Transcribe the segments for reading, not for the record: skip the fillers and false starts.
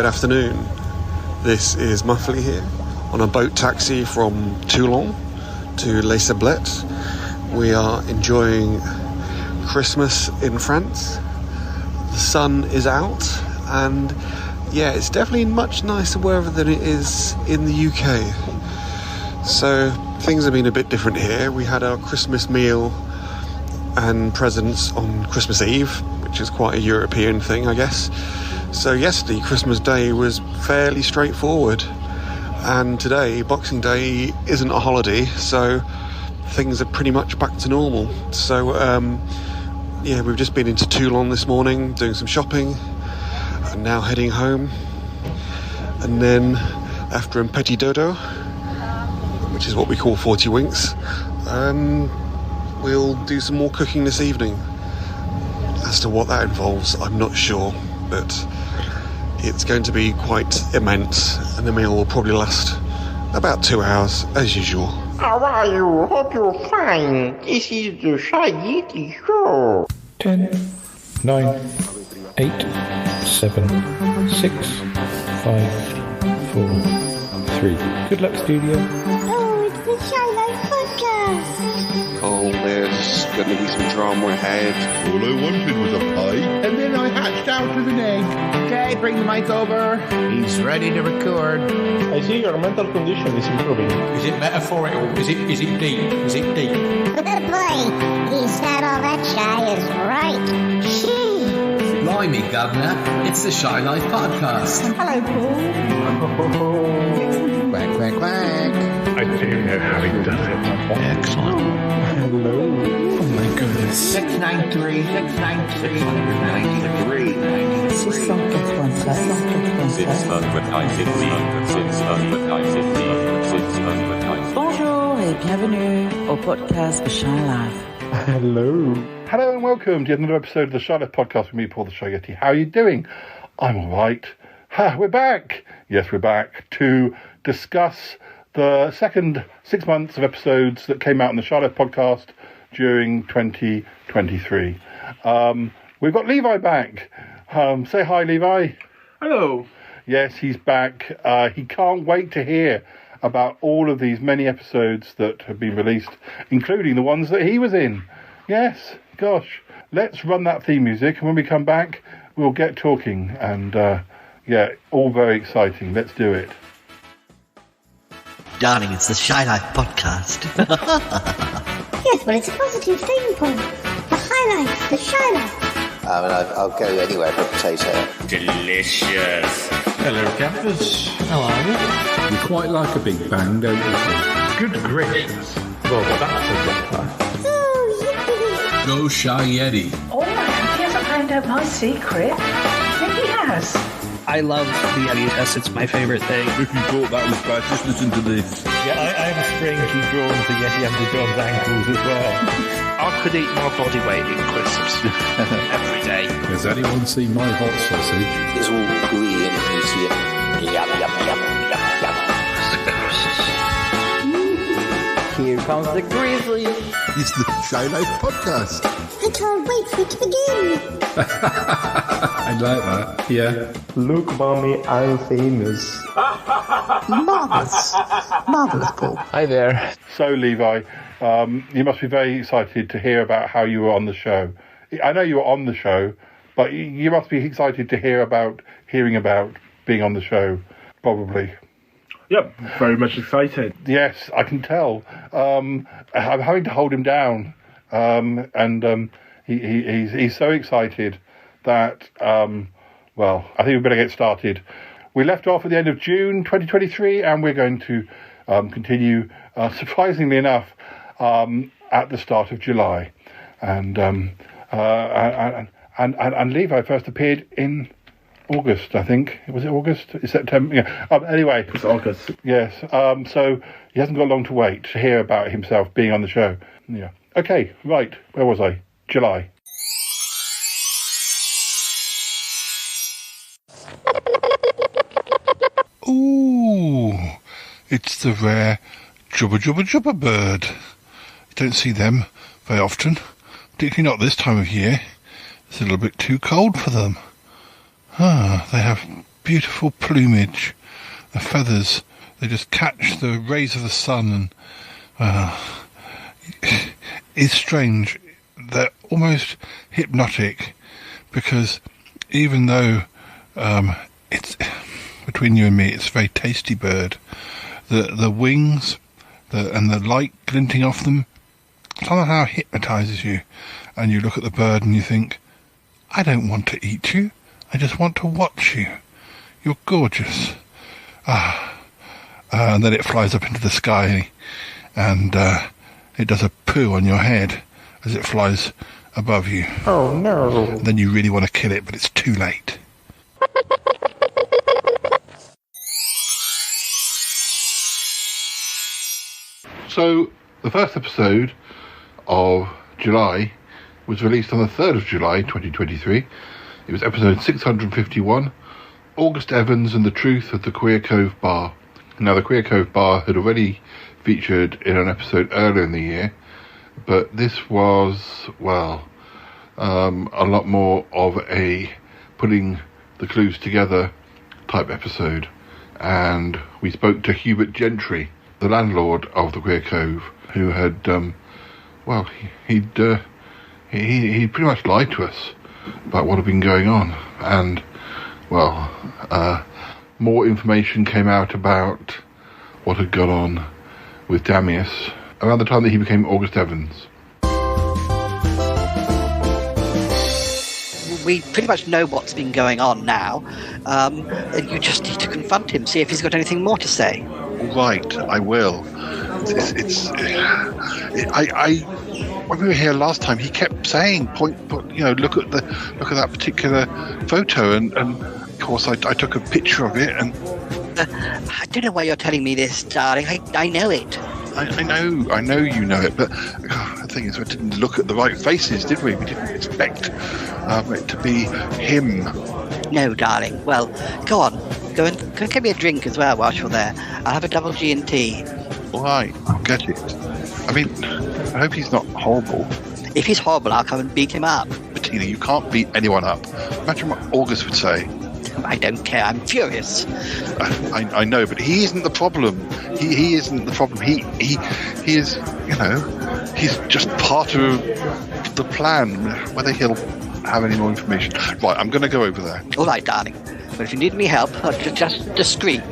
afternoon. This is Muffley here on a boat taxi from Toulon to Les Sablettes. We are enjoying Christmas in France. The sun is out and yeah, it's definitely much nicer weather than it is in the UK. So things have been a bit different here. We had our Christmas meal and presents on Christmas Eve, which is quite a European thing, I guess. So yesterday, Christmas Day, was fairly straightforward, and today, Boxing Day, isn't a holiday, so things are pretty much back to normal. So yeah, we've just been into Toulon this morning doing some shopping and now heading home, and then after un petit dodo, which is what we call 40 winks, we'll do some more cooking this evening. As to what that involves, I'm not sure, but it's going to be quite immense, and the meal will probably last about 2 hours, as usual. How are you? Hope you're fine. This is the Shy Yeti Show. 10, 9, 8, 7, 6, 5, 4, 3. Good luck, studio. Oh, it's the Shy Life Podcast. Oh, there's going to be some drama ahead. All I wanted was a pie, and then I hatched out as an egg. Okay, bring the mic over. He's ready to record. I see your mental condition is improving. Is it metaphorical? Is it deep? Is it deep? Boy, he said all that Shy is right. She. Blimey, Governor, it's the Shy Life Podcast. Hello, Paul. Quack, quack, quack. I do know how he does it. Excellent. Hello. Oh my goodness. 693, 693, 693, 693. Bonjour et bienvenue au podcast de Shy Life. Hello. Hello and welcome to another episode of the Shy Life Podcast with me, Paul the Shy Yeti. How are you doing? I'm all right. We're back. Yes, we're back to discuss the second 6 months of episodes that came out in the Shy Life Podcast during 2023. We've got Levi back. Say hi, Levi. Hello. Yes, he's back. He can't wait to hear about all of these many episodes that have been released, including the ones that he was in. Yes, gosh. Let's run that theme music, and when we come back, we'll get talking. And, yeah, all very exciting. Let's do it. Darling, it's the Shy Life Podcast. Yes, but it's a positive thing, Paul. The highlights, the Shy Life. I mean, I'll go anywhere for a potato. Delicious. Hello, campers. How are you? You quite like a big bang, don't you? Good gracious. Well, that's a dropper. Oh, yippee. Go Shy Yeti. Oh man, he hasn't found out my secret. I think he has. I love the Yeti. Yes, it's my favorite thing. If you thought that was bad, just listen to this. Yeah, I am strangely drawn to Yeti Uncle John's ankles as well. I could eat my body weight in crisps every day. Has anyone seen my hot sausage? It's all gooey and juicy and yum, yum, yum, yum, yum. Here comes the grizzly. It's the Shy Life Podcast. I can't wait for it to begin. I like that. Yeah. Look, Mommy, I'm famous. Marvellous. Marvellous, Paul. Hi there. So, Levi, you must be very excited to hear about how you were on the show. I know you were on the show, but you must be excited to hearing about being on the show, probably. Yep, very much excited. Yes, I can tell. I'm having to hold him down, and he's so excited that, well, I think we better get started. We left off at the end of June 2023, and we're going to continue, surprisingly enough, at the start of July. And Levi first appeared in August, I think. Was it August? It's September? Yeah. Anyway. It's August. Yes. So he hasn't got long to wait to hear about himself being on the show. Yeah. Okay, right. Where was I? July. Ooh, it's the rare jubba jubba jubba bird. You don't see them very often, particularly not this time of year. It's a little bit too cold for them. They have beautiful plumage, the feathers. They just catch the rays of the sun, and it's strange. They're almost hypnotic, because even though it's between you and me, it's a very tasty bird. The wings and the light glinting off them somehow hypnotizes you, and you look at the bird and you think, I don't want to eat you, I just want to watch you. You're gorgeous. And then it flies up into the sky, and it does a poo on your head as it flies above you. Oh no. And then you really want to kill it, but it's too late. So, the first episode of July was released on the 3rd of July 2023. It was episode 651, August Evans and the Truth of the Queer Cove Bar. Now, the Queer Cove Bar had already featured in an episode earlier in the year, but this was, well, a lot more of a putting the clues together type episode. And we spoke to Hubert Gentry, the landlord of the Queer Cove, who had, he'd pretty much lied to us about what had been going on. And, more information came out about what had gone on with Damius around the time that he became August Evans. We pretty much know what's been going on now. And you just need to confront him, see if he's got anything more to say. Right, I will. When we were here last time, he kept saying, look at that particular photo, and of course I took a picture of it, and I don't know why you're telling me this, darling. I know it. I know you know it, but the thing is, we didn't look at the right faces, did we? We didn't expect it to be him. No, darling. Well, go on. Go and get me a drink as well whilst you're there. I'll have a double G&T. All right, I'll get it. I mean, I hope he's not horrible. If he's horrible, I'll come and beat him up. Bettina, you can't beat anyone up. Imagine what August would say. I don't care. I'm furious. I know, but he isn't the problem. He isn't the problem. He is, he's just part of the plan. Whether he'll have any more information. Right, I'm going to go over there. All right, darling. But if you need any help, just scream.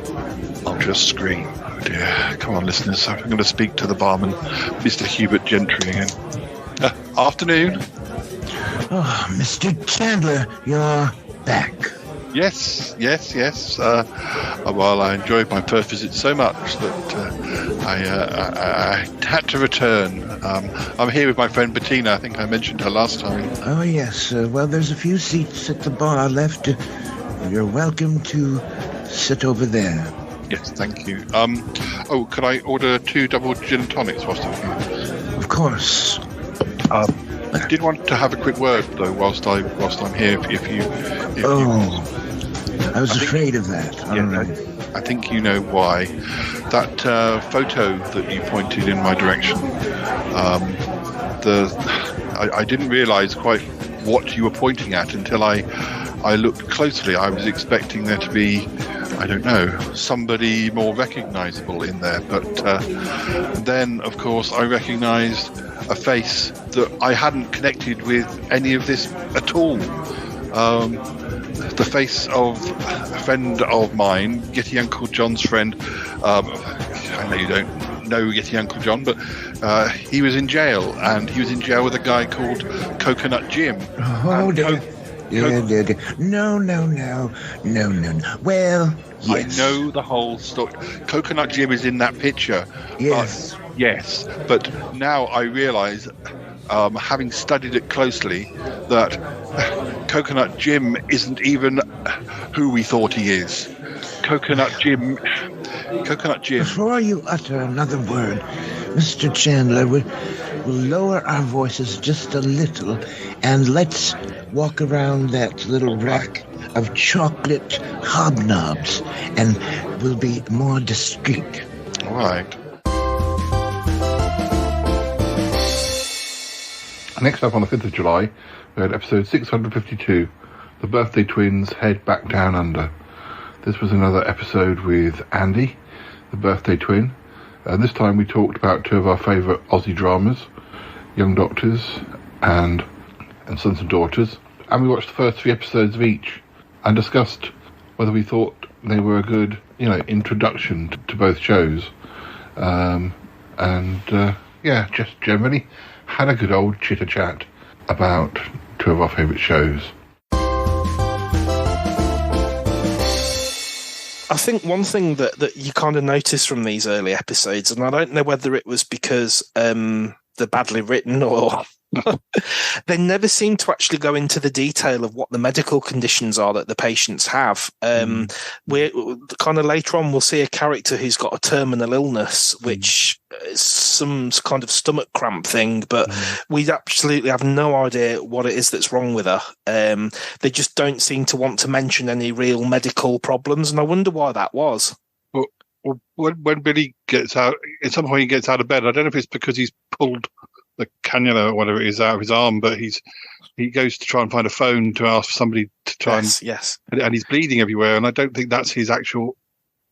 I'll just scream. Oh dear. Come on, listeners. I'm going to speak to the barman, Mr. Hubert Gentry again. Afternoon. Oh, Mr. Chandler, you're back. Yes. Well, I enjoyed my first visit so much that I had to return. I'm here with my friend Bettina. I think I mentioned her last time. Oh, yes. Well, there's a few seats at the bar left. You're welcome to sit over there. Yes, thank you. Could I order 2 double gin and tonics whilst I'm here? Of course. I did want to have a quick word though whilst I'm here. I was afraid of that. I think you know why. That photo that you pointed in my direction. I didn't realise quite what you were pointing at until I looked closely. I was expecting there to be, I don't know, somebody more recognisable in there. But then, of course, I recognised a face that I hadn't connected with any of this at all. The face of a friend of mine, Yeti Uncle John's friend. I know you don't know Yeti Uncle John, but he was in jail, and he was in jail with a guy called Coconut Jim. Oh, No. Well, yes. I know the whole story. Coconut Jim is in that picture. Yes. Yes, but now I realise, having studied it closely, that Coconut Jim isn't even who we thought he is. Coconut Jim. Before you utter another word, Mr. Chandler, we'll lower our voices just a little, and let's walk around that little rack of chocolate hobnobs, and we'll be more discreet. All right. Next up on the 5th of July, we had episode 652, The Birthday Twins Head Back Down Under. This was another episode with Andy, the birthday twin. This time we talked about two of our favourite Aussie dramas, Young Doctors and Sons and Daughters. And we watched the first 3 episodes of each and discussed whether we thought they were a good, introduction to both shows. Just generally had a good old chitter-chat about two of our favourite shows. I think one thing that you kind of notice from these early episodes, and I don't know whether it was because they're badly written or they never seem to actually go into the detail of what the medical conditions are that the patients have. We're kind of later on, we'll see a character who's got a terminal illness, which is some kind of stomach cramp thing, but we absolutely have no idea what it is that's wrong with her. They just don't seem to want to mention any real medical problems, and I wonder why that was. Well, when Billy gets out, at some point he gets out of bed. I don't know if it's because he's pulled the cannula or whatever it is out of his arm, but he goes to try and find a phone to ask somebody to try and he's bleeding everywhere, and I don't think that's his actual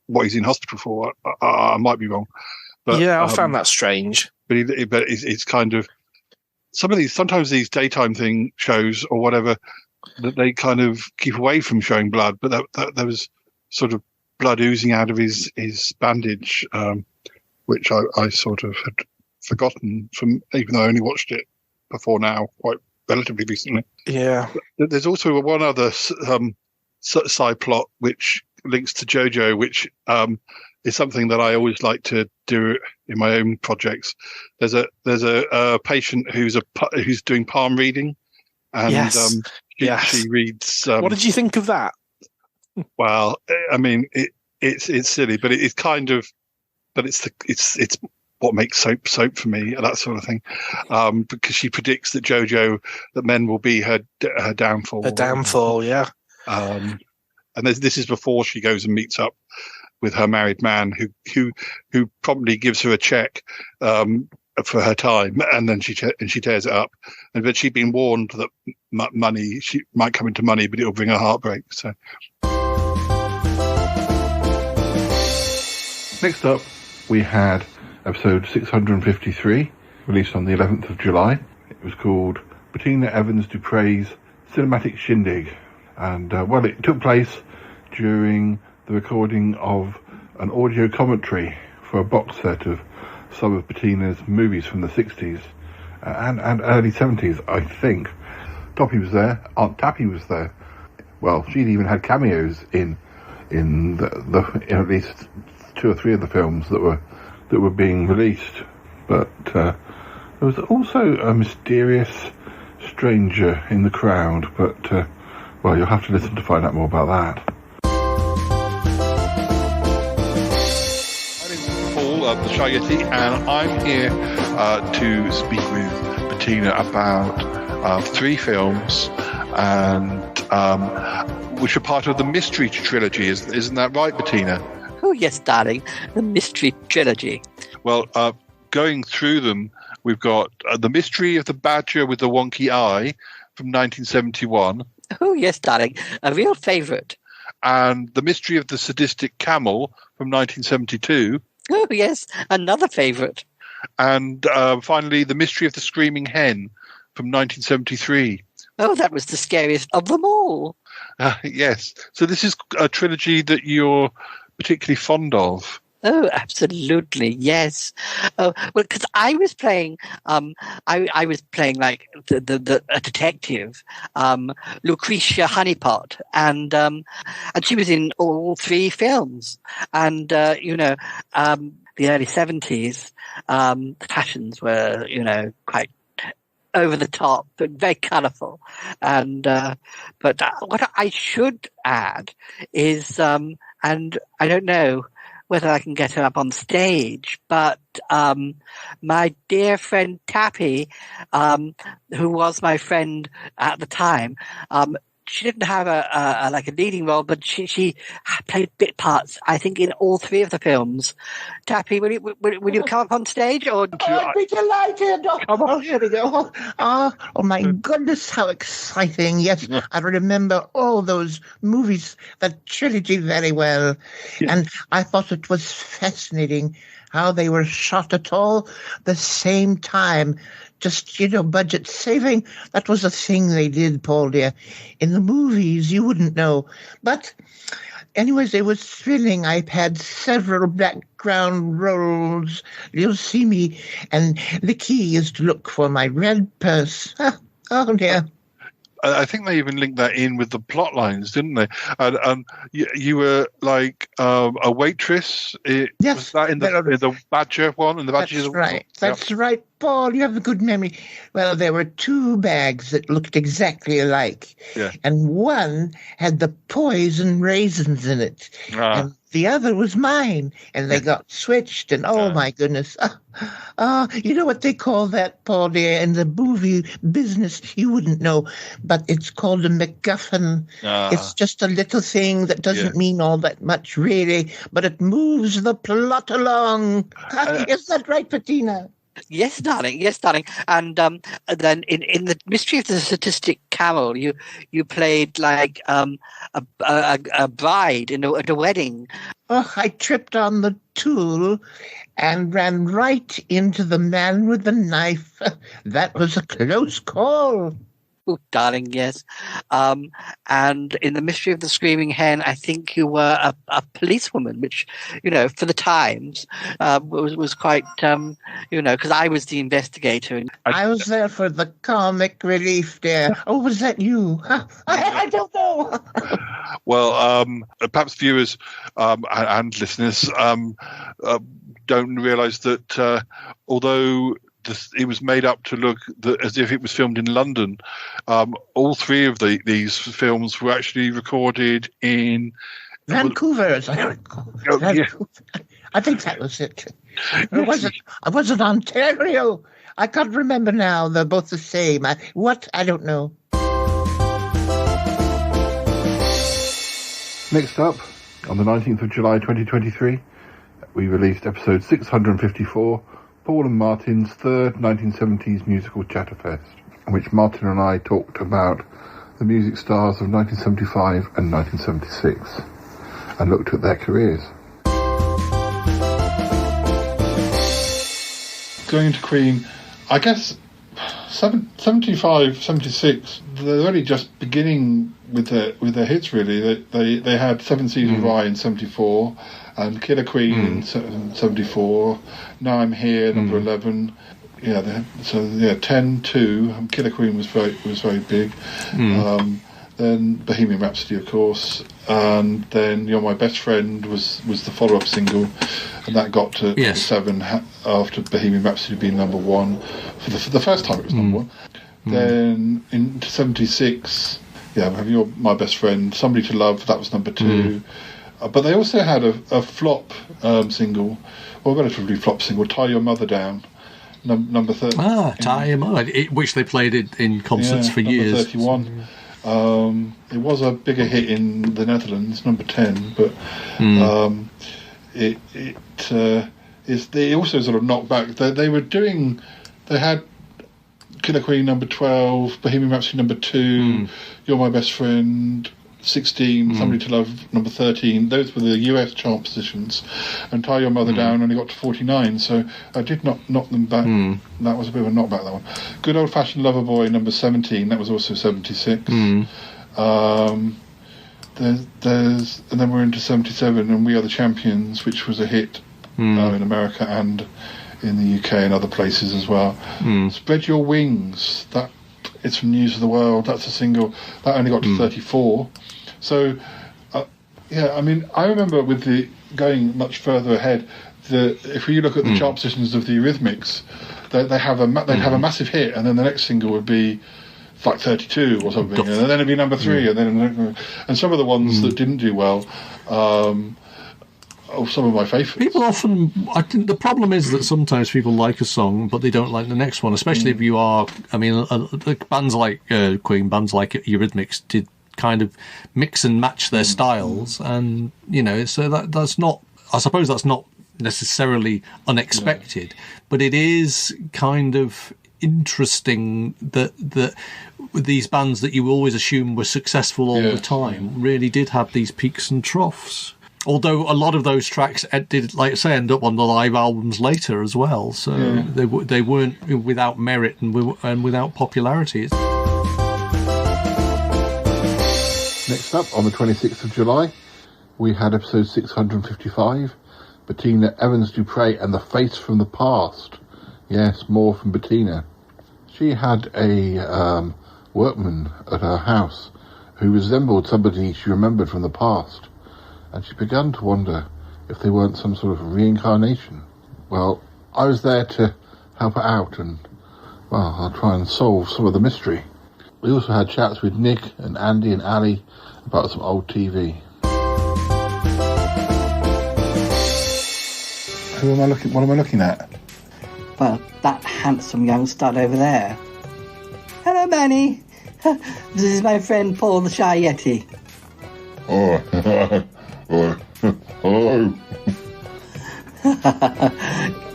what he's in hospital for. I might be wrong, but I found that strange. But it's kind of sometimes these daytime thing shows or whatever that they kind of keep away from showing blood, but there was sort of blood oozing out of his bandage, which I sort of had forgotten from, even though I only watched it before now, quite relatively recently. Yeah. But there's also one other side plot which links to JoJo, which is something that I always like to do in my own projects. There's a patient who's doing palm reading, and she reads. What did you think of that? Well, I mean, it's silly, but it's kind of, but it's what makes soap for me, that sort of thing, because she predicts that men will be her downfall. Her downfall, yeah. And this is before she goes and meets up with her married man, who promptly gives her a check for her time, and then she tears it up. But she'd been warned that money, she might come into money, but it'll bring her heartbreak. So next up, we had episode 653, released on the 11th of July. It was called Bettina Evans Dupre's Cinematic Shindig. And, it took place during the recording of an audio commentary for a box set of some of Bettina's movies from the 60s and early 70s, I think. Toppy was there. Aunt Tappy was there. Well, she'd even had cameos in at least 2 or 3 of the films that were being released, but there was also a mysterious stranger in the crowd, but you'll have to listen to find out more about that. My name is Paul of the Shy Yeti, and I'm here to speak with Bettina about 3 films, and which are part of the Mystery Trilogy. Isn't that right, Bettina? Oh, yes, darling. The Mystery Trilogy. Well, going through them, we've got The Mystery of the Badger with the Wonky Eye from 1971. Oh, yes, darling. A real favourite. And The Mystery of the Sadistic Camel from 1972. Oh, yes, another favourite. And finally, The Mystery of the Screaming Hen from 1973. Oh, that was the scariest of them all. Yes. So this is a trilogy that you're particularly fond of. Oh, absolutely, yes. Oh, well, because I was playing, I was playing like a detective, Lucretia Honeypot, and she was in all 3 films, and the early 70s, the fashions were quite over the top, but very colourful, and but what I should add is, and I don't know whether I can get her up on stage, but my dear friend Tappy, who was my friend at the time, she didn't have a like a leading role, but she played bit parts, I think, in all three of the films. Tappy, will you come up on stage? Or I'd be delighted. Oh, here we go. Oh, my goodness, how exciting. Yes, I remember all those movies, the trilogy very well. Yeah. And I thought it was fascinating how they were shot at all the same time. Just, budget saving. That was a thing they did, Paul dear. In the movies, you wouldn't know. But anyways, it was thrilling. I've had several background roles. You'll see me. And the key is to look for my red purse. Oh, dear. I think they even linked that in with the plot lines, didn't they? And you were like a waitress. Yes. Was that in the Badger one? And the Badger. That's right. That's right, Paul. You have a good memory. Well, there were two bags that looked exactly alike. Yeah. And one had the poison raisins in it. And the other was mine. And they got switched. And oh, my goodness. You know what they call that, Paul dear? In the movie business, you wouldn't know. But it's called a MacGuffin. It's just a little thing that doesn't mean all that much, really. But it moves the plot along. Is that right, Bettina? Yes, darling. Yes, darling. And then in the Mystery of the Statistic Camel, you played like a bride at a wedding. Oh, I tripped on the tool and ran right into the man with the knife. That was a close call. Oh, darling, yes. And in the Mystery of the Screaming Hen, I think you were a policewoman, which, for the times, was quite, because I was the investigator. I was there for the comic relief there. Oh, was that you? I don't know. Well, perhaps viewers and listeners don't realise that although it was made up to look as if it was filmed in London, all three of these films were actually recorded in Vancouver, as I recall. Vancouver. I think that was it. I wasn't Ontario. I can't remember now. They're both the same. I don't know. Next up, on the 19th of July 2023, we released episode 654, Paul and Martin's third 1970s musical Chatterfest, in which Martin and I talked about the music stars of 1975 and 1976 and looked at their careers. Going to Queen, I guess 75, 76, they're only just beginning with their hits, really. They had Seven Seas of Rye in 74 and Killer Queen in 74. Now I'm Here, number 11. 10, 2. Killer Queen was very big. Then Bohemian Rhapsody, of course, and then You're My Best Friend was the follow-up single, and that got to 7 after Bohemian Rhapsody being number 1 for the first time it was number 1. Then into 76, Have You're My Best Friend, Somebody to Love, that was number 2. But they also had a flop single, or relatively flop single, Tie Your Mother Down, number 30. Tie Your Mother, which they played in concerts for years. 31. It was a bigger hit in the Netherlands, number 10, but it also sort of knocked back. They had Killer Queen number 12, Bohemian Rhapsody number 2, You're My Best Friend 16, Somebody to Love number 13. Those were the US chart positions, and Tie Your Mother Down only got to 49, so I did not knock them back. That was a bit of a knockback, that one. Good Old Fashioned Lover Boy number 17, that was also 76. And then we're into 77, and We Are the Champions, which was a hit in America and in the UK and other places as well. Spread Your Wings, that it's from News of the World, that's a single, that only got to 34. So, I remember with going much further ahead, if you look at the chart positions of the Eurythmics, they'd have a massive hit, and then the next single would be like 32 or something, and then it'd be number 3, and some of the ones that didn't do well, some of my favourites. People often, I think the problem is that sometimes people like a song, but they don't like the next one, especially if you are, bands like Queen, bands like Eurythmics did kind of mix and match their styles, and so that's not. I suppose that's not necessarily unexpected, but it is kind of interesting that these bands that you always assume were successful all the time really did have these peaks and troughs. Although a lot of those tracks did, like I say, end up on the live albums later as well. So they weren't without merit and without popularity. Next up, on the 26th of July, we had episode 655, Bettina Evans-Dupre and the Face from the Past. Yes, more from Bettina. She had a workman at her house who resembled somebody she remembered from the past. And she began to wonder if they weren't some sort of reincarnation. Well, I was there to help her out, and, well, I'll try and solve some of the mystery. We also had chats with Nick and Andy and Ali about some old TV. What am I looking at? Well, that handsome young stud over there. Hello, Manny. This is my friend Paul the Shy Yeti. Oh, hello.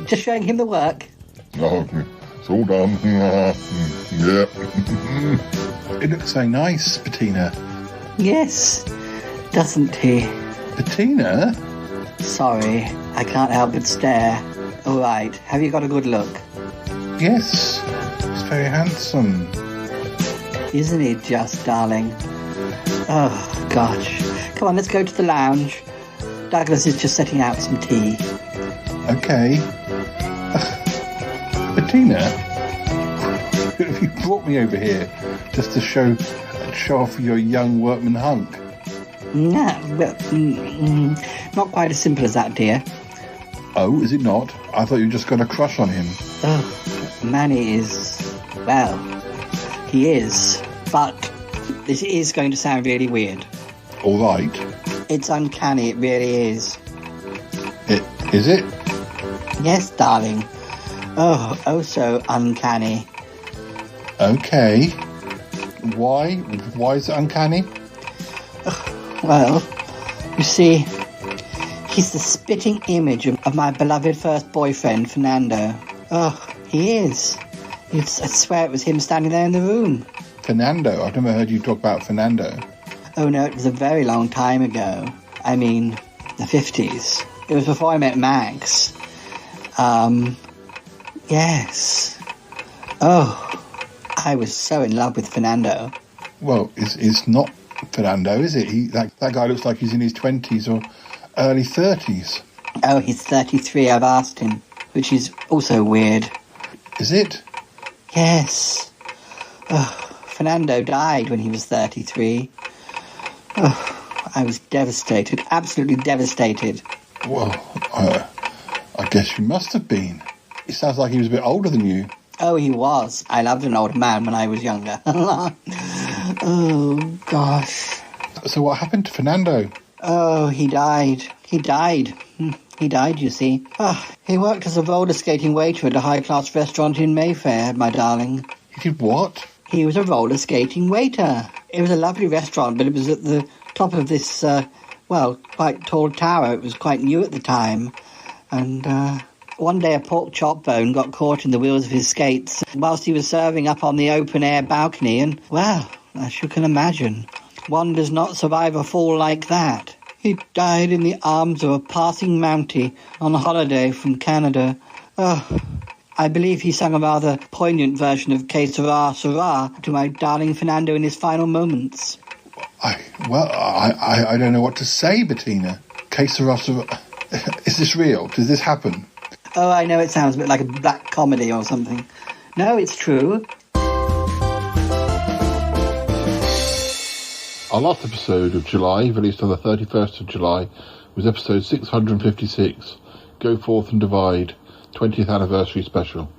Just showing him the work. Oh, it's all done. Yeah. It looks so nice, Bettina. Yes, doesn't he? Bettina? Sorry, I can't help but stare. All right, have you got a good look? Yes, he's very handsome. Isn't he just, darling? Oh, gosh. Come on, let's go to the lounge. Douglas is just setting out some tea. Okay. Bettina, have you brought me over here just to show off your young workman hunk? No, well, not quite as simple as that, dear. Oh, is it not? I thought you just got a crush on him. Oh, Manny is... well, he is. But this is going to sound really weird. All right. It's uncanny, it really is. Is it? Yes, darling. Oh so uncanny. Okay. Why? Why is it uncanny? Well, you see, he's the spitting image of my beloved first boyfriend, Fernando. Oh, he is. I swear it was him standing there in the room. Fernando? I've never heard you talk about Fernando. Oh no, it was a very long time ago. I mean, the 50s. It was before I met Max. Yes. Oh, I was so in love with Fernando. Well, it's not Fernando, is it? That guy looks like he's in his 20s or early 30s. Oh, he's 33, I've asked him, which is also weird. Is it? Yes. Oh, Fernando died when he was 33. Oh, I was devastated, absolutely devastated. Well, I guess you must have been. It sounds like he was a bit older than you. Oh, he was. I loved an older man when I was younger. Oh, gosh. So what happened to Fernando? Oh, he died. He died, you see. He worked as a roller skating waiter at a high-class restaurant in Mayfair, my darling. He did what? He was a roller skating waiter. It was a lovely restaurant, but it was at the top of this, quite tall tower. It was quite new at the time. And one day a pork chop bone got caught in the wheels of his skates whilst he was serving up on the open-air balcony. And, well, as you can imagine, one does not survive a fall like that. He died in the arms of a passing Mountie on a holiday from Canada. Oh, I believe he sang a rather poignant version of Que Sera, Sera to my darling Fernando in his final moments. I don't know what to say, Bettina. Que Sera, Sera... Is this real? Does this happen? Oh, I know it sounds a bit like a black comedy or something. No, it's true. Our last episode of July, released on the 31st of July, was episode 656, Go Forth and Divide, 20th Anniversary Special,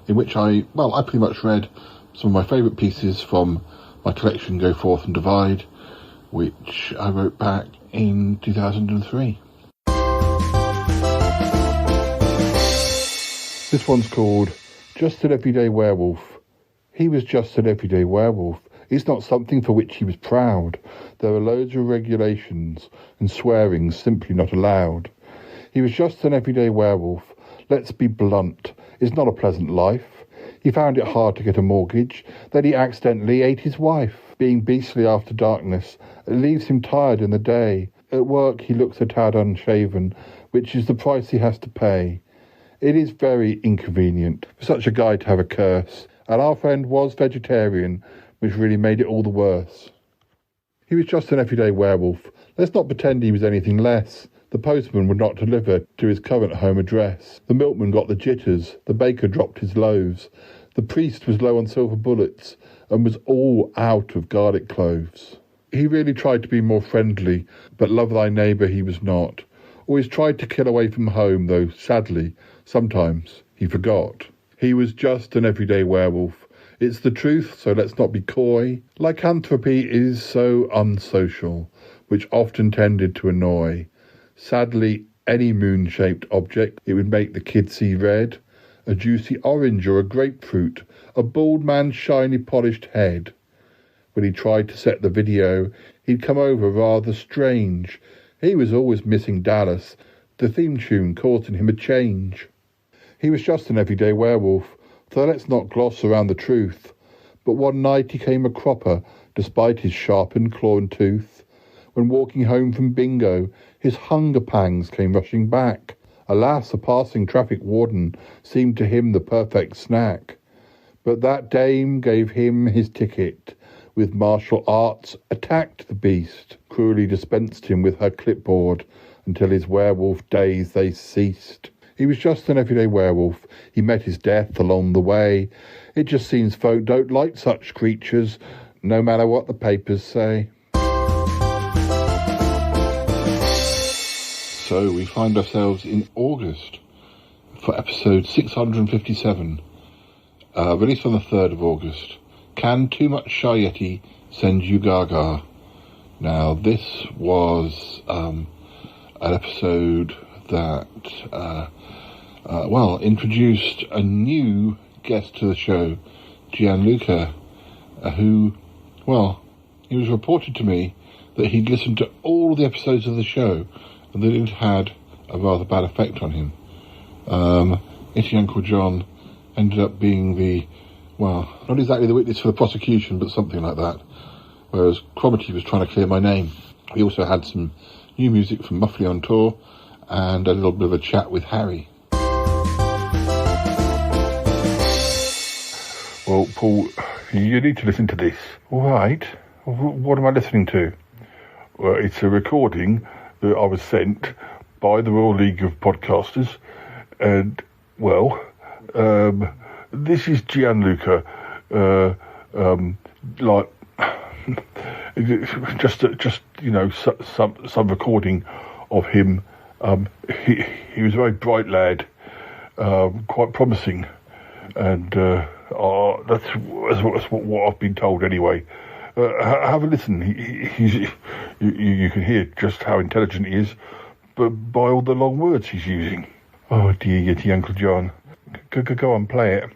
in which I pretty much read some of my favourite pieces from my collection Go Forth and Divide, which I wrote back in 2003. This one's called Just an Everyday Werewolf. He was just an everyday werewolf. It's not something for which he was proud. There were loads of regulations, and swearing simply not allowed. He was just an everyday werewolf. Let's be blunt, it's not a pleasant life. He found it hard to get a mortgage, then he accidentally ate his wife. Being beastly after darkness, it leaves him tired in the day. At work he looks a tad unshaven, which is the price he has to pay. It is very inconvenient for such a guy to have a curse, and our friend was vegetarian, which really made it all the worse. He was just an everyday werewolf. Let's not pretend he was anything less. The postman would not deliver to his current home address. The milkman got the jitters. The baker dropped his loaves. The priest was low on silver bullets and was all out of garlic cloves. He really tried to be more friendly, but love thy neighbour he was not. Always tried to kill away from home, though, sadly, sometimes he forgot. He was just an everyday werewolf. It's the truth, so let's not be coy. Lycanthropy is so unsocial, which often tended to annoy. Sadly, any moon-shaped object, it would make the kid see red. A juicy orange or a grapefruit, a bald man's shiny polished head. When he tried to set the video, he'd come over rather strange. He was always missing Dallas, the theme tune causing him a change. He was just an everyday werewolf, so let's not gloss around the truth. But one night he came a cropper, despite his sharpened claw and tooth. When walking home from bingo, his hunger pangs came rushing back. Alas, a passing traffic warden seemed to him the perfect snack. But that dame gave him his ticket. With martial arts attacked the beast, cruelly dispensed him with her clipboard, until his werewolf days they ceased. He was just an everyday werewolf. He met his death along the way. It just seems folk don't like such creatures, no matter what the papers say. So we find ourselves in August for episode 657, released on the 3rd of August. Can Too Much Shy Yeti Send You Gaga? Now, this was an episode that, introduced a new guest to the show, Gianluca, who, he was reported to me that he'd listened to all the episodes of the show and that it had a rather bad effect on him. Itty Uncle John ended up being not exactly the witness for the prosecution, but something like that. Whereas Cromitty was trying to clear my name. We also had some new music from Muffley on Tour and a little bit of a chat with Harry. Well, Paul, you need to listen to this. All right. What am I listening to? Well, it's a recording that I was sent by the Royal League of Podcasters. And, this is Gianluca, some recording of him. He was a very bright lad, quite promising, and that's what I've been told anyway. Have a listen. You can hear just how intelligent he is, but by all the long words he's using. Oh dear, Yeti Uncle John. Go on, play it.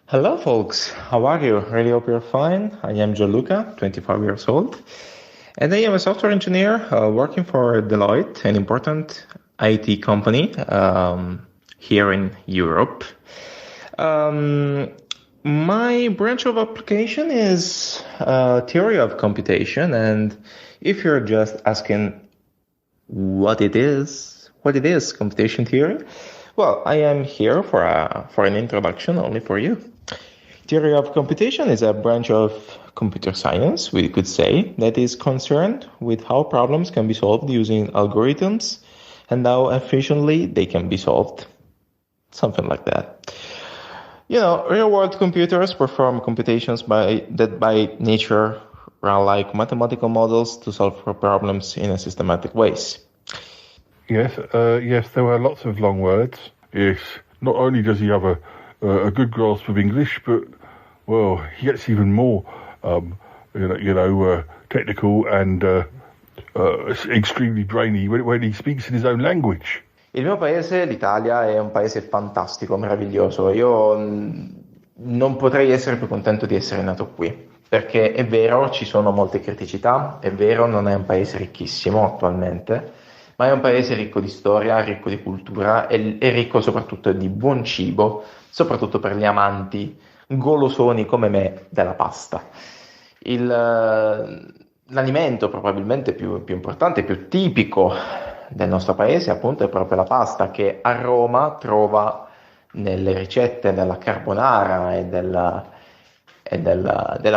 Hello folks, how are you? Really hope you're fine. I am Gianluca, 25 years old, and I am a software engineer working for Deloitte, an important IT company here in Europe. My branch of application is theory of computation, and if you're just asking what it is computation theory, well, I am here for an introduction only for you. Theory of computation is a branch of computer science, we could say, that is concerned with how problems can be solved using algorithms and how efficiently they can be solved. Something like that. Real-world computers perform computations that by nature run like mathematical models to solve problems in a systematic ways. Yes, there were lots of long words. Yes, not only does he have a good grasp of English, but, he gets even more, technical and extremely brainy when he speaks in his own language. Il mio paese, l'Italia, è un paese fantastico, meraviglioso. Io non potrei essere più contento di essere nato qui. perché è vero, ci sono molte criticità, è vero, non è un paese ricchissimo attualmente, ma è un paese ricco di storia, ricco di cultura e ricco soprattutto di buon cibo, soprattutto per gli amanti golosoni come me della pasta. L'alimento probabilmente più importante, più tipico del nostro paese appunto è proprio la pasta, che a Roma trova nelle ricette della carbonara e della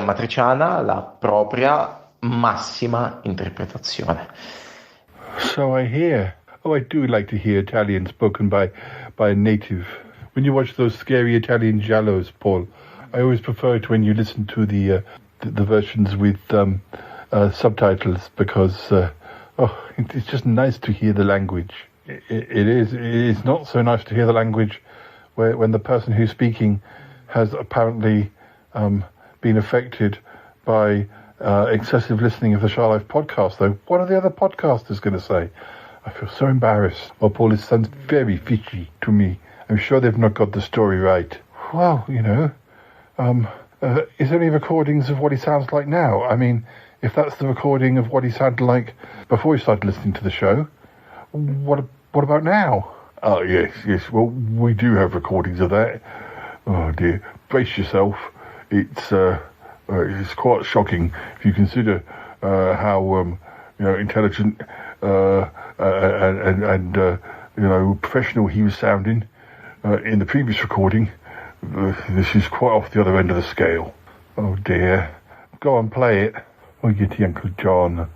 matriciana la propria massima interpretazione. So I hear. Oh, I do like to hear Italian spoken by a native. When you watch those scary Italian giallos, Paul, I always prefer it when you listen to the versions with subtitles, because it's just nice to hear the language. It is not so nice to hear the language when the person who's speaking has apparently been affected by excessive listening of the Shy Life podcast, though. What are the other podcasters going to say? I feel so embarrassed. Oh, Paul, it sounds very fishy to me. I'm sure they've not got the story right. Well, is there any recordings of what he sounds like now? I mean, if that's the recording of what he sounded like before he started listening to the show, what about now? Oh, yes. Well, we do have recordings of that. Oh, dear. Brace yourself. It's quite shocking if you consider how intelligent and professional he was sounding in the previous recording. This is quite off the other end of the scale. Oh dear. Go on, play it. Oh, Yeti Uncle John.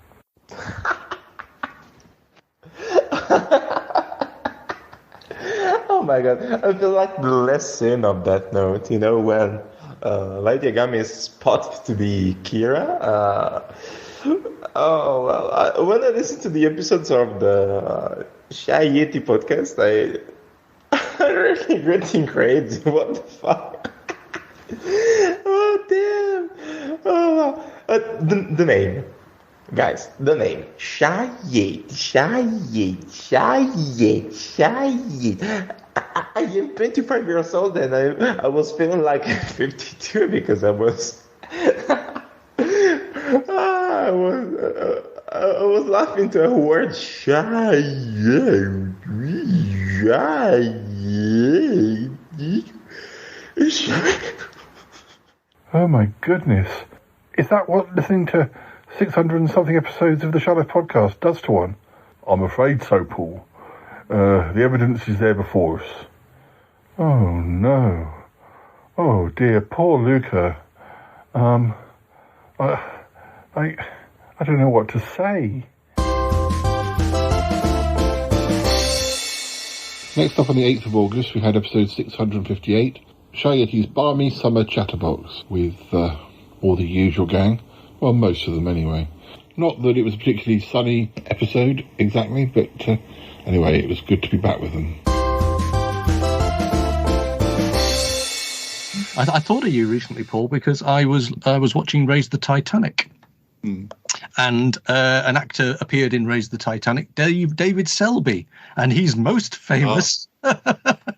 Oh my god, I feel like the lesson of that note, when Light Yagami is spotted to be Kira. When I listen to the episodes of the Shy Yeti podcast, I'm really getting crazy. What the fuck? Oh, damn. The name. Guys, the name. Shy Yeti. I am 25 years old and I was feeling like 52 because I was I was laughing to a word shy. Oh my goodness. Is that what listening to 600 and something episodes of the Shy Life podcast does to one? I'm afraid so, Paul. The evidence is there before us. Oh no. Oh dear, poor Luca. I don't know what to say. Next up on the 8th of August, we had episode 658, Shy Yeti's Balmy Summer Chatterbox, with all the usual gang. Well, most of them anyway. Not that it was a particularly sunny episode, exactly, but anyway, it was good to be back with them. I thought of you recently, Paul, because I was watching Raise the Titanic. And an actor appeared in Raise the Titanic, David Selby, and he's most famous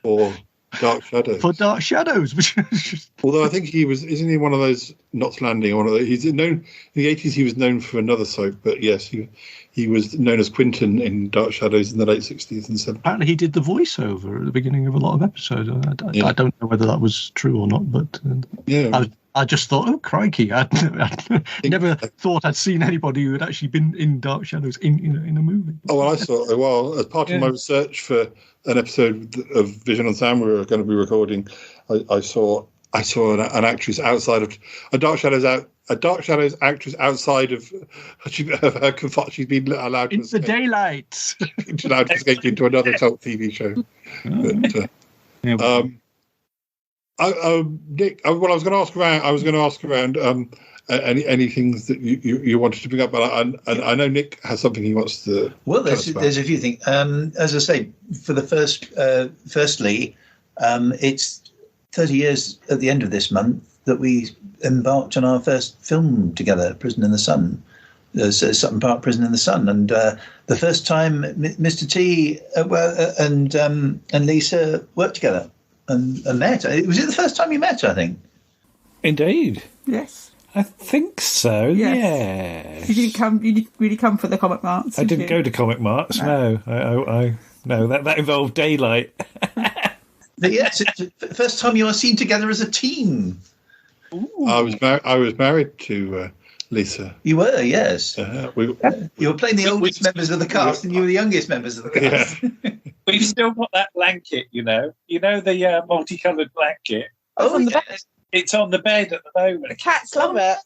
for Dark Shadows. For Dark Shadows, which is just... Although I think isn't he one of those Knots Landing, or one of those? He's known in the 80s. He was known for another soap, but yes, he was known as Quentin in Dark Shadows in the late 60s and 70s. Apparently, he did the voiceover at the beginning of a lot of episodes. I don't know whether that was true or not, but I just thought, oh crikey! I never thought I'd seen anybody who had actually been in Dark Shadows in a movie. Oh well, I saw. Well, as part of my research for an episode of Vision on Sound we were going to be recording, I saw an actress outside of a Dark Shadows actress outside of her comfort. She's been allowed to escape. The daylight. Allowed to escape into another cult TV show. Nick, I was going to ask around any things that you wanted to bring up, but I know Nick has something he wants to. Well, there's a few things. As I say, for the firstly, it's 30 years at the end of this month that we embarked on our first film together, Prison in the Sun, Sutton Park Prison in the Sun, and the first time Mr. T and Lisa worked together and met. Was it the first time you met, I think? Indeed. Yes. I think so. Yes. Yes. You didn't really come for the comic marts. I didn't go to comic marts. No. No, that involved daylight. Yes, it's the first time you are seen together as a team. Ooh. I was married to Lisa. You were, yes. You were playing the oldest members of the cast, and you were the youngest members of the cast. Yeah. We've still got that blanket, the multicoloured blanket. Oh, yes. It's on the bed at the moment. The cats love it.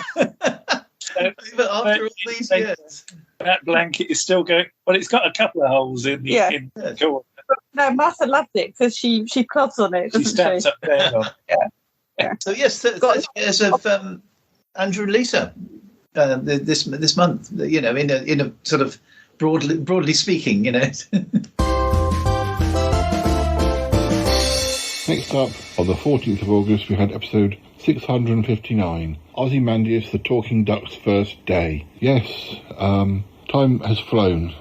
But after all these years, that blanket is still going. Well, it's got a couple of holes in the corner. No, Martha loved it because she plods on it. She stands up there. Yeah. So yes, 30 years of Andrew and Lisa this month. In a sort of broadly speaking, Next up, on the 14th of August, we had episode 659, Ozymandias the Talking Duck's first day. Yes, time has flown,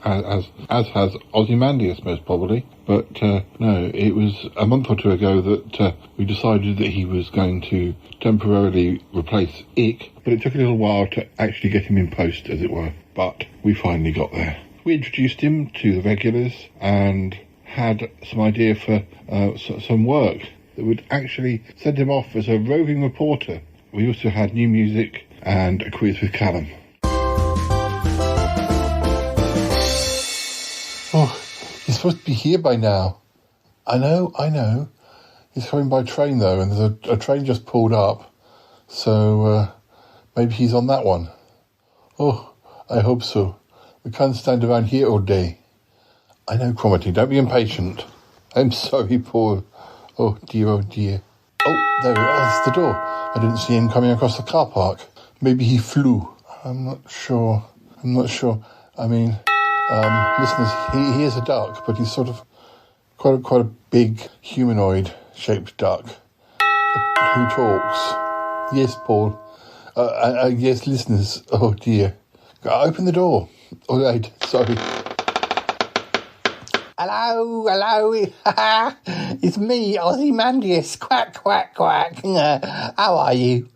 as has Ozymandias most probably. But no, it was a month or two ago that we decided that he was going to temporarily replace Ick, but it took a little while to actually get him in post, as it were. But we finally got there. We introduced him to the regulars and had some idea for some work that would actually send him off as a roving reporter. We also had new music and a quiz with Callum. Oh, he's supposed to be here by now. I know. He's coming by train though, and there's a train just pulled up. So maybe he's on that one. Oh, I hope so. We can't stand around here all day. I know, Cromitty, don't be impatient. I'm sorry, Paul. Oh, dear, oh, dear. Oh, that's the door. I didn't see him coming across the car park. Maybe he flew. I'm not sure. I mean, listeners, he is a duck, but he's sort of quite a big humanoid-shaped duck who talks. Yes, Paul. Yes, listeners. Oh, dear. Open the door. All right, sorry. Hello. It's me, Ozymandias. Quack, quack, quack. How are you?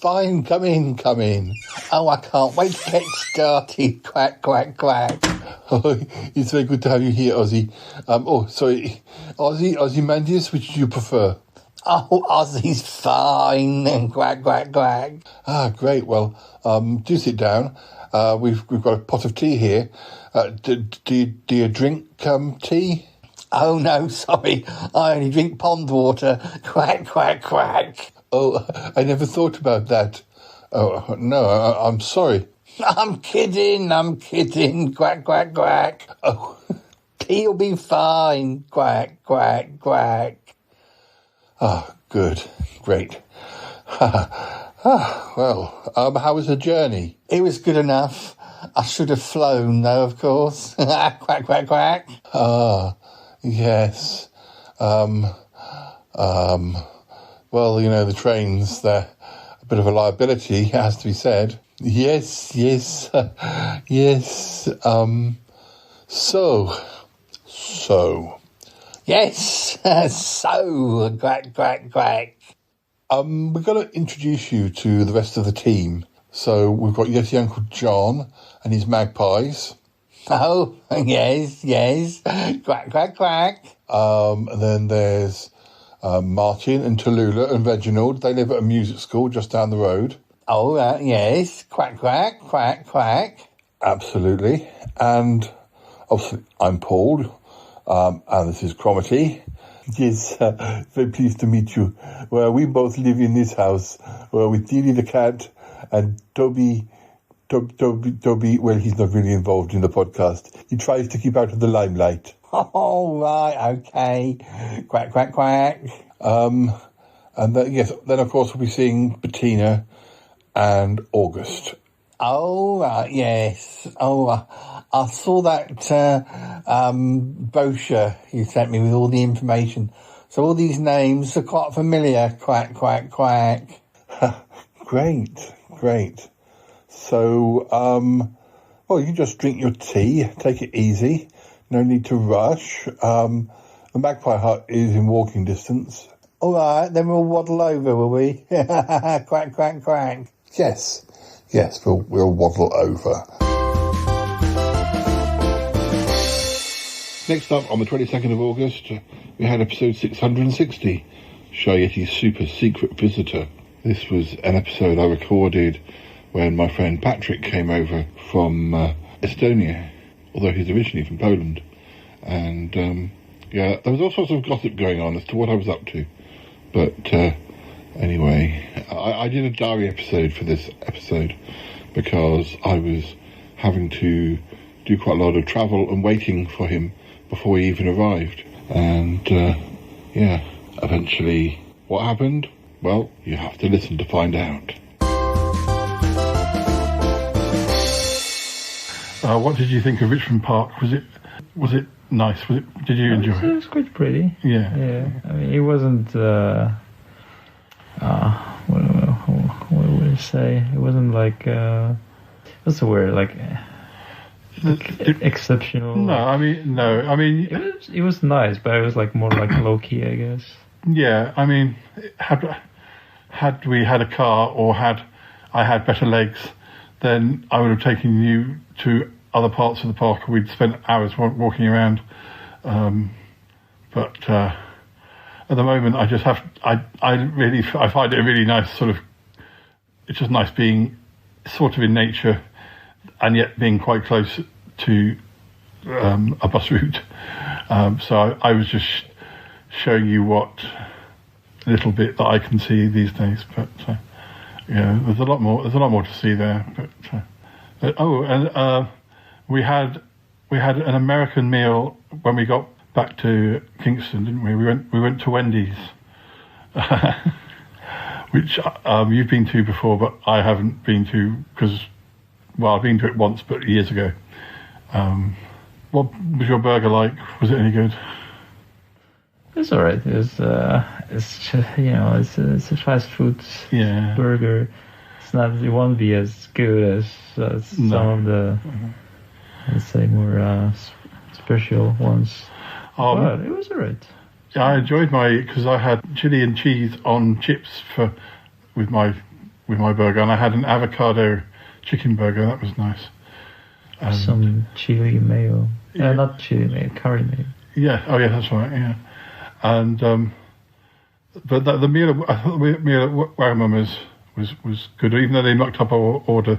Fine, come in. Oh, I can't wait to get started. Quack, quack, quack. Oh, it's very good to have you here, Ozzy. Sorry. Ozymandias, which do you prefer? Oh, Ozzy's fine. Quack, quack, quack. Ah, great. Well, do sit down. We've got a pot of tea here. Do you drink tea? Oh, no, sorry. I only drink pond water. Quack, quack, quack. Oh, I never thought about that. Oh, no, I'm sorry. I'm kidding. Quack, quack, quack. Oh. Tea'll be fine. Quack, quack, quack. Ah, good. Great. Well, how was the journey? It was good enough. I should have flown, though, of course. Quack, quack, quack. Ah, yes. Well, the trains, they're a bit of a liability, it has to be said. Yes. So. Yes, so. Quack, quack, quack. We're going to introduce you to the rest of the team. So we've got Yeti Uncle John and his magpies. Oh, yes. Quack, quack, quack. And then there's Martin and Tallulah and Reginald. They live at a music school just down the road. Oh, yes. Quack, quack, quack, quack. Absolutely. And obviously, I'm Paul. And this is Cromitty. Yes, very pleased to meet you. Well, we both live in this house with Dilly the cat and Toby, well, he's not really involved in the podcast. He tries to keep out of the limelight. Oh, right, okay. Quack, quack, quack. And then of course we'll be seeing Bettina and August. Oh, right, yes. Oh, I saw that brochure you sent me with all the information. So all these names are quite familiar. Quack, quack, quack. Great. So, well, you just drink your tea, take it easy. No need to rush. The Magpie Hut is in walking distance. All right, then we'll waddle over, will we? Quack, quack, quack. Yes, we'll waddle over. Next up, on the 22nd of August, we had episode 660, Shy Yeti's Super Secret Visitor. This was an episode I recorded when my friend Patrick came over from Estonia, although he's originally from Poland. And, there was all sorts of gossip going on as to what I was up to. But anyway, I did a diary episode for this episode because I was having to do quite a lot of travel and waiting for him before he even arrived. And eventually what happened? Well, you have to listen to find out. What did you think of Richmond Park? Was it nice? Did you enjoy it? It was quite pretty. Yeah. I mean, it wasn't. What would I say? It wasn't like. What's the word? Like exceptional. No. I mean, it was nice, but it was like more like low key, I guess. Yeah. I mean, had we had a car or had I had better legs, then I would have taken you to other parts of the park. We'd spent hours walking around, but at the moment I just have. I find it a really nice sort of. It's just nice being sort of in nature, and yet being quite close to a bus route. So I was just showing you what little bit that I can see these days. But there's a lot more. There's a lot more to see there. But we had an American meal when we got back to Kingston, didn't we? We went to Wendy's, which you've been to before, but I haven't been to because, well, I've been to it once, but years ago. What was your burger like? Was it any good? It's alright. It's a fast food burger. It won't be as good as some of the, let's say, more special ones. But it was alright. Yeah, I enjoyed because I had chili and cheese on chips with my burger, and I had an avocado chicken burger. That was nice. Some chili mayo. Not chili mayo, curry mayo. Yeah. Oh, yeah. That's right. Yeah. And but the meal, I thought the meal at Wagamama's was good, even though they mucked up our order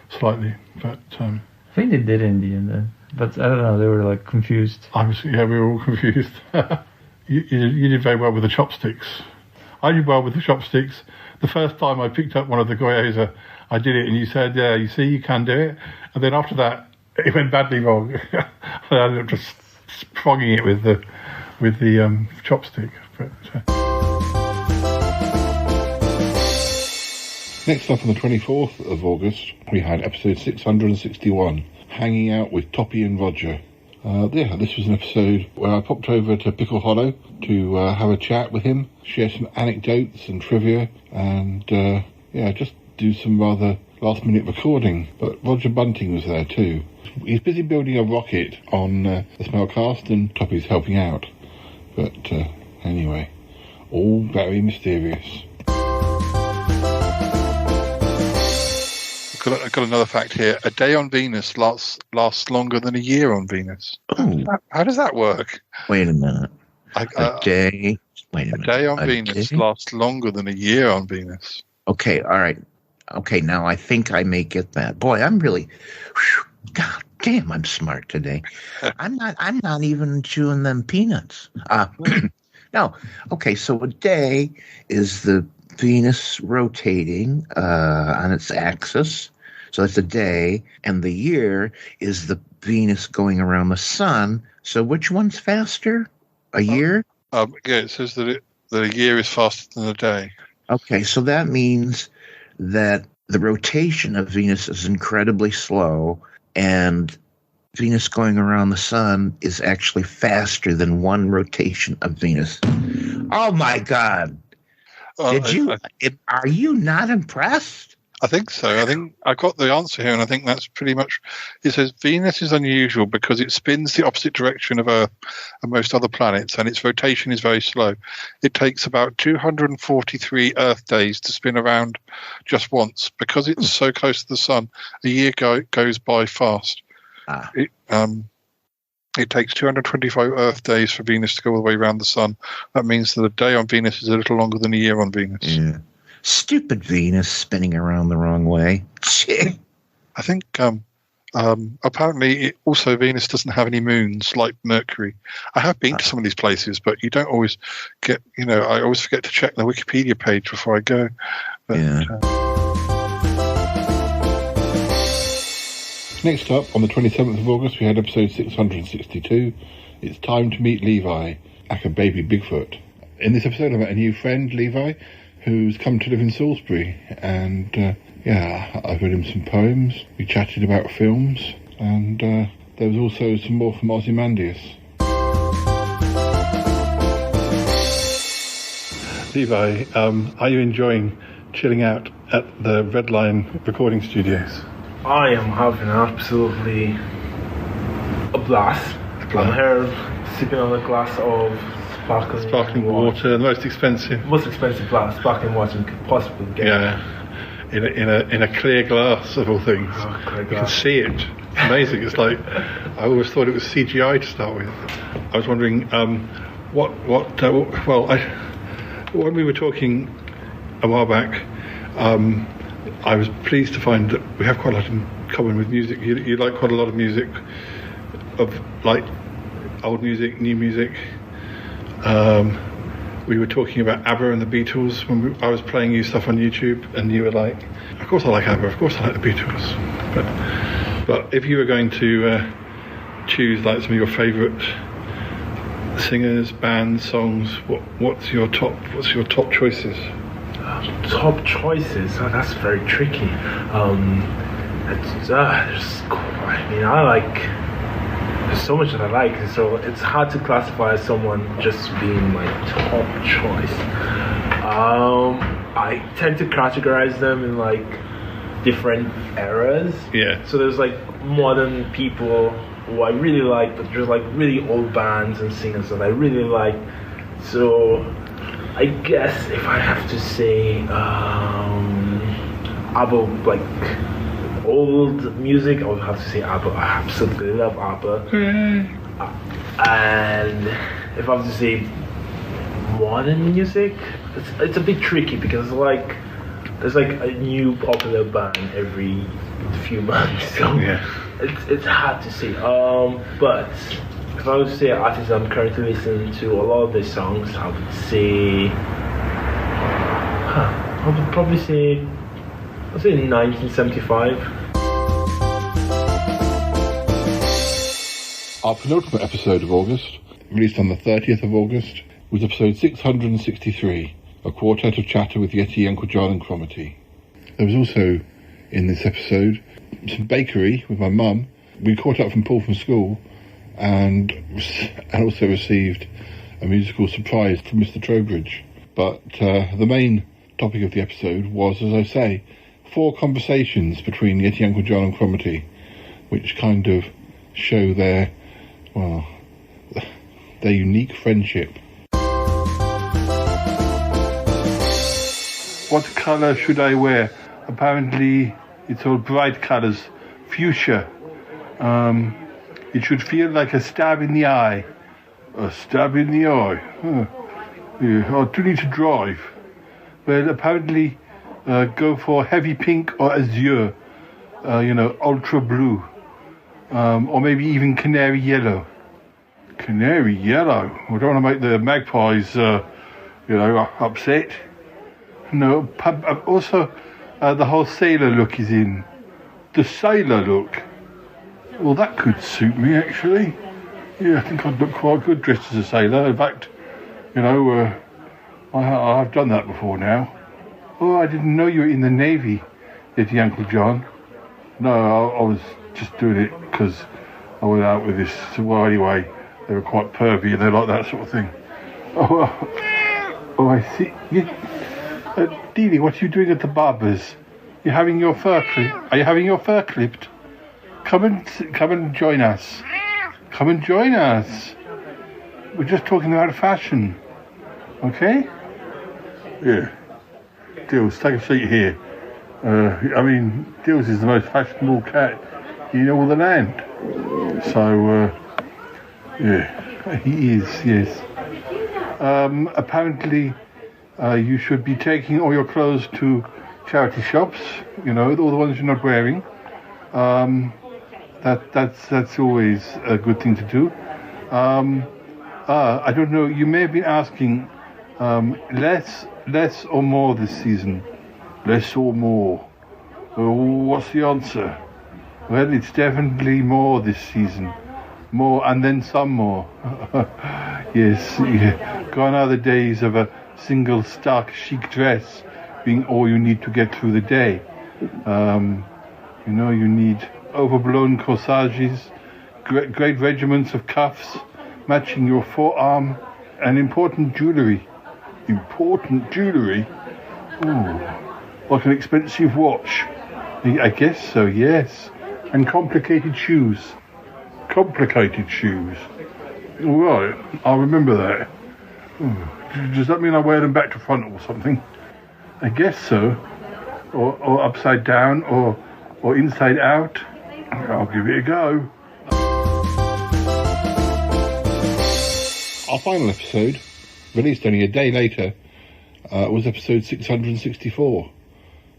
slightly. But I think they did in the end, but I don't know. They were like confused. We were all confused. You did very well with the chopsticks. I did well with the chopsticks. The first time I picked up one of the gyoza, I did it, and you said, "Yeah, you see, you can do it." And then after that, it went badly wrong. I ended up just frogging it with the chopstick. But, Next up on the 24th of August, we had episode 661, Hanging Out with Toppy and Roger. This was an episode where I popped over to Pickle Hollow to have a chat with him, share some anecdotes and trivia, and just do some rather last-minute recording. But Roger Bunting was there too. He's busy building a rocket on the Smellcast, and Toppy's helping out. But anyway, all very mysterious. I've got another fact here. A day on Venus lasts longer than a year on Venus. Oh. How does that work? Wait a minute. A day on Venus lasts longer than a year on Venus. Okay, all right. Okay, now I think I may get that. Boy, I'm really... God damn, I'm smart today. I'm not even chewing them peanuts. No. Okay, so a day is the Venus rotating on its axis. So that's a day. And the year is the Venus going around the sun. So which one's faster? A year? It says that a year is faster than a day. Okay, so that means that the rotation of Venus is incredibly slow, and Venus going around the sun is actually faster than one rotation of Venus. Oh my God! Are you not impressed? I think so. I think I got the answer here, and I think that's pretty much. It says Venus is unusual because it spins the opposite direction of Earth and most other planets, and its rotation is very slow. It takes about 243 Earth days to spin around just once. Because it's so close to the Sun, a year goes by fast. It takes 225 Earth days for Venus to go all the way around the Sun. That means that a day on Venus is a little longer than a year on Venus. Yeah. Stupid Venus spinning around the wrong way. I think apparently also Venus doesn't have any moons like Mercury. I have been to some of these places, but you don't always get, I always forget to check the Wikipedia page before I go. But, Next up, on the 27th of August, we had episode 662. It's time to meet Levi, aka Baby Bigfoot. In this episode, I met a new friend, Levi, who's come to live in Salisbury, and I've read him some poems, we chatted about films, and there was also some more from Ozymandias. Levi, are you enjoying chilling out at the Red Lion recording studios? I am having absolutely a blast. I'm here sipping on a glass of sparkling water, the most expensive sparkling water you could possibly get. Yeah, in a clear glass of all things. You can see it. It's amazing. It's like I always thought it was CGI to start with. I was wondering when we were talking a while back, I was pleased to find that we have quite a lot in common with music. You like quite a lot of music, of like old music, new music. We were talking about ABBA and the Beatles when I was playing you stuff on YouTube, and you were like, of course I like ABBA, of course I like the Beatles. But if you were going to choose like some of your favourite singers, bands, songs, what's your top choices? Top choices? Oh, that's very tricky. There's so much that I like, so it's hard to classify someone just being my top choice. I tend to categorize them in like different eras. Yeah. So there's like modern people who I really like, but there's like really old bands and singers that I really like. So I guess if I have to say ABBA, like old music, I would have to say ABBA. I absolutely love ABBA. And if I have to say modern music, it's a bit tricky because like there's like a new popular band every few months, so it's hard to say. But if I would say artists I'm currently listening to a lot of their songs, I would say I would probably say 1975. Our penultimate episode of August, released on the 30th of August, was episode 663, a quartet of chatter with Yeti, Uncle John and Cromitty. There was also, in this episode, some bakery with my mum. We caught up from Paul from school and also received a musical surprise from Mr. Trowbridge. But the main topic of the episode was, as I say, 4 conversations between Yeti, Uncle John and Cromitty, which kind of show their unique friendship. What colour should I wear? Apparently it's all bright colours. Fuchsia. It should feel like a stab in the eye. A stab in the eye. I do need to drive. Well, apparently go for heavy pink or azure. Ultra blue. Or maybe even canary yellow. Canary yellow? I don't want to make the magpies, upset. No, also the whole sailor look is in. The sailor look. Well, that could suit me, actually. Yeah, I think I'd look quite good dressed as a sailor. In fact, I've done that before now. Oh, I didn't know you were in the Navy, did you, Uncle John? No, I was just doing it because I went out with this. Well, anyway, they were quite pervy and they like that sort of thing. Oh, I see. Deanie, what are you doing at the barber's? You're having your fur clipped? Are you having your fur clipped? Come and join us. Come and join us. We're just talking about fashion. Okay? Yeah. Dills, take a seat here. Dills is the most fashionable cat in all the land. So, yeah, he is, yes. Apparently, you should be taking all your clothes to charity shops, all the ones you're not wearing. That's always a good thing to do. I don't know, you may have been asking, less or more this season? Less or more? What's the answer? Well, it's definitely more this season. More, and then some more. Yes, gone are the days of a single stark chic dress being all you need to get through the day. You need overblown corsages, great regiments of cuffs matching your forearm, and important jewellery. Important jewellery? Ooh, like an expensive watch. I guess so, yes. And complicated shoes. Complicated shoes. All right, I'll remember that. Ooh, does that mean I wear them back to front or something? I guess so. Or upside down, or inside out. I'll give it a go. Our final episode, released only a day later, was episode 664.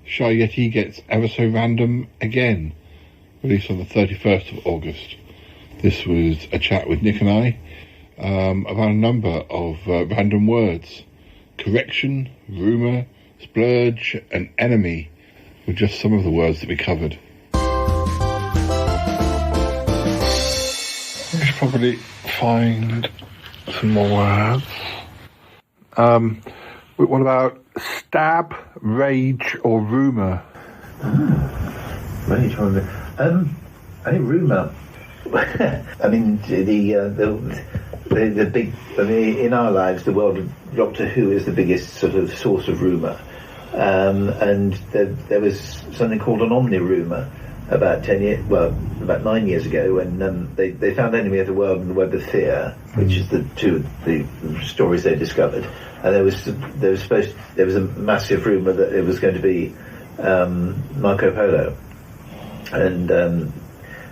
Shy Yeti Gets Ever So Random Again, released on the 31st of August. This was a chat with Nick and I about a number of random words. Correction, rumour, splurge and enemy were just some of the words that we covered. I should probably find some more words. What about stab, rage, or rumour? Rage or rumour? I think rumour. I mean, the big. I mean, in our lives, the world of Doctor Who is the biggest sort of source of rumour, and there was something called an omni rumour about 9 years ago, when they found Enemy of the World and the Web of Fear, which is the stories they discovered, and there was a massive rumour that it was going to be Marco Polo, and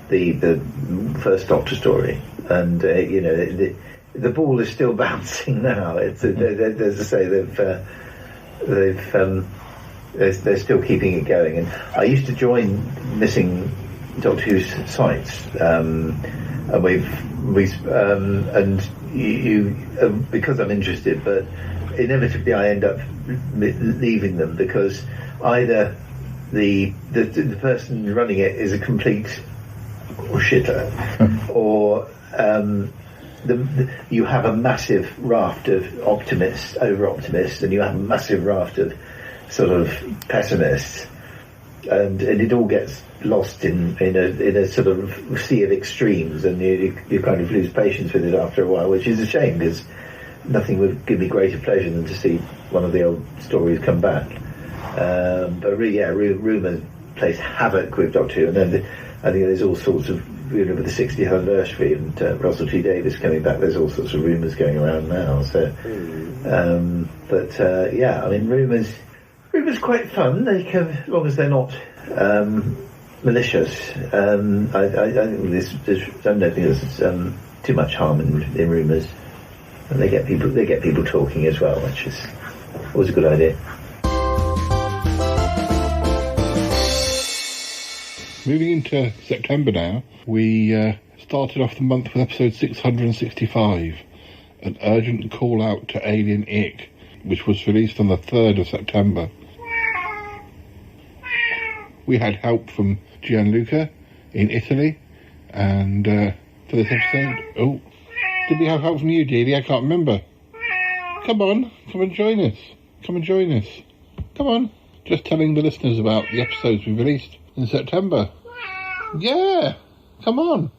the first Doctor story, and the ball is still bouncing now. It's as I say, they're still keeping it going. And I used to join missing Doctor Who's sites, and because I'm interested, but inevitably I end up leaving them because either the person running it is a complete shitter, or you have a massive raft of optimists, over-optimists, and you have a massive raft of sort of pessimists, and it all gets lost in a sort of sea of extremes, and you kind of lose patience with it after a while, which is a shame, because nothing would give me greater pleasure than to see one of the old stories come back. But really, yeah, rumour plays havoc with Doctor Who, and then I think there's all sorts of, with the 60th anniversary and Russell T Davies coming back, there's all sorts of rumours going around now. So, yeah, I mean, rumours quite fun. They can, as long as they're not malicious. I don't think there's too much harm in rumours, and they get people talking as well, which is always a good idea. Moving into September now, we started off the month with episode 665, an urgent call out to Alien Ick, which was released on the 3rd of September. We had help from Gianluca in Italy, and for this episode, did we have help from you, Dealey? I can't remember. Come on and join us. Come on. Just telling the listeners about the episodes we released in September. Yeah, come on.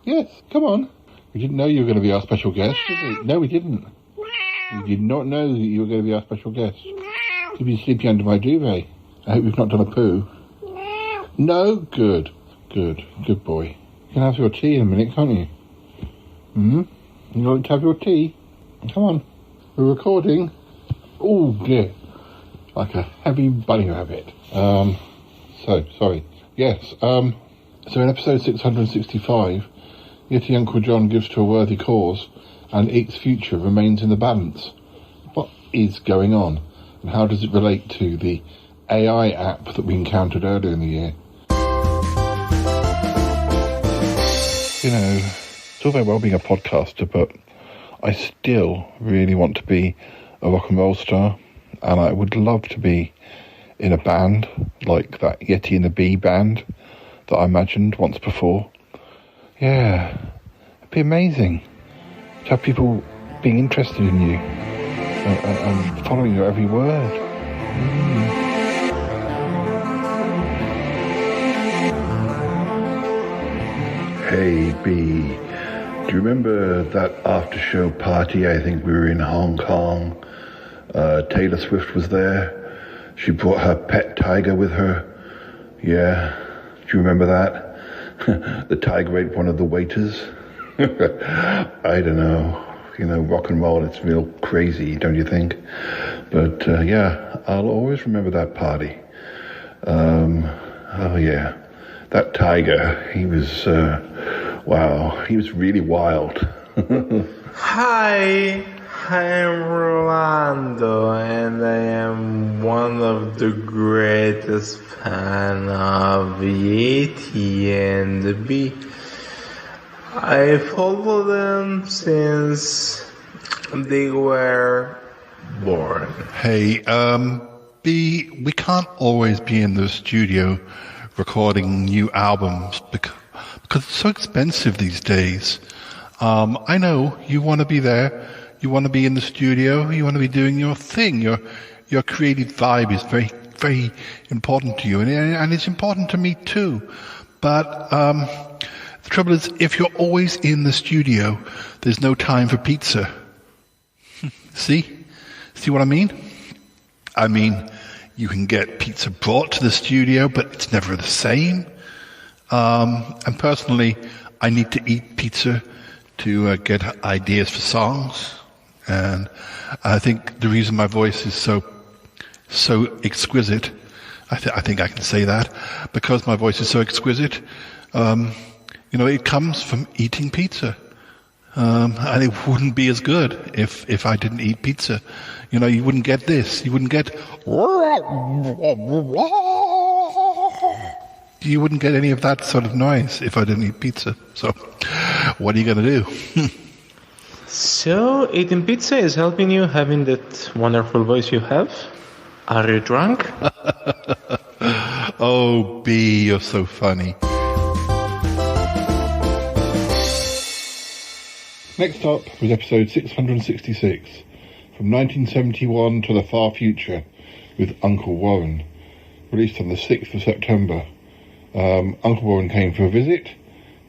Yes, come on. We didn't know you were going to be our special guest, did we? No, we didn't. We did not know that you were going to be our special guest. You've been sleeping under my duvet. I hope you've not done a poo. No? Good. Good boy. You can have your tea in a minute, can't you? You like to have your tea? Come on. We're recording. Oh, dear. Like a heavy bunny rabbit. Sorry. Yes, so in episode 665, Yeti Uncle John gives to a worthy cause, and Ike's future remains in the balance. What is going on, and how does it relate to the AI app that we encountered earlier in the year? You know, it's all very well being a podcaster, but I still really want to be a rock and roll star, and I would love to be in a band like that Yeti and the Bee band that I imagined once before. Yeah, it'd be amazing to have people being interested in you and following your every word. Hey Bee, do you remember that after show party? I think we were in Hong Kong. Taylor Swift was there. She brought her pet tiger with her. Yeah, do you remember that? The tiger ate one of the waiters. I don't know. You know, rock and roll, it's real crazy, don't you think? But yeah, I'll always remember that party. Oh yeah, that tiger, he was, wow, he was really wild. Hi, I'm Rolando, and I am one of the greatest fan of Yeti and the Bee. I follow them since they were born. Hey, Bee, we can't always be in the studio recording new albums because it's so expensive these days. I know you want to be there. You want to be in the studio. You want to be doing your thing. Your creative vibe is very, very important to you, and it's important to me too. But the trouble is, if you're always in the studio, there's no time for pizza. See what I mean? I mean, you can get pizza brought to the studio, but it's never the same. And personally, I need to eat pizza to get ideas for songs. And I think the reason my voice is so exquisite, I think I can say that, because my voice is so exquisite, you know, it comes from eating pizza. And it wouldn't be as good if I didn't eat pizza. You know, you wouldn't get this. You wouldn't get... You wouldn't get any of that sort of noise if I didn't eat pizza. So, what are you going to do? So, eating pizza is helping you having that wonderful voice you have? Are you drunk? Oh, Bee, you're so funny. Next up was episode 666, from 1971 to the far future, with Uncle Warren, released on the 6th of September. Uncle Warren came for a visit.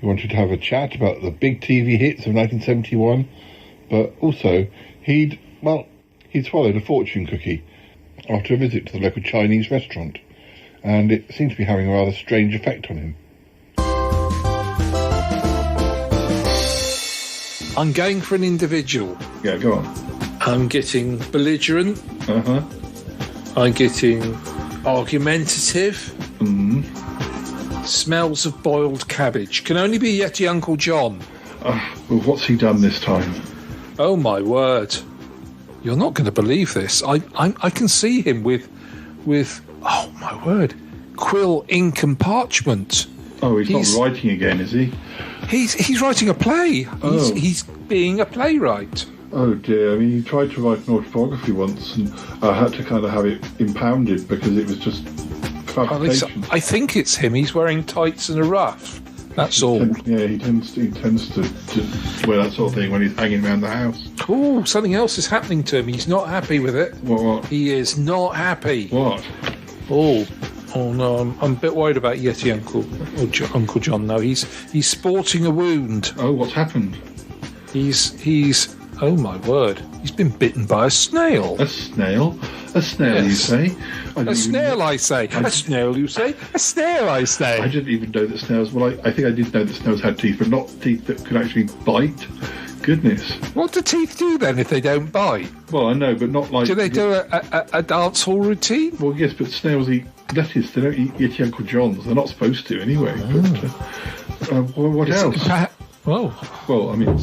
He wanted to have a chat about the big TV hits of 1971, but also he'd swallowed a fortune cookie after a visit to the local Chinese restaurant, and it seemed to be having a rather strange effect on him. I'm going for an individual. Yeah, go on. I'm getting belligerent. I'm getting argumentative. Smells of boiled cabbage. Can only be Yeti Uncle John. Well, what's he done this time? Oh my word! You're not going to believe this. I can see him with oh my word, quill, ink, and parchment. Oh, he's not writing again, is he? He's writing a play. Oh. He's being a playwright. Oh dear, I mean, he tried to write an autobiography once and I had to kind of have it impounded because it was just fabrication. I think it's him. He's wearing tights and a ruff. That's all. He tends to wear that sort of thing when he's hanging around the house. Oh, something else is happening to him. He's not happy with it. What? He is not happy. What? Oh no, I'm a bit worried about Yeti Uncle John now. He's sporting a wound. Oh, what's happened? He's Oh my word! He's been bitten by a snail. A snail? A snail, Yes. you say? A snail, I say. A snail, you say? A snail, I say. I didn't even know that snails. Well, I think I did know that snails had teeth, but not teeth that could actually bite. Goodness. What do teeth do then if they don't bite? Well, I know, but not like. Do they do a dance hall routine? Well, yes, but snails eat lettuce. They don't eat Yeti Uncle John's. They're not supposed to anyway. But, what else? Well, I mean,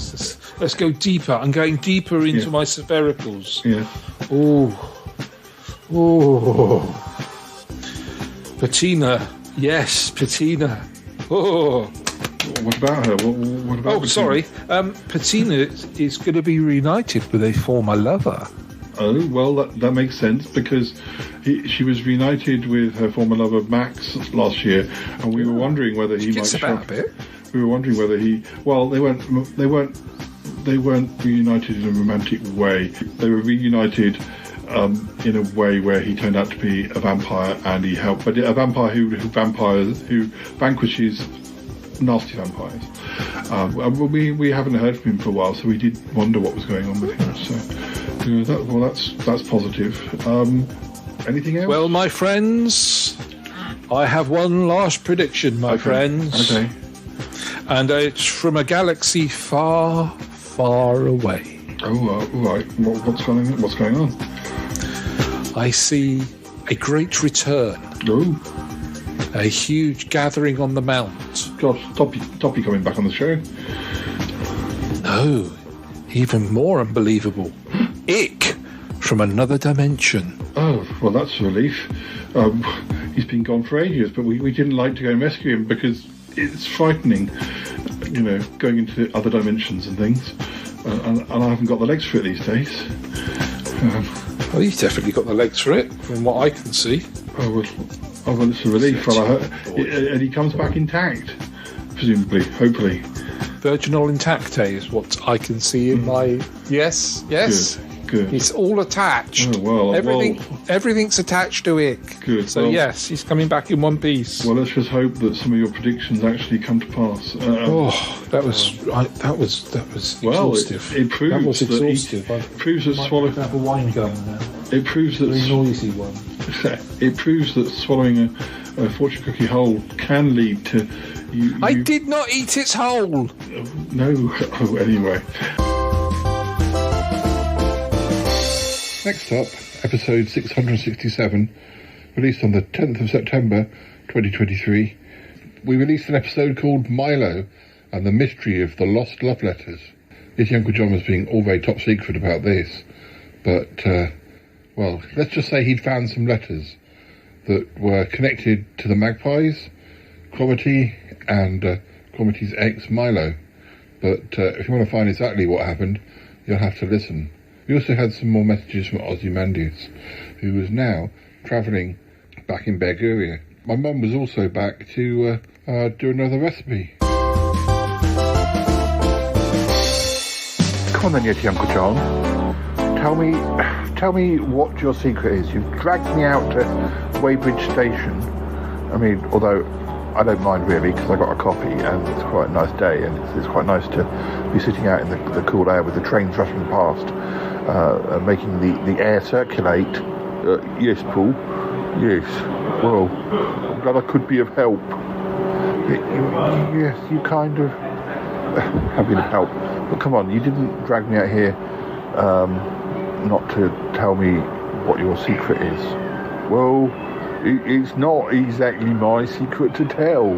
let's go deeper. I'm going deeper into my sphericals. Yeah. Oh. Patina. Yes, Patina. Oh. What about her? What about? Oh, sorry. Patina is going to be reunited with a former lover. Oh, well, that makes sense because she was reunited with her former lover Max last year, and we were wondering whether he might show up. We were wondering whether he. Well, they weren't reunited in a romantic way. They were reunited in a way where he turned out to be a vampire, and he helped, but a vampire who vanquishes nasty vampires. We haven't heard from him for a while, so we did wonder what was going on with him. So, that's positive. Anything else? Well, my friends, I have one last prediction, my friends. Okay. And it's from a galaxy far, far away. Oh, right. What's going on? I see a great return. Oh. A huge gathering on the mount. Gosh, Toppy coming back on the show? No, even more unbelievable. Ick from another dimension. Oh, well, that's a relief. He's been gone for ages, but we didn't like to go and rescue him because it's frightening, going into other dimensions and things. And I haven't got the legs for it these days. Well, you've definitely got the legs for it, from what I can see. Oh, well, it's a relief. And he comes back intact, presumably, hopefully. Virginal intacte is what I can see in my... Yes. Good. It's all attached. Oh, well, everything's attached to it. Good. So yes, he's coming back in one piece. Well, let's just hope that some of your predictions actually come to pass. That was exhaustive. It proves that was exhaustive. It proves that swallowing. Have a wine gun now. It proves that very noisy one. It proves that swallowing a fortune cookie whole can lead to. I did not eat its whole. No. Oh, anyway. Next up, episode 667, released on the 10th of September 2023. We released an episode called Milo and the Mystery of the Lost Love Letters. Yeti Uncle John was being all very top secret about this, but, let's just say he'd found some letters that were connected to the Magpies, Cromitty, and Cromitty's ex, Milo. But if you want to find exactly what happened, you'll have to listen. We also had some more messages from Ozymandias, who was now travelling back in Berguria. My mum was also back to do another recipe. Come on then, Yeti Uncle John. Tell me what your secret is. You've dragged me out to Weybridge Station. I mean, although I don't mind really because I got a coffee and it's quite a nice day and it's quite nice to be sitting out in the cool air with the trains rushing past. Making the air circulate. Yes, Paul. Yes. Well, I'm glad I could be of help. Yes, you kind of have been of help. But come on, you didn't drag me out here not to tell me what your secret is. Well, it's not exactly my secret to tell.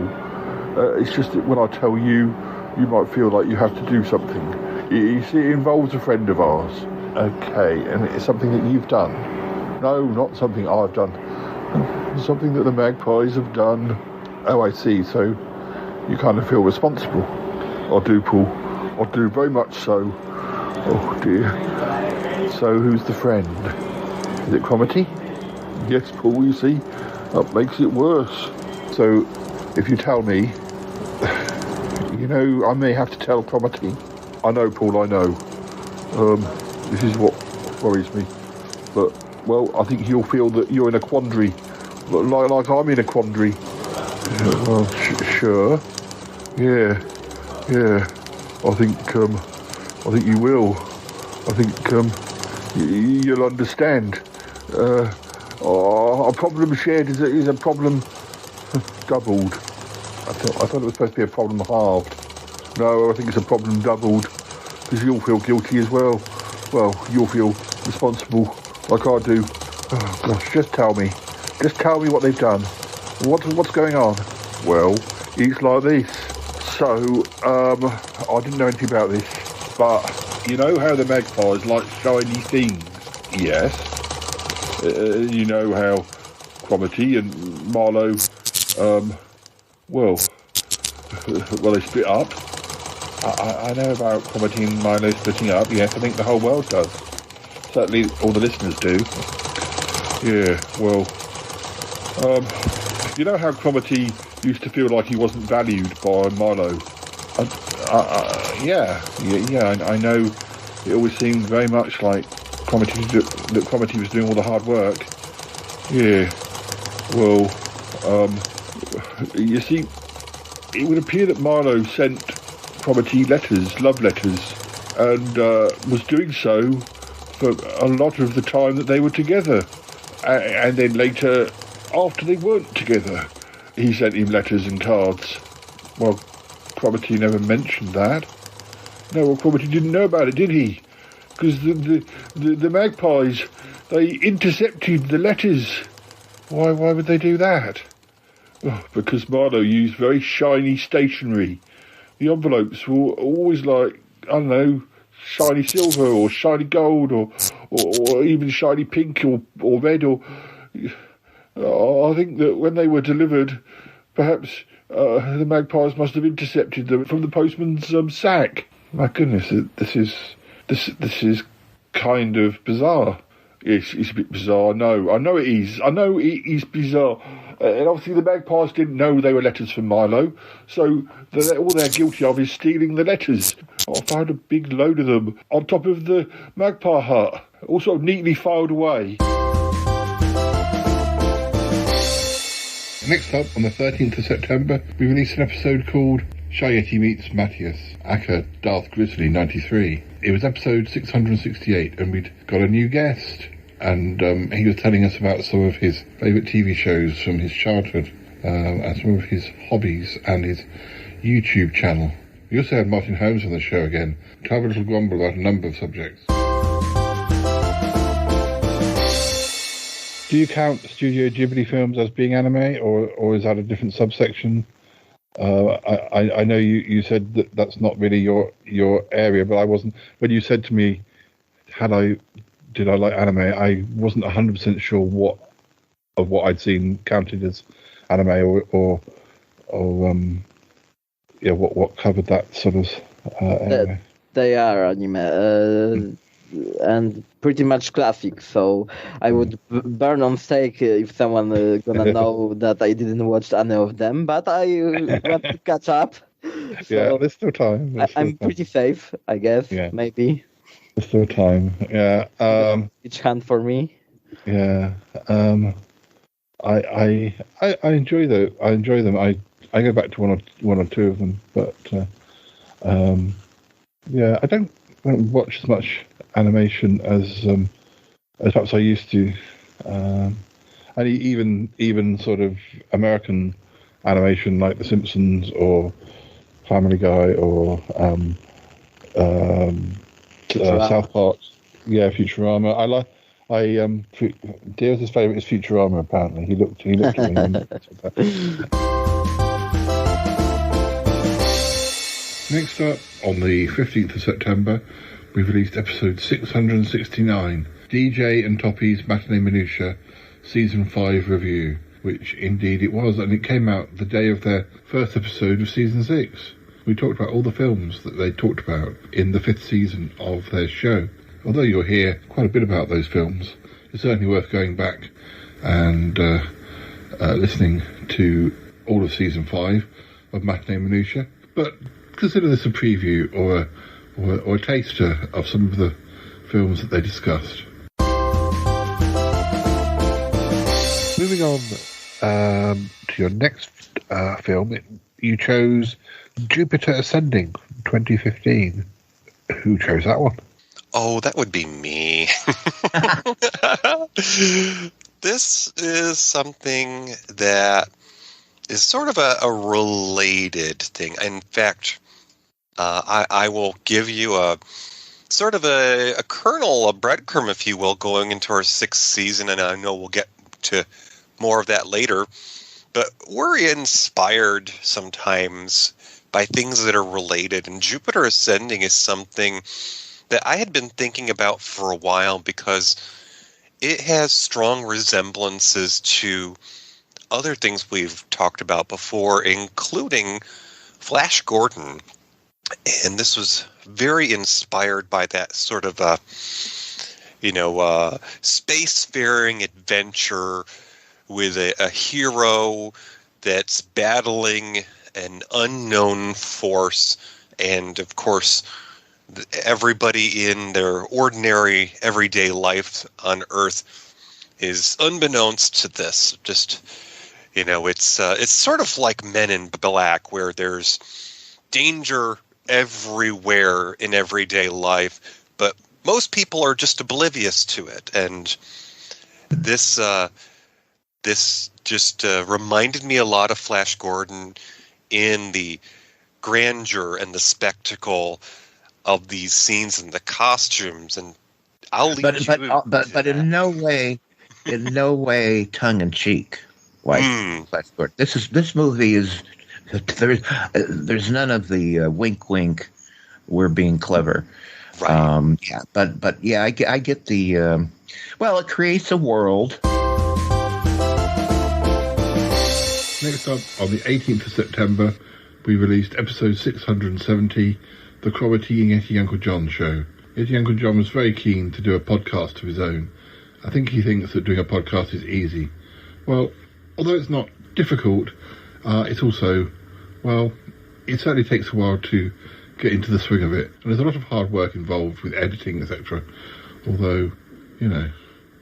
It's just that when I tell you, you might feel like you have to do something. You see, it involves a friend of ours. Okay, and it's something that you've done. No, not something I've done. Something that the Magpies have done. Oh, I see. So you kind of feel responsible. I do, Paul. I do, very much so. Oh, dear. So who's the friend? Is it Cromitty? Yes, Paul, you see. That makes it worse. So if you tell me, I may have to tell Cromitty. I know, Paul, I know. This is what worries me. But, well, I think he'll feel that you're in a quandary. Like I'm in a quandary. Well, sure. Yeah. I think you will. I think you'll understand. A problem shared is a problem doubled. I thought it was supposed to be a problem halved. No, I think it's a problem doubled, because you'll feel guilty as well. Well, you'll feel responsible like I do. Oh gosh, just tell me what they've done. What's going on? Well, it's like this. So, I didn't know anything about this, but you know how the magpies like shiny things? Yes. You know how Cromitty and Marlowe, they split up. I know about Cromitty and Milo splitting up. Yes, I think the whole world does. Certainly all the listeners do. Yeah, well, you know how Cromitty used to feel like he wasn't valued by Milo? I know. It always seemed very much like Cromitty was doing all the hard work. Yeah, well, you see, it would appear that Marlowe sent Cromitty love letters, and was doing so for a lot of the time that they were together. And then later, after they weren't together, he sent him letters and cards. Well, Cromitty never mentioned that. No, well, Cromitty didn't know about it, did he? Because the magpies, they intercepted the letters. Why would they do that? Oh, because Marlowe used very shiny stationery. The envelopes were always like, I don't know, shiny silver or shiny gold or even shiny pink or red or... I think that when they were delivered, perhaps the magpies must have intercepted them from the postman's sack. My goodness, this is kind of bizarre. It's a bit bizarre. No, I know it is. I know it is bizarre. And obviously the magpies didn't know they were letters from Milo, so all they're guilty of is stealing the letters. I found a big load of them on top of the magpie hut, all sort of neatly filed away. Next up, on the 13th of September, we released an episode called Shy Yeti Meets Matthias, aka Darth Grizzly 93. It was episode 668, and we'd got a new guest. And he was telling us about some of his favourite TV shows from his childhood, and some of his hobbies and his YouTube channel. We also had Martin Holmes on the show again to have a little grumble about a number of subjects. Do you count Studio Ghibli films as being anime, or is that a different subsection? I know you said that that's not really your area, but I wasn't. When you said to me, did I like anime, I wasn't 100% sure what I'd seen counted as anime or what covered that sort of anime. They are anime and pretty much classic, so I would burn on stake if someone gonna know that I didn't watch any of them, but I want to catch up. So yeah, there's still time. I'm pretty safe, I guess. Yeah. Maybe. There's still time. Yeah. Each hand for me. Yeah. I enjoy them. I enjoy them. I go back to one or two of them, but I don't watch as much animation as perhaps I used to, and even sort of American animation like The Simpsons or Family Guy or South Park. Yeah, Futurama. Dear's favourite is Futurama. Apparently, he looked at me. Next up, on the 15th of September, we've released episode 669, DJ and Toppy's Matinee Minutia, Season 5 review, which indeed it was, and it came out the day of their first episode of Season 6. We talked about all the films that they talked about in the 5th season of their show. Although you'll hear quite a bit about those films, it's certainly worth going back and listening to all of Season 5 of Matinee Minutia. But consider this a preview or a taster of some of the films that they discussed. Moving on to your next film, you chose Jupiter Ascending, 2015. Who chose that one? Oh, that would be me. This is something that is sort of a related thing. In fact, I will give you a sort of a kernel, a breadcrumb, if you will, going into our 6th season, and I know we'll get to more of that later. But we're inspired sometimes by things that are related, and Jupiter Ascending is something that I had been thinking about for a while because it has strong resemblances to other things we've talked about before, including Flash Gordon. And this was very inspired by that sort of spacefaring adventure with a hero that's battling an unknown force, and of course everybody in their ordinary everyday life on Earth is unbeknownst to this. Just, it's sort of like Men in Black, where there's danger everywhere in everyday life, but most people are just oblivious to it. And this just reminded me a lot of Flash Gordon in the grandeur and the spectacle of these scenes and the costumes. And I'll leave but in no way tongue in cheek. Like Flash Gordon. This movie is there's none of the wink wink. We're being clever. Right. I get the it creates a world. Next up, on the 18th of September, we released episode 670, The Cromitty and Yeti Uncle John Show. Yeti Uncle John was very keen to do a podcast of his own. I think he thinks that doing a podcast is easy. Well, although it's not difficult, it's also, it certainly takes a while to get into the swing of it. And there's a lot of hard work involved with editing, etc. Although,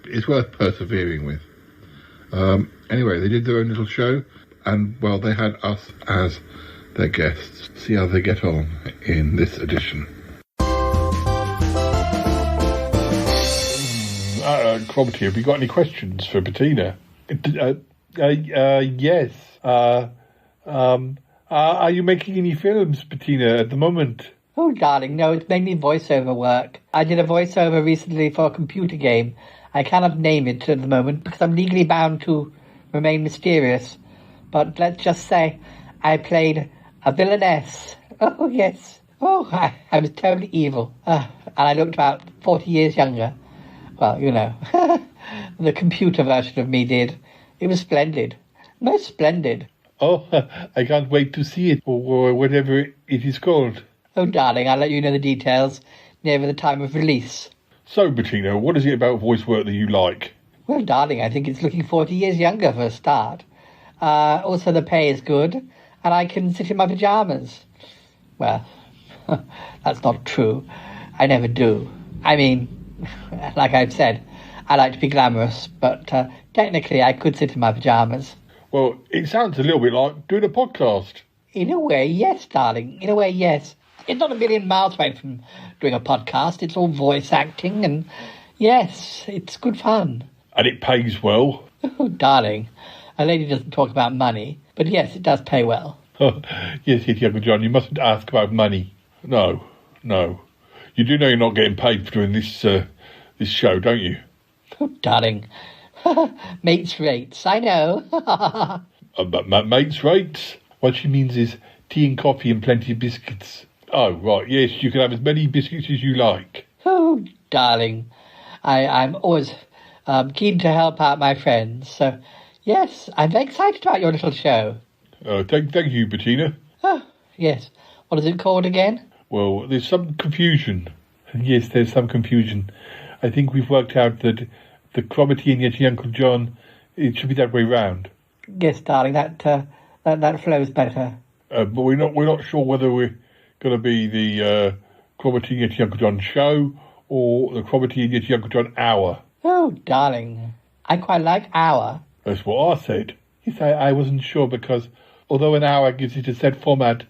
it's worth persevering with. Anyway, they did their own little show, and, they had us as their guests. See how they get on in this edition. Cromitty, have you got any questions for Bettina? Yes. Are you making any films, Bettina, at the moment? Oh, darling, no, it's mainly voiceover work. I did a voiceover recently for a computer game. I cannot name it at the moment because I'm legally bound to remain mysterious. But let's just say I played a villainess. Oh, yes. Oh, I was terribly evil. And I looked about 40 years younger. Well, the computer version of me did. It was splendid. Most splendid. Oh, I can't wait to see it, or whatever it is called. Oh, darling, I'll let you know the details nearer the time of release. So, Bettina, what is it about voice work that you like? Well, darling, I think it's looking 40 years younger for a start. Also, the pay is good, and I can sit in my pyjamas. Well, that's not true. I never do. I mean, like I've said, I like to be glamorous, but technically I could sit in my pyjamas. Well, it sounds a little bit like doing a podcast. In a way, yes, darling. In a way, yes. It's not a million miles away from doing a podcast. It's all voice acting, and yes, it's good fun. And it pays well. Oh, darling, a lady doesn't talk about money, but yes, it does pay well. Yes, Uncle John, you mustn't ask about money. No. You do know you're not getting paid for doing this show, don't you? Oh, darling. Mates rates, I know. But mates rates? What she means is tea and coffee and plenty of biscuits. Oh, right, yes, you can have as many biscuits as you like. Oh, darling. I'm always keen to help out my friends. So, yes, I'm very excited about your little show. Thank you, Bettina. Oh, yes. What is it called again? Well, there's some confusion. Yes, there's some confusion. I think we've worked out that the Cromitty and Yeti Uncle John, it should be that way round. Yes, darling, that flows better. But we're not sure whether we're going to be the Cromitty and Yeti Uncle John show or the Cromitty and Yeti Uncle John hour. Oh, darling, I quite like hour. That's what I said. Yes, I wasn't sure because although an hour gives it a set format,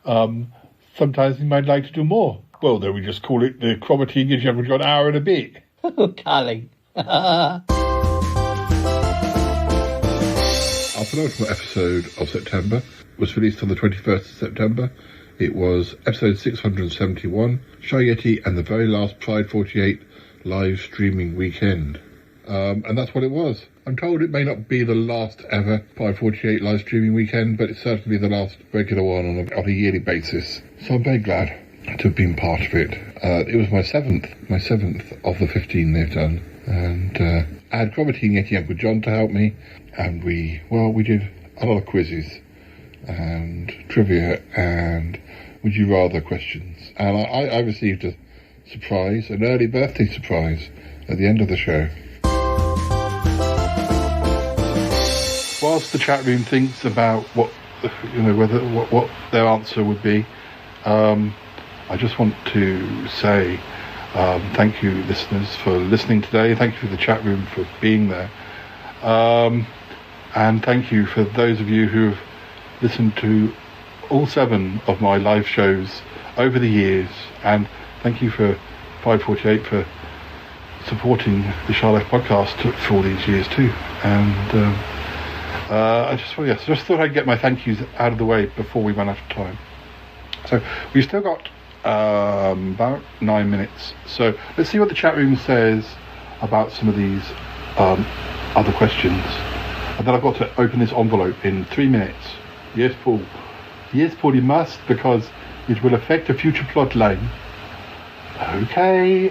sometimes you might like to do more. Well, then we just call it the Cromarty and Yeti Uncle John Hour and a Bit. Oh, darling. Our penultimate episode of September was released on the 21st of September. It was episode 671, Shy Yeti and the very last Pride 48 live streaming weekend. And that's what it was. I'm told it may not be the last ever Pride 48 live streaming weekend, but it's certainly the last regular one on a yearly basis. So I'm very glad to have been part of it. It was my seventh of the 15 they've done. And I had Cromarty and Yeti Uncle John to help me, and we did a lot of quizzes and trivia and would you rather questions. And I received a surprise, an early birthday surprise at the end of the show. Whilst the chat room thinks about what their answer would be, I just want to say thank you, listeners, for listening today. Thank you for the chat room for being there, and thank you for those of you who have listened to all 7 of my live shows over the years, and thank you for 548 for supporting the Charlotte podcast for all these years too. And I just thought I'd get my thank yous out of the way before we run out of time. So we've still got about 9 minutes. So let's see what the chat room says about some of these other questions. And then I've got to open this envelope in 3 minutes. Yes, Paul. Yes, Paul, you must, because it will affect a future plot line. Okay.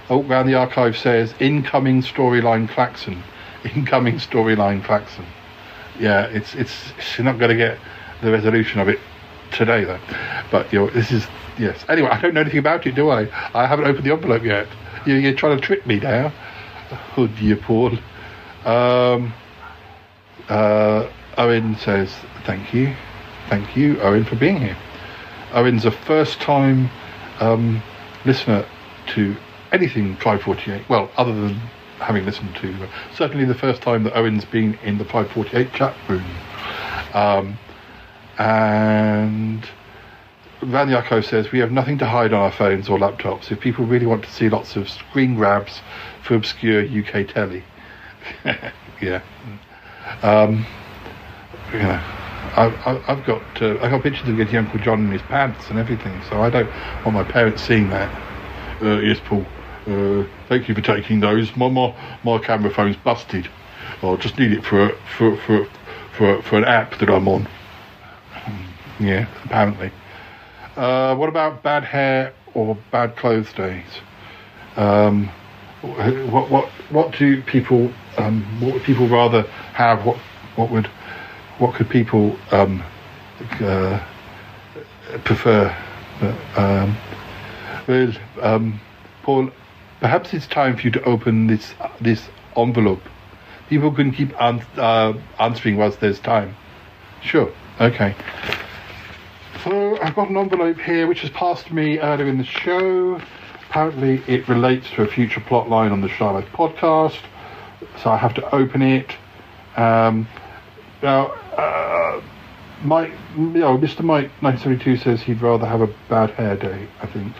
Round the Archive says, incoming storyline Claxon. Incoming storyline Claxon. Yeah, it's you're not going to get the resolution of it today, though. But this is, yes. Anyway, I don't know anything about it, do I? I haven't opened the envelope yet. You're trying to trick me now. Oh dear, Paul. Owen says, thank you, Owen, for being here. Owen's a first-time listener to anything Pride 48. Well, other than having listened to, certainly the first time that Owen's been in the Pride 48 chat room. And Van the Archive says, we have nothing to hide on our phones or laptops if people really want to see lots of screen grabs for obscure UK telly. Yeah. I've got pictures of Yeti Uncle John in his pants and everything, so I don't want my parents seeing that. Yes, Paul. Thank you for taking those. My camera phone's busted. I just need it for an app that I'm on. Yeah, apparently. What about bad hair or bad clothes days? What do people what would people rather have? What could people prefer? Paul, perhaps it's time for you to open this envelope. People can keep answering whilst there's time. Sure. Okay. So I've got an envelope here which was passed to me earlier in the show. Apparently it relates to a future plot line on the Charlotte podcast, so I have to open it. Now, Mr. Mike 1972 says he'd rather have a bad hair day. I think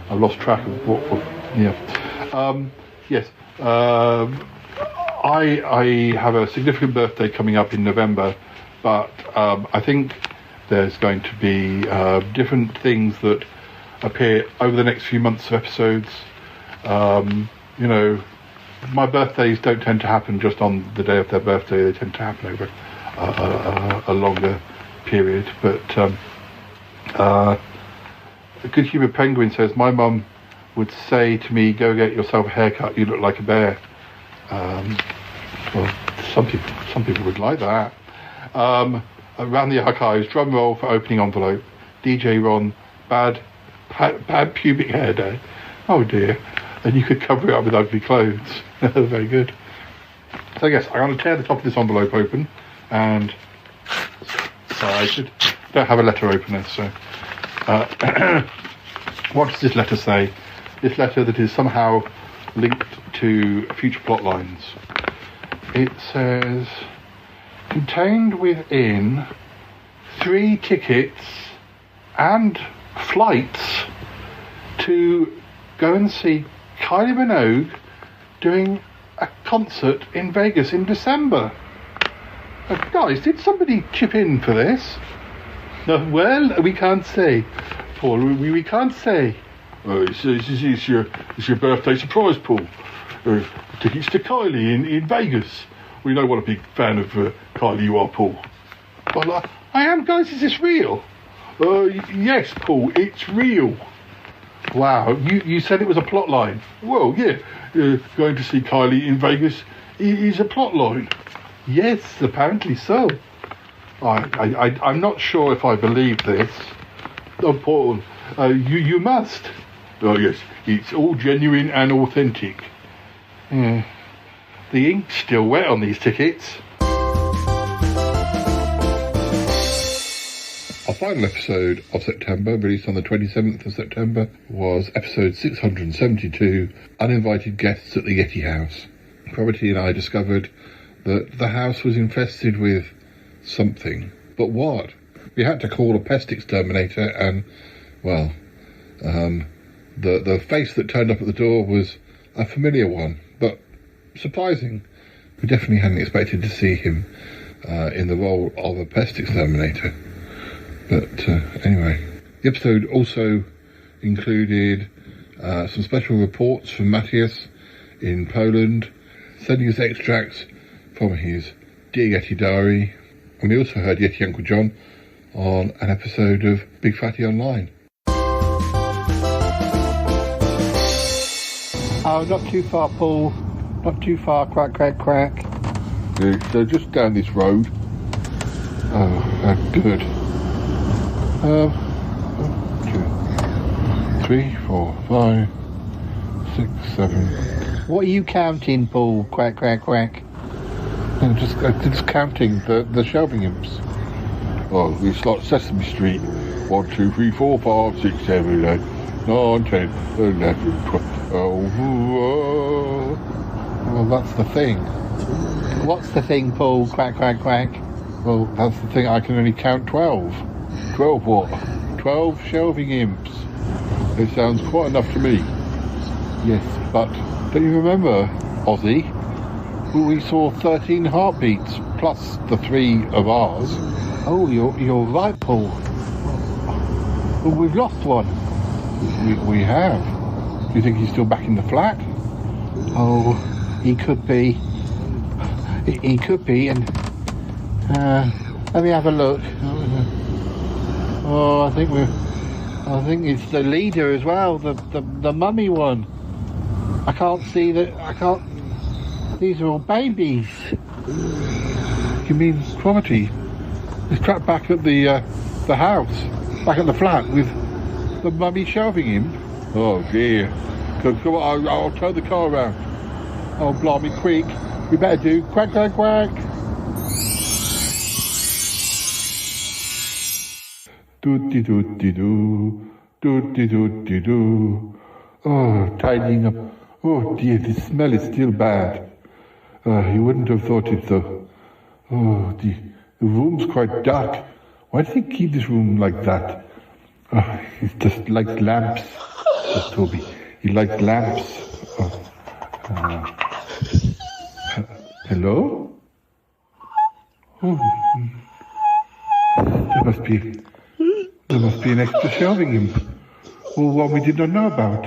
I've lost track of what. Yes. I have a significant birthday coming up in November, but I think there's going to be different things that appear over the next few months of episodes. My birthdays don't tend to happen just on the day of their birthday. They tend to happen over a longer period. But the Good Humor Penguin says, my mum would say to me, go get yourself a haircut, you look like a bear. Well, some people would like that. Around the Archives, drum roll for opening envelope. DJ Ron, bad pubic hair day. Oh dear. And you could cover it up with ugly clothes. Very good. So yes, I'm going to tear the top of this envelope open, and so don't have a letter opener, so what does this letter say? This letter that is somehow linked to future plot lines. it says, contained within 3 tickets and flights to go and see Kylie Minogue doing a concert in Vegas in December. Guys, did somebody chip in for this? No, well, we can't say. Paul, we can't say. It's your birthday surprise, Paul. Tickets to Kylie in Vegas. We know what a big fan of Kylie you are, Paul. Well, I am, guys. Is this real? Yes, Paul, it's real. Wow, you said it was a plot line. Well, yeah, going to see Kylie in Vegas is a plot line. Yes, apparently so. I'm not sure if I believe this. Oh, Paul, you must. Oh, yes, it's all genuine and authentic. The ink's still wet on these tickets. Our final episode of September, released on the 27th of September, was episode 672, Uninvited Guests at the Yeti House. Probity and I discovered that the house was infested with something. But what? We had to call a pest exterminator and, well, the face that turned up at the door was a familiar one, but surprising. We definitely hadn't expected to see him in the role of a pest exterminator. But anyway, the episode also included some special reports from Matthias in Poland, sending us extracts from his Dear Yeti diary, and we also heard Yeti Uncle John on an episode of Big Fatty Online. Oh, not too far, Paul. Not too far, quack, quack, quack. So just down this road. Oh, good. 2, 3, 4, 5, 6, 7. What are you counting, Paul? Quack, quack, quack. I'm just counting the shelving imps. Oh, it's like Sesame Street. 1, 2, 3, 4, 5, 6, 7, 8, 9, 10, 11, 12. Oh. Well, that's the thing. What's the thing, Paul? Quack, quack, quack. Well, that's the thing. I can only count 12. 12 what? 12 shelving imps. It sounds quite enough to me. Yes, but don't you remember, Ozzy? We saw 13 heartbeats plus the 3 of ours. Oh, you're right, Paul. Well, we've lost one. We have. Do you think he's still back in the flat? Oh, he could be. He could be, and let me have a look. Oh, I think it's the leader as well, the mummy one. I can't see that. These are all babies. You mean Probity? He's trapped back at the house, back at the flat with the mummy shelving him. Oh dear. Come on, I'll turn the car around. Oh blimey, quick. We better do. Quack, quack, quack. Do-de-do-de-do. Do-de-do-de-do. Oh, tidying up. Oh dear, the smell is still bad. You wouldn't have thought it though. Oh, the room's quite dark. Why do they keep this room like that? He just likes lamps. Says Toby. He likes lamps. Hello? Oh, there must be an extra shelving imp. Well, one we did not know about.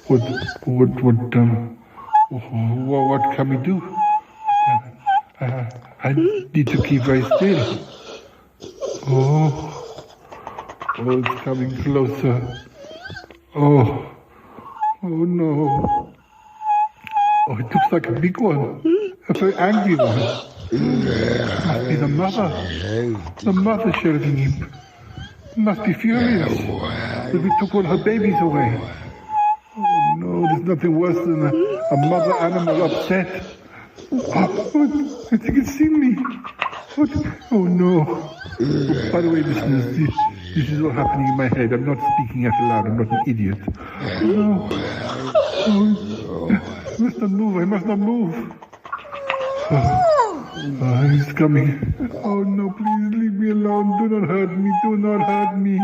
What can we do? I need to keep very still. Oh, it's coming closer. Oh no. Oh, it looks like a big one. A very angry one. It must be the mother. The mother shelving imp. Must be furious. We took all her babies away. Oh no, there's nothing worse than a mother animal upset. Oh, I think it's seen me. Oh no. Oh, by the way, listeners, this is all happening in my head. I'm not speaking out loud. I'm not an idiot. No. must not move. I must not move. He's coming. Oh no, please leave me alone. Do not hurt me. Do not hurt me.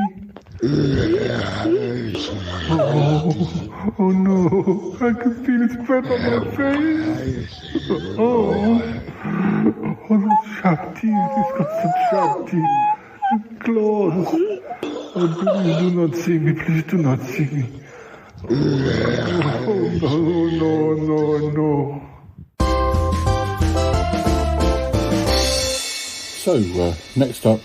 Oh no. I can feel it spread on my face. Oh, those sharp teeth. He's got such sharp teeth. Claws. Oh, please do not see me. Please do not see me. Oh no. So, next up,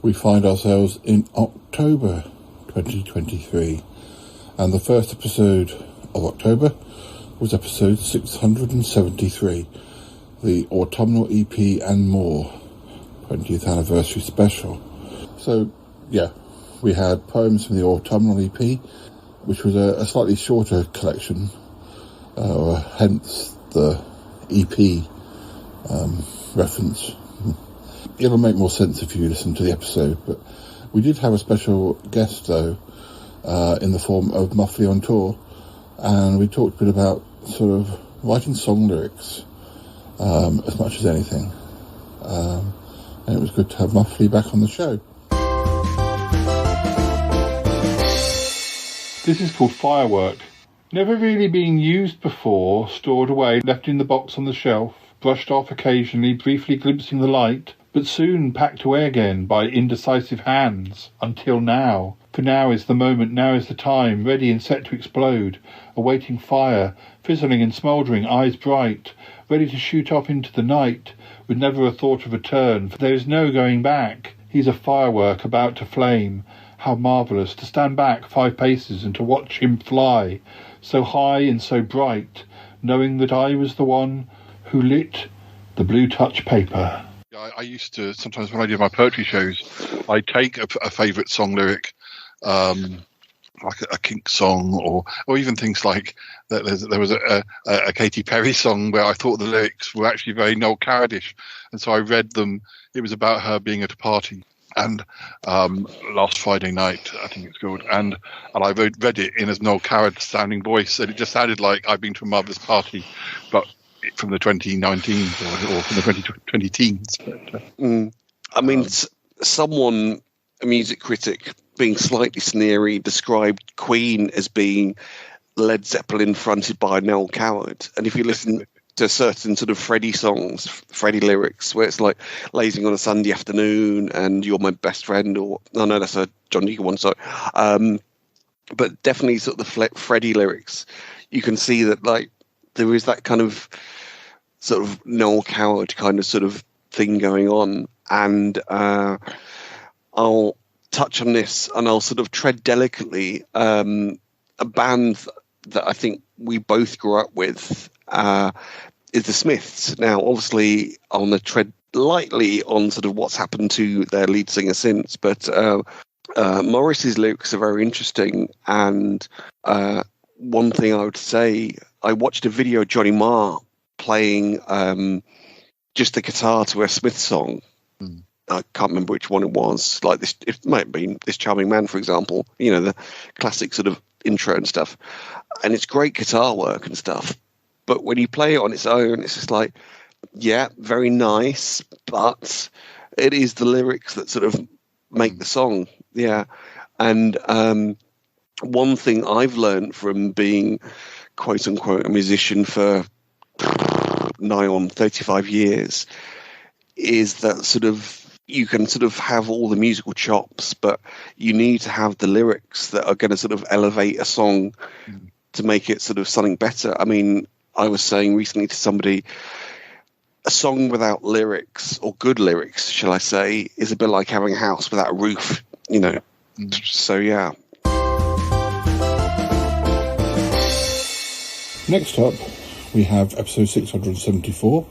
we find ourselves in October 2023, and the first episode of October was episode 673, the Autumnal EP and More 20th Anniversary Special. So, yeah, we had poems from the Autumnal EP, which was a slightly shorter collection, hence the EP reference. It'll make more sense if you listen to the episode, but we did have a special guest, though, in the form of Muffley on Tour, and we talked a bit about sort of writing song lyrics as much as anything. And it was good to have Muffley back on the show. This is called Firework. Never really being used before, stored away, left in the box on the shelf, brushed off occasionally, briefly glimpsing the light, but soon packed away again by indecisive hands, until now. For now is the moment, now is the time, ready and set to explode, awaiting fire, fizzling and smouldering, eyes bright, ready to shoot off into the night, with never a thought of return, for there is no going back. He's a firework about to flame. How marvellous to stand back 5 paces and to watch him fly, so high and so bright, knowing that I was the one who lit the blue touch paper. I used to, sometimes when I did my poetry shows, I'd take a favourite song lyric, like a Kink song, or even things like, there was a Katy Perry song where I thought the lyrics were actually very Noel Coward-ish, and so I read them. It was about her being at a party, and last Friday night, I think it's called, and I read it in a Noel Coward sounding voice, and it just sounded like I'd been to a mother's party, but from the 2019s or from the 2020 teens. I mean, someone, a music critic, being slightly sneery, described Queen as being Led Zeppelin fronted by Noel Coward. And if you listen to certain sort of Freddie songs, Freddie lyrics, where it's like lazing on a Sunday afternoon and you're my best friend, or no, that's a John Deacon one, sorry. But definitely sort of the Freddie lyrics, you can see that like there is that kind of sort of Noel Coward kind of sort of thing going on. And I'll touch on this and I'll sort of tread delicately. A band that I think we both grew up with is the Smiths. Now, obviously, I want to tread lightly on sort of what's happened to their lead singer since, but Morris's lyrics are very interesting. And one thing I would say, I watched a video of Johnny Marr playing just the guitar to a Smith song. I can't remember which one it was. Like this, it might have been This Charming Man, for example. You know, the classic sort of intro and stuff. And it's great guitar work and stuff. But when you play it on its own, it's just like, yeah, very nice, but it is the lyrics that sort of make the song. Yeah. And one thing I've learned from being, quote unquote, a musician for nigh on 35 years is that sort of you can sort of have all the musical chops, but you need to have the lyrics that are going to sort of elevate a song to make it sort of something better. I mean, I was saying recently to somebody, a song without lyrics, or good lyrics, shall I say, is a bit like having a house without a roof, you know. So, yeah. Next up, we have episode 674,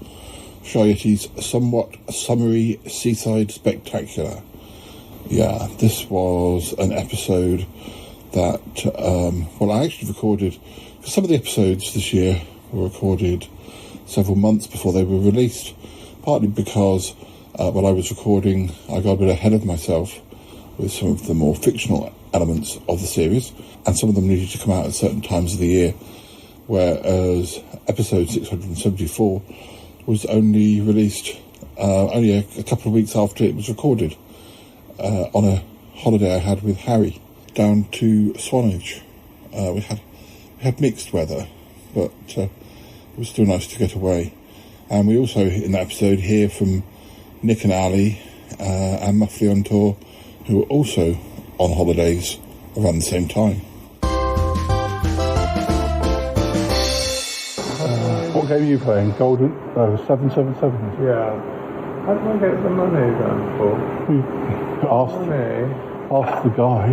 Yeti'S Somewhat Summary Seaside Spectacular. Yeah, this was an episode that, I actually recorded, because some of the episodes this year were recorded several months before they were released, partly because when I was recording, I got a bit ahead of myself with some of the more fictional elements of the series, and some of them needed to come out at certain times of the year whereas episode 674 was only released only a couple of weeks after it was recorded on a holiday I had with Harry down to Swanage. We had mixed weather, but it was still nice to get away. And we also, in that episode, hear from Nick and Ali and Muffley on Tour, who were also on holidays around the same time. What game are you playing? Golden 777? Yeah. How do I get the money then for? Ask the guy.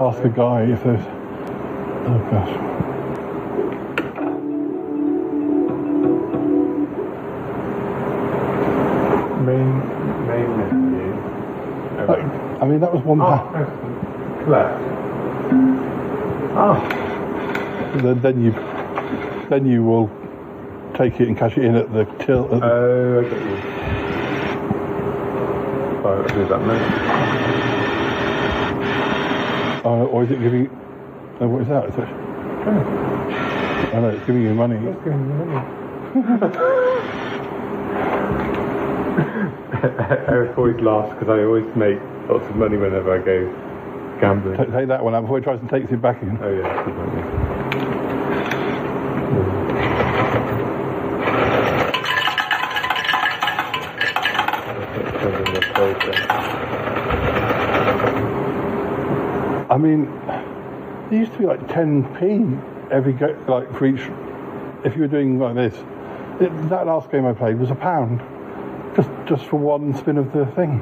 Ask the guy if there's... Oh gosh. Main menu. I mean, that was £1. Collect. Oh. Then you will take it and cash it in at the till. Oh, I get you. So I'll do that now. Or is it giving... Oh, what is that? It's actually... Oh no, it's giving you money. It's giving you money. I always laugh because I always make lots of money whenever I go gambling. Take that one out before he tries and takes it back in. Oh yeah, good money. I mean, there used to be like 10p every go, like for each. If you were doing like this, that last game I played was £1, just for one spin of the thing.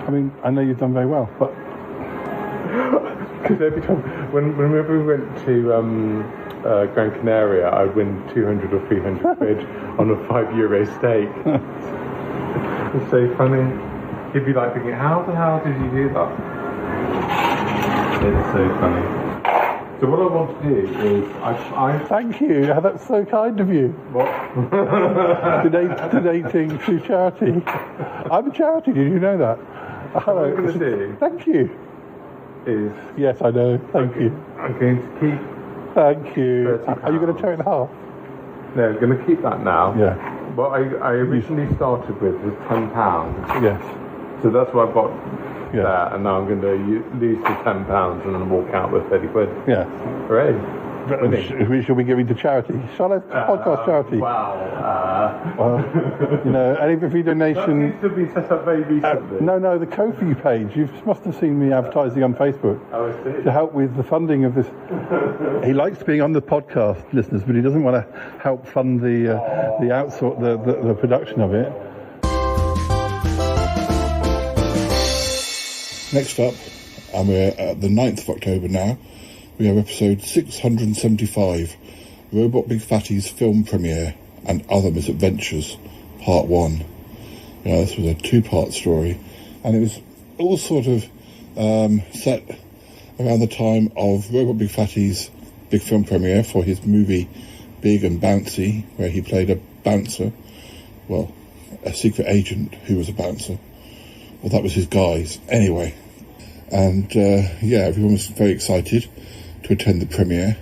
I mean, I know you've done very well, but because every time, whenever we went to Gran Canaria, I'd win 200 or 300 quid on a €5 steak. It's so funny. He'd be like thinking, how the hell did you do that? It's so funny. So what I want to do is, I thank you. That's so kind of you. What? Donating to charity. I'm a charity. Did you know that? What I'm going to do. Thank you. Is yes, I know. Thank you. I'm going to keep. Thank you. Are you going to tear it in half? No, I'm going to keep that now. Yeah. What I originally started with was £10. Yes. So that's what I've got there, and now I'm going to lose the £10 and then walk out with 30 quid. Yeah. Hooray. Which shall we give to charity? Podcast charity. Wow. Well, you know, any free donation. That needs to be set up very recently. No, the Ko-fi page. You must have seen me advertising on Facebook to help with the funding of this. He likes being on the podcast, listeners, but he doesn't want to help fund the production of it. Next up, and we're at the 9th of October now, we have episode 675, Robot Big Fatty's film premiere and other misadventures, part 1. This was a 2-part story, and it was all sort of set around the time of Robot Big Fatty's big film premiere for his movie Big and Bouncy, where he played a bouncer, well, a secret agent who was a bouncer. Well, that was his guise. Anyway, and everyone was very excited to attend the premiere,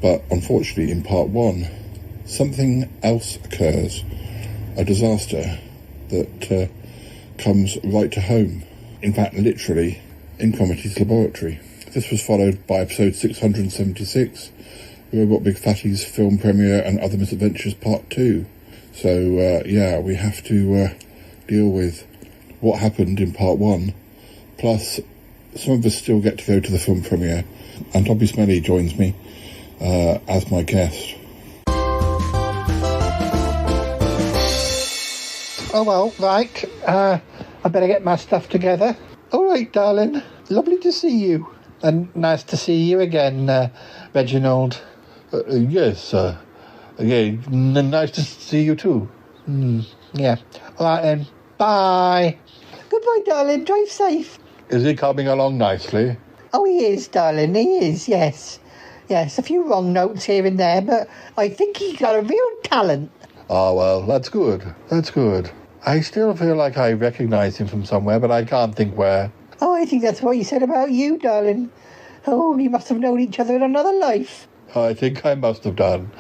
but unfortunately in part 1 something else occurs, a disaster that comes right to home, in fact literally in Comedy's laboratory. This was followed by episode 676, Robot Big Fatty's film premiere and other misadventures part 2. So we have to deal with what happened in part 1, plus some of us still get to go to the film premiere, and Toby Smelly joins me as my guest. Oh, well, right. I better get my stuff together. All right, darling. Lovely to see you. And nice to see you again, Reginald. Yes, again, nice to see you too. Yeah. All right, then. Bye. Goodbye, darling. Drive safe. Is he coming along nicely? Oh, he is, darling. He is, yes. Yes, a few wrong notes here and there, but I think he's got a real talent. Ah, well, that's good. That's good. I still feel like I recognise him from somewhere, but I can't think where. Oh, I think that's what he said about you, darling. Oh, we must have known each other in another life. I think I must have done.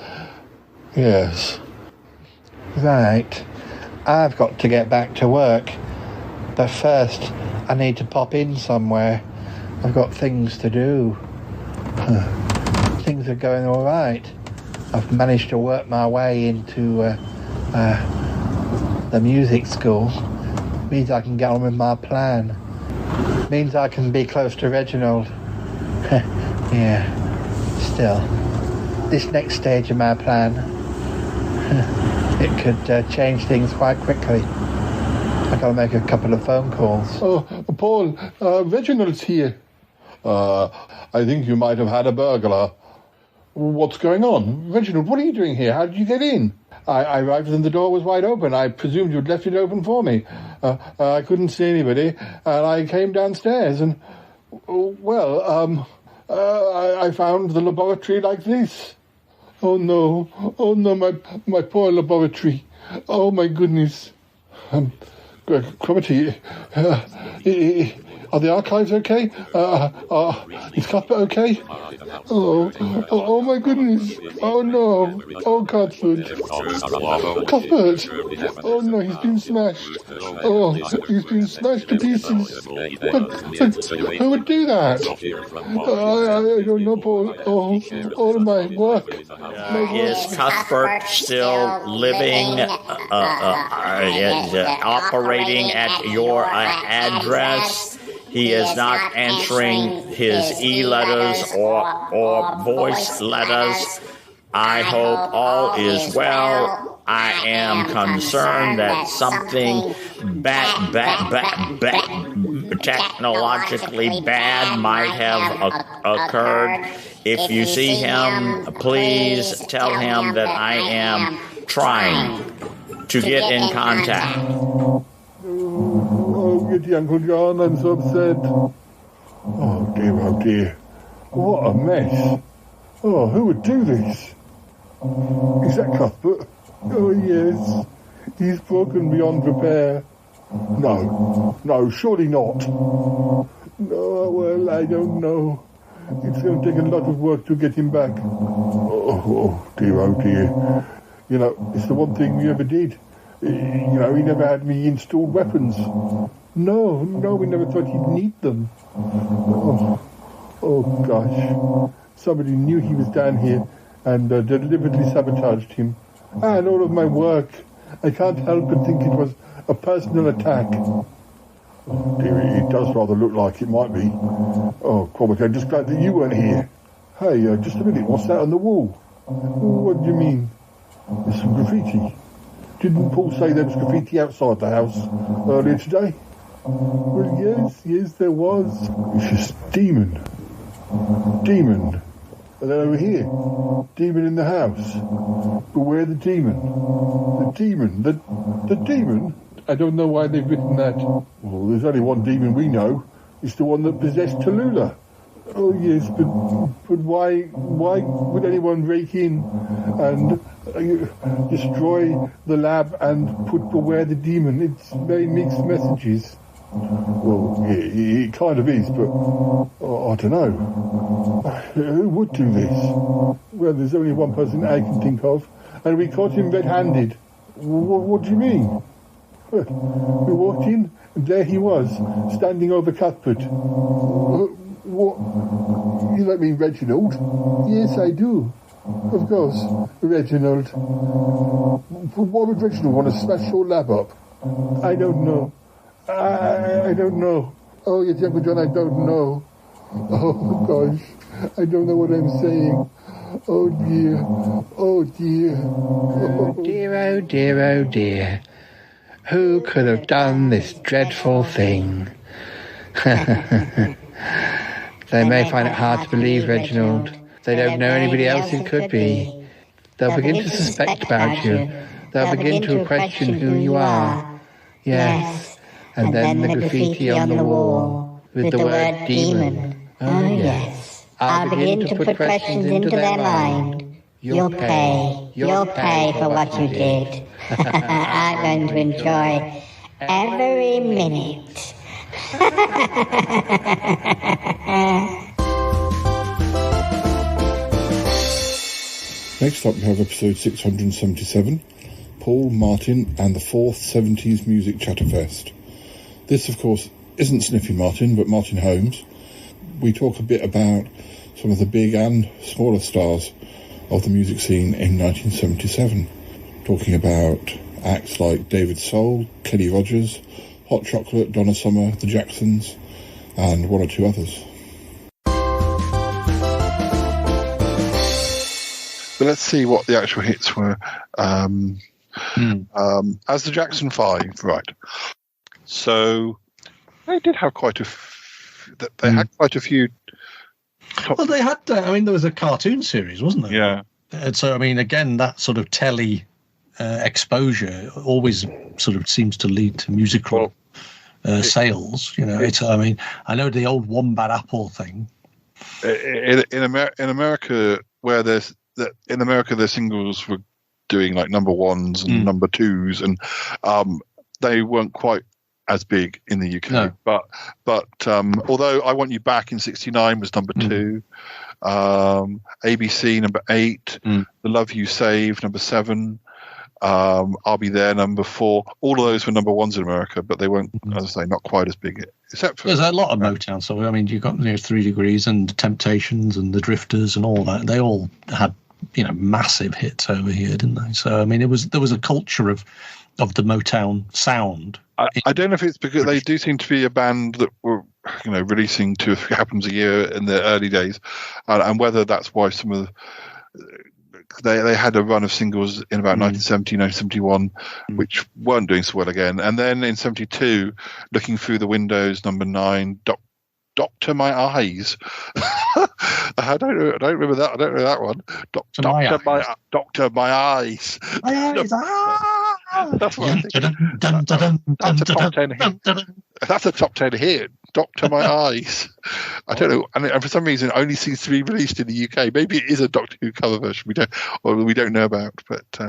Yes. Right. I've got to get back to work. But first, I need to pop in somewhere. I've got things to do. Things are going all right. I've managed to work my way into the music school. Means I can get on with my plan. Means I can be close to Reginald. Yeah. Still, this next stage of my plan, it could change things quite quickly. I gotta make a couple of phone calls. Oh, Paul, Reginald's here. I think you might have had a burglar. What's going on? Reginald, what are you doing here? How did you get in? I arrived and the door was wide open. I presumed you'd left it open for me. I couldn't see anybody, and I came downstairs and, I found the laboratory like this. Oh no, my poor laboratory. Oh my goodness. Cromitty, are the archives okay? Is Cuthbert okay? Oh my goodness. Oh no. Oh, Cuthbert. Cuthbert. Oh no, he's been smashed. Oh, he's been smashed to pieces. But who would do that? I don't know, Paul. Oh, all of my work. Is Cuthbert still living, operating at your address? He is not answering his e-letters or voice letters. I hope all is well. I am concerned that something technologically bad might have occurred. If you see him, please tell him that I am trying to get in contact. Oh, Yeti, Uncle John, I'm so upset. Oh dear. What a mess. Oh, who would do this? Is that Cuthbert? Oh, yes. He's broken beyond repair. No, surely not. No, well, I don't know. It's going to take a lot of work to get him back. Oh dear. You know, it's the one thing we ever did. You know, he never had me installed weapons. No, we never thought he'd need them. Oh gosh. Somebody knew he was down here and deliberately sabotaged him. And all of my work. I can't help but think it was a personal attack. Oh dear, it does rather look like it might be. Oh, Cromitty, I'm just glad that you weren't here. Hey, just a minute, what's that on the wall? What do you mean? There's some graffiti. Didn't Paul say there was graffiti outside the house earlier today? Well, yes, there was. It's just demon. And then over here, demon in the house. Beware the demon. The demon? I don't know why they've written that. Well, there's only one demon we know. It's the one that possessed Tallulah. Oh yes, but why would anyone break in and destroy the lab and put beware the demon? It's very mixed messages. Well, it kind of is, but I don't know. Who would do this? Well, there's only one person I can think of, and we caught him red-handed. What do you mean? We walked in, and there he was, standing over Cuthbert. What? You don't mean Reginald? Yes, I do. Of course, Reginald. Why would Reginald want to smash your lab up? I don't know. I don't know. Oh, yes, Uncle John, I don't know. Oh, gosh. I don't know what I'm saying. Oh, dear. Oh, dear. Oh, dear. Who could have done this dreadful thing? They may find it hard to believe, Reginald. They don't know anybody else it could be. They'll begin to suspect about you. They'll begin to question who you are. Yes. And then the graffiti on the wall with the word demon. Oh, yes. I'll begin to put questions into their mind. You'll pay for what you did. I'm going to enjoy every minute. Next up we have episode 677, Paul, Martin and the 4th 70s Music Chatterfest. This, of course, isn't Sniffy Martin, but Martin Holmes. We talk a bit about some of the big and smaller stars of the music scene in 1977, talking about acts like David Soul, Kenny Rogers, Hot Chocolate, Donna Summer, the Jacksons, and one or two others. But let's see what the actual hits were. As the Jackson 5, right. So they did have quite a had quite a few. Well, they had. There was a cartoon series, wasn't there? Yeah. And so, again, that sort of telly exposure always sort of seems to lead to musical sales. I know the old Wombat Apple thing. In America, where their singles were doing like number ones and number twos, and they weren't quite as big in the UK. No. But although I Want You Back in '69 was number 2, ABC number 8, The Love You Saved number 7, I'll Be There number 4. All of those were number ones in America, but they weren't, as I say, not quite as big. Except for there's a lot of Motown. So you've got 3 Degrees and the Temptations and the Drifters and all that. They all had massive hits over here, didn't they? So there was a culture of the Motown sound. I don't know if it's because they do seem to be a band that were, releasing 2 or 3 albums a year in the early days, and whether that's why some of they had a run of singles in about 1970, 1971, which weren't doing so well again. And then in 72, Looking Through the Windows, number 9, Doctor My Eyes. I don't remember that. I don't know that one. Doctor My Eyes. My eyes. That's what I think. That's a top 10 hit. That's a top 10 hit. Doctor My Eyes. I don't know, and for some reason, it only seems to be released in the UK. Maybe it is a Doctor Who cover version we don't know about. But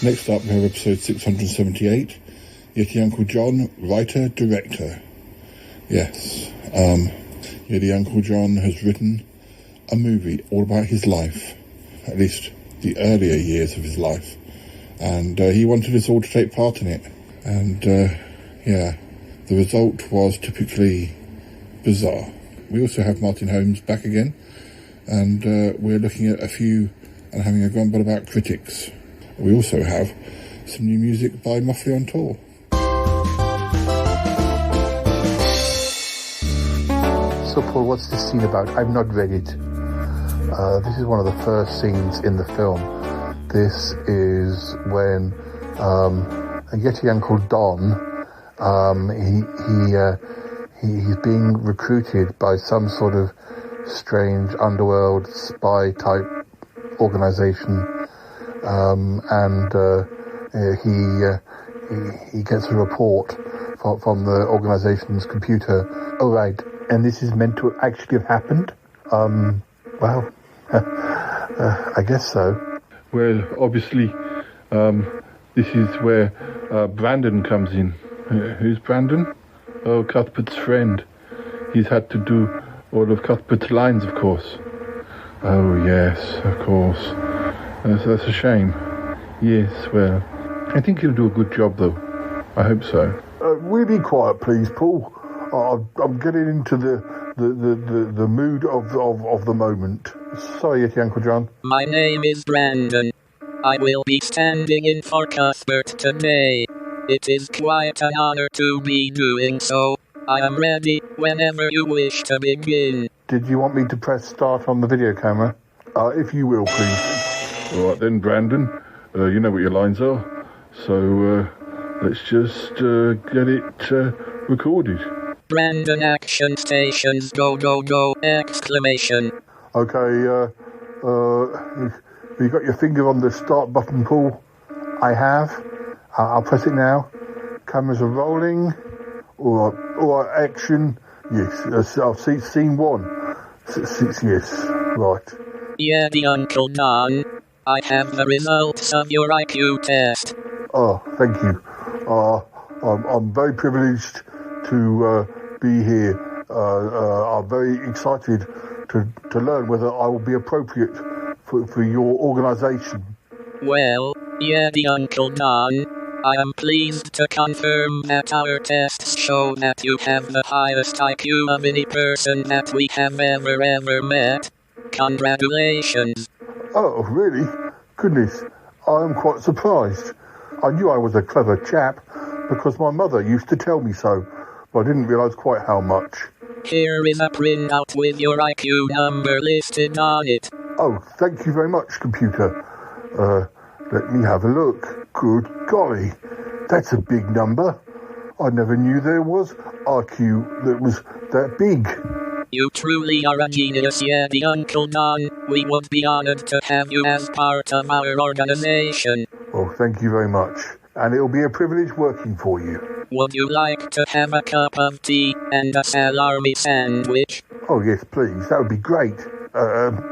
next up, we have episode 678, Yeti Uncle John, writer director. Yes, Yeti Uncle John has written a movie all about his life, at least the earlier years of his life, and he wanted us all to take part in it. And the result was typically bizarre. We also have Martin Holmes back again, and we're looking at a few and having a grumble about critics. We also have some new music by Muffley on Tour. So, Paul, what's this scene about? I've not read it. This is one of the first scenes in the film. This is when Yeti Uncle Don, he's being recruited by some sort of strange underworld spy type organization, and he gets a report from the organization's computer. Oh, right. And this is meant to actually have happened? Well, I guess so. Well, obviously, this is where Brandon comes in. Who's Brandon? Oh, Cuthbert's friend. He's had to do all of Cuthbert's lines, of course. Oh, yes, of course. That's a shame. Yes, well, I think he'll do a good job, though. I hope so. Will you be quiet, please, Paul? I'm getting into the mood of the moment. Sorry, Yeti Uncle John. My name is Brandon. I will be standing in for Cuthbert today. It is quite an honor to be doing so. I am ready whenever you wish to begin. Did you want me to press start on the video camera? If you will, please. All right then, Brandon. You know what your lines are. So let's just get it recorded. Brandon action stations go go go exclamation. Okay, you got your finger on the start button, Paul? I have. I'll press it now. Cameras are rolling. All right, action. Yes, I've seen scene 1. Yes, right. Yeah, the Uncle Don. I have the results of your IQ test. Oh, thank you. I'm very privileged to be here. I'm very excited to learn whether I will be appropriate for your organisation. Well, Yeti Uncle Don, I am pleased to confirm that our tests show that you have the highest IQ of any person that we have ever met. Congratulations. Oh, really? Goodness, I am quite surprised. I knew I was a clever chap because my mother used to tell me so, but I didn't realise quite how much. Here is a printout with your IQ number listed on it. Oh, thank you very much, computer. Let me have a look. Good golly, that's a big number. I never knew there was IQ that was that big. You truly are a genius, Yeti Uncle Don. We would be honored to have you as part of our organization. Oh, thank you very much. And it'll be a privilege working for you. Would you like to have a cup of tea and a salami sandwich? Oh, yes, please. That would be great.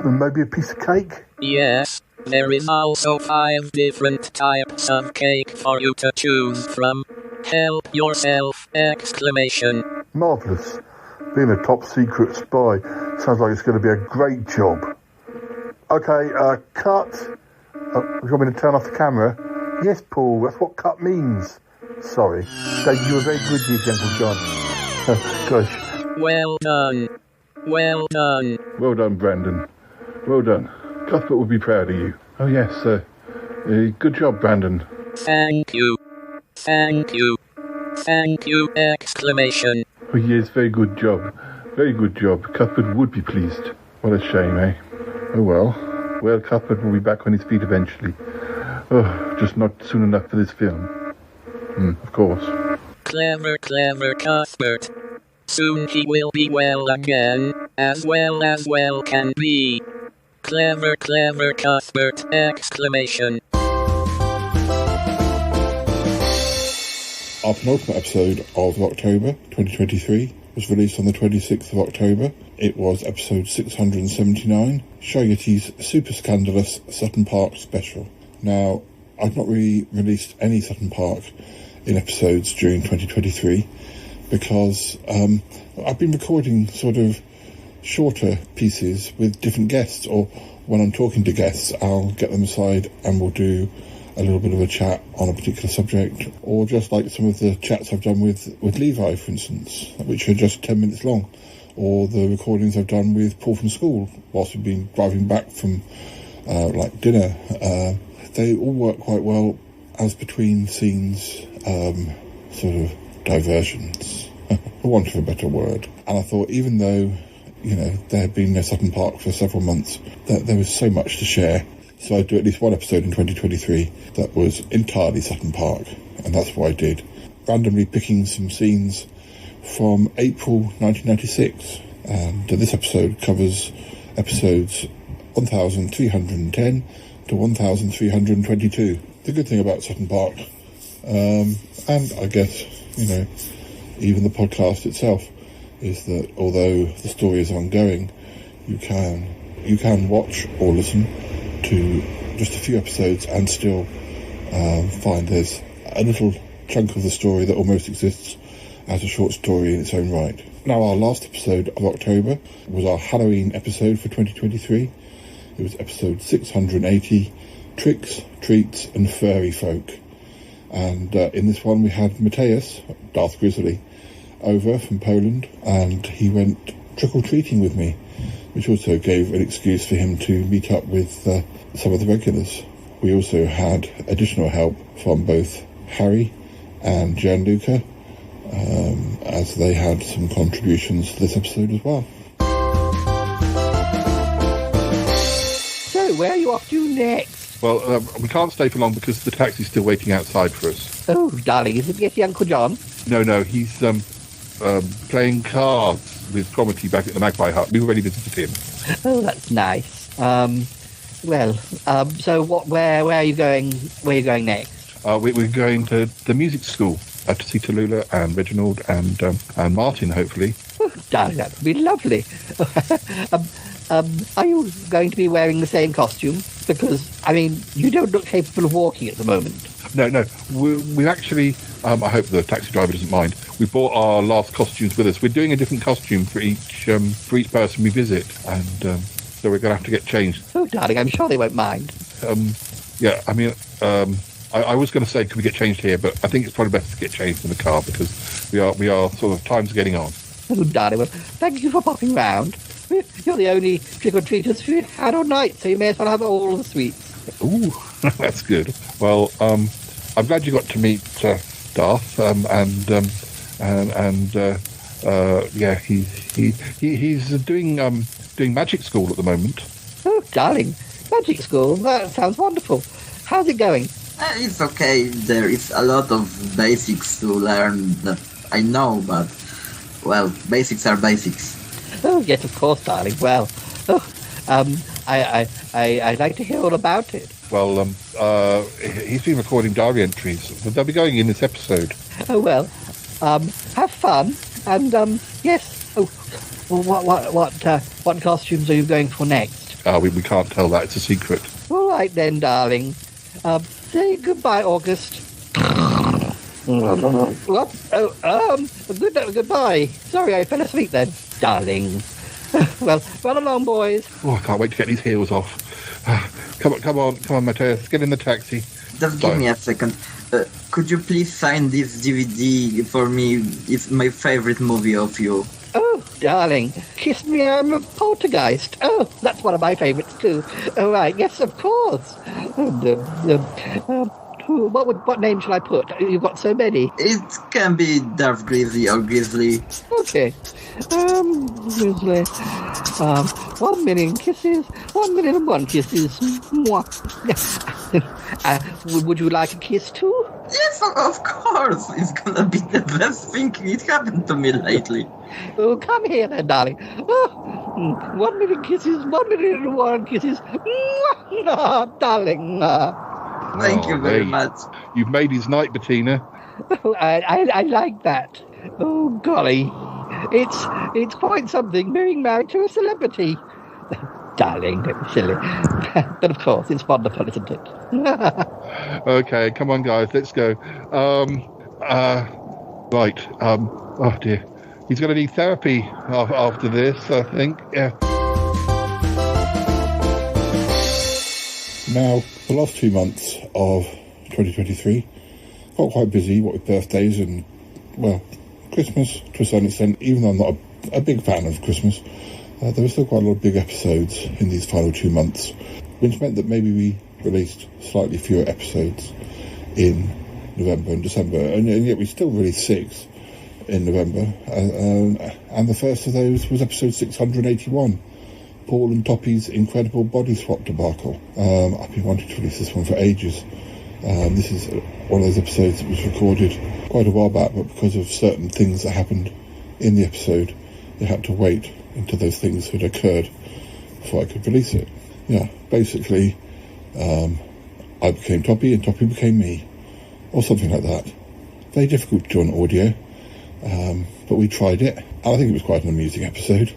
Maybe a piece of cake? Yes. There is also 5 different types of cake for you to choose from. Help yourself! Exclamation. Marvellous. Being a top secret spy sounds like it's going to be a great job. Okay, cut. You want me to turn off the camera? Yes, Paul, that's what cut means. Sorry. Dave, you were very good here, Gentle John. Gosh. Well done. Well done. Well done, Brandon. Well done. Cuthbert would be proud of you. Oh, yes, good job, Brandon. Thank you. Thank you. Thank you! Exclamation. Oh, yes, very good job. Very good job. Cuthbert would be pleased. What a shame, eh? Oh, well. Well, Cuthbert will be back on his feet eventually. Oh, just not soon enough for this film. Of course. Clever, clever Cuthbert. Soon he will be well again, as well can be. Clever, clever Cuthbert! Exclamation. Our penultimate episode of October 2023 was released on the 26th of October. It was episode 679, Show Yeti's Super Scandalous Sutton Park Special. Now, I've not really released any Sutton Park in episodes during 2023 because I've been recording sort of shorter pieces with different guests, or when I'm talking to guests, I'll get them aside and we'll do a little bit of a chat on a particular subject, or just like some of the chats I've done with Levi, for instance, which are just 10 minutes long, or the recordings I've done with Paul from school whilst we've been driving back from like dinner. They all work quite well as between scenes, sort of diversions, for want of a better word. And I thought, even though, you know, there had been no Sutton Park for several months, that there was so much to share. So I'd do at least one episode in 2023 that was entirely Sutton Park, and that's what I did. Randomly picking some scenes from April 1996, and this episode covers episodes 1310 to 1322. The good thing about Sutton Park, and I guess, you know, even the podcast itself, is that although the story is ongoing, you can watch or listen to just a few episodes and still find there's a little chunk of the story that almost exists as a short story in its own right. Now, our last episode of October was our Halloween episode for 2023. It was episode 680, Tricks, Treats and Furry Folk. And in this one we had Mateus, Darth Grizzly, over from Poland, and he went trick-or-treating with me, which also gave an excuse for him to meet up with some of the regulars. We also had additional help from both Harry and Gianluca, as they had some contributions to this episode as well. So, where are you off to next? Well, we can't stay for long because the taxi's still waiting outside for us. Oh, darling, is it Yeti Uncle John? No, he's playing cards with Cromitty back at the Magpie Hut. We already visited him. Oh, that's nice. So where are you going? Where are you going next? We're going to the music school to see Tallulah and Reginald and Martin, hopefully. Oh, darling, that would be lovely. Are you going to be wearing the same costume? Because, I mean, you don't look capable of walking at the moment. No. We've actually I hope the taxi driver doesn't mind. We brought our last costumes with us. We're doing a different costume for each person we visit, and so we're going to have to get changed. Oh, darling, I'm sure they won't mind. Yeah, I mean, I was going to say, could we get changed here? But I think it's probably best to get changed in the car because we are sort of time's getting on. Oh, darling, well, thank you for popping round. You're the only trick-or-treaters we've had all night, so you may as well have all the sweets. Ooh, that's good. Well, I'm glad you got to meet Darth, yeah, he's doing magic school at the moment. Oh, darling, magic school, that sounds wonderful. How's it going? It's okay. There is a lot of basics to learn that I know, but, well, basics are basics. Oh, yes, of course, darling. Well, I'd like to hear all about it. Well, he's been recording diary entries, but they'll be going in this episode. Oh, well, have fun, and, yes. Oh, well, what costumes are you going for next? We can't tell that. It's a secret. All right, then, darling. Say goodbye, August. What? Oh, goodbye. Sorry, I fell asleep then. Darling. Well, run along, boys. Oh, I can't wait to get these heels off. Come on, Matthias. Get in the taxi. Just give me a second. Could you please sign this DVD for me? It's my favorite movie of you. Oh, darling. Kiss Me, I'm a Poltergeist. Oh, that's one of my favourites too. Oh, right. Yes, of course. What name shall I put? You've got so many. It can be Darth Grizzly or Grizzly. Okay. Grizzly. 1 million kisses. 1,000,001 kisses. Mwah. Would you like a kiss too? Yes, of course. It's gonna be the best thing it happened to me lately. Oh, come here then, darling. Oh, 1 million kisses. 1,000,001 kisses. Mwah. Oh, darling. Thank you very much. You've made his night, Bettina. Oh, I like that. Oh, golly. It's quite something being married to a celebrity. Darling, don't be silly. But of course, it's wonderful, isn't it? Okay, come on, guys, let's go. Right. Oh, dear. He's going to need therapy after this, I think. Yeah. Now, the last 2 months of 2023 got quite busy, what with birthdays and, well, Christmas to a certain extent. Even though I'm not a big fan of Christmas, there were still quite a lot of big episodes in these final 2 months, which meant that maybe we released slightly fewer episodes in November and December, and yet we still released 6 in November, and the first of those was episode 681. Paul and Toppy's incredible body swap debacle. I've been wanting to release this one for ages. This is one of those episodes that was recorded quite a while back, but because of certain things that happened in the episode, they had to wait until those things had occurred before I could release it. Yeah, basically, I became Toppy and Toppy became me, or something like that. Very difficult to do on audio, but we tried it, and I think it was quite an amusing episode.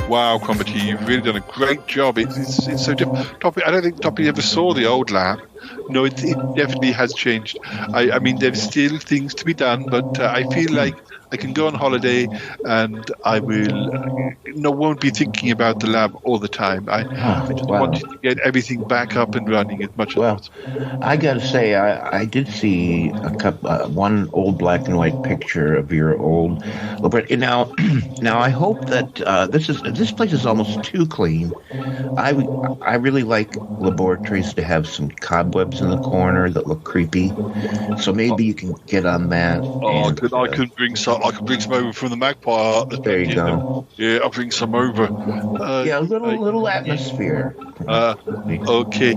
Wow, Cromitty, you've really done a great job. It's so different. Toppy, I don't think Toppy ever saw the old lab. No, it definitely has changed. I mean, there's still things to be done, but I feel like I can go on holiday and I won't be thinking about the lab all the time. I just wanted to get everything back up and running as much as possible. I gotta say, I did see one old black and white picture of your old laboratory. Now I hope that this place is almost too clean. I really like laboratories to have some cobwebs in the corner that look creepy. So maybe you can get on that. I could bring some over from the Magpie. There you go. Yeah, I'll bring some over. A little atmosphere. Okay.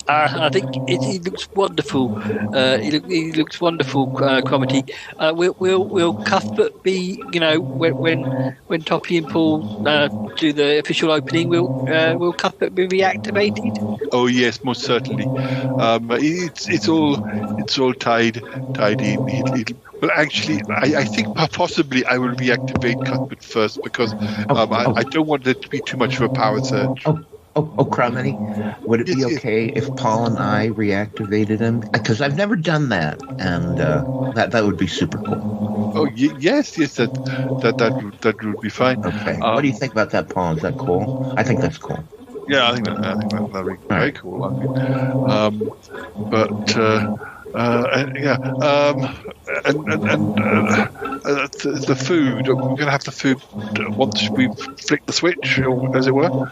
I think he looks wonderful. He looks wonderful, Cromitty. Will Cuthbert be, when Toppy and Paul do the official opening, will Cuthbert be reactivated? Oh yes, most certainly. It's all tied in. Well, actually, I think possibly I will reactivate Cuthbert first because I don't want there to be too much of a power surge. Crummy, would it be Yes, yes. okay if Paul and I reactivated him? Because I've never done that, and that would be super cool. Oh, yes, that would be fine. Okay. What do you think about that, Paul? Is that cool? I think that's cool. Yeah, I think that'd be very cool. I think. The food. We're going to have the food once we flick the switch, or as it were.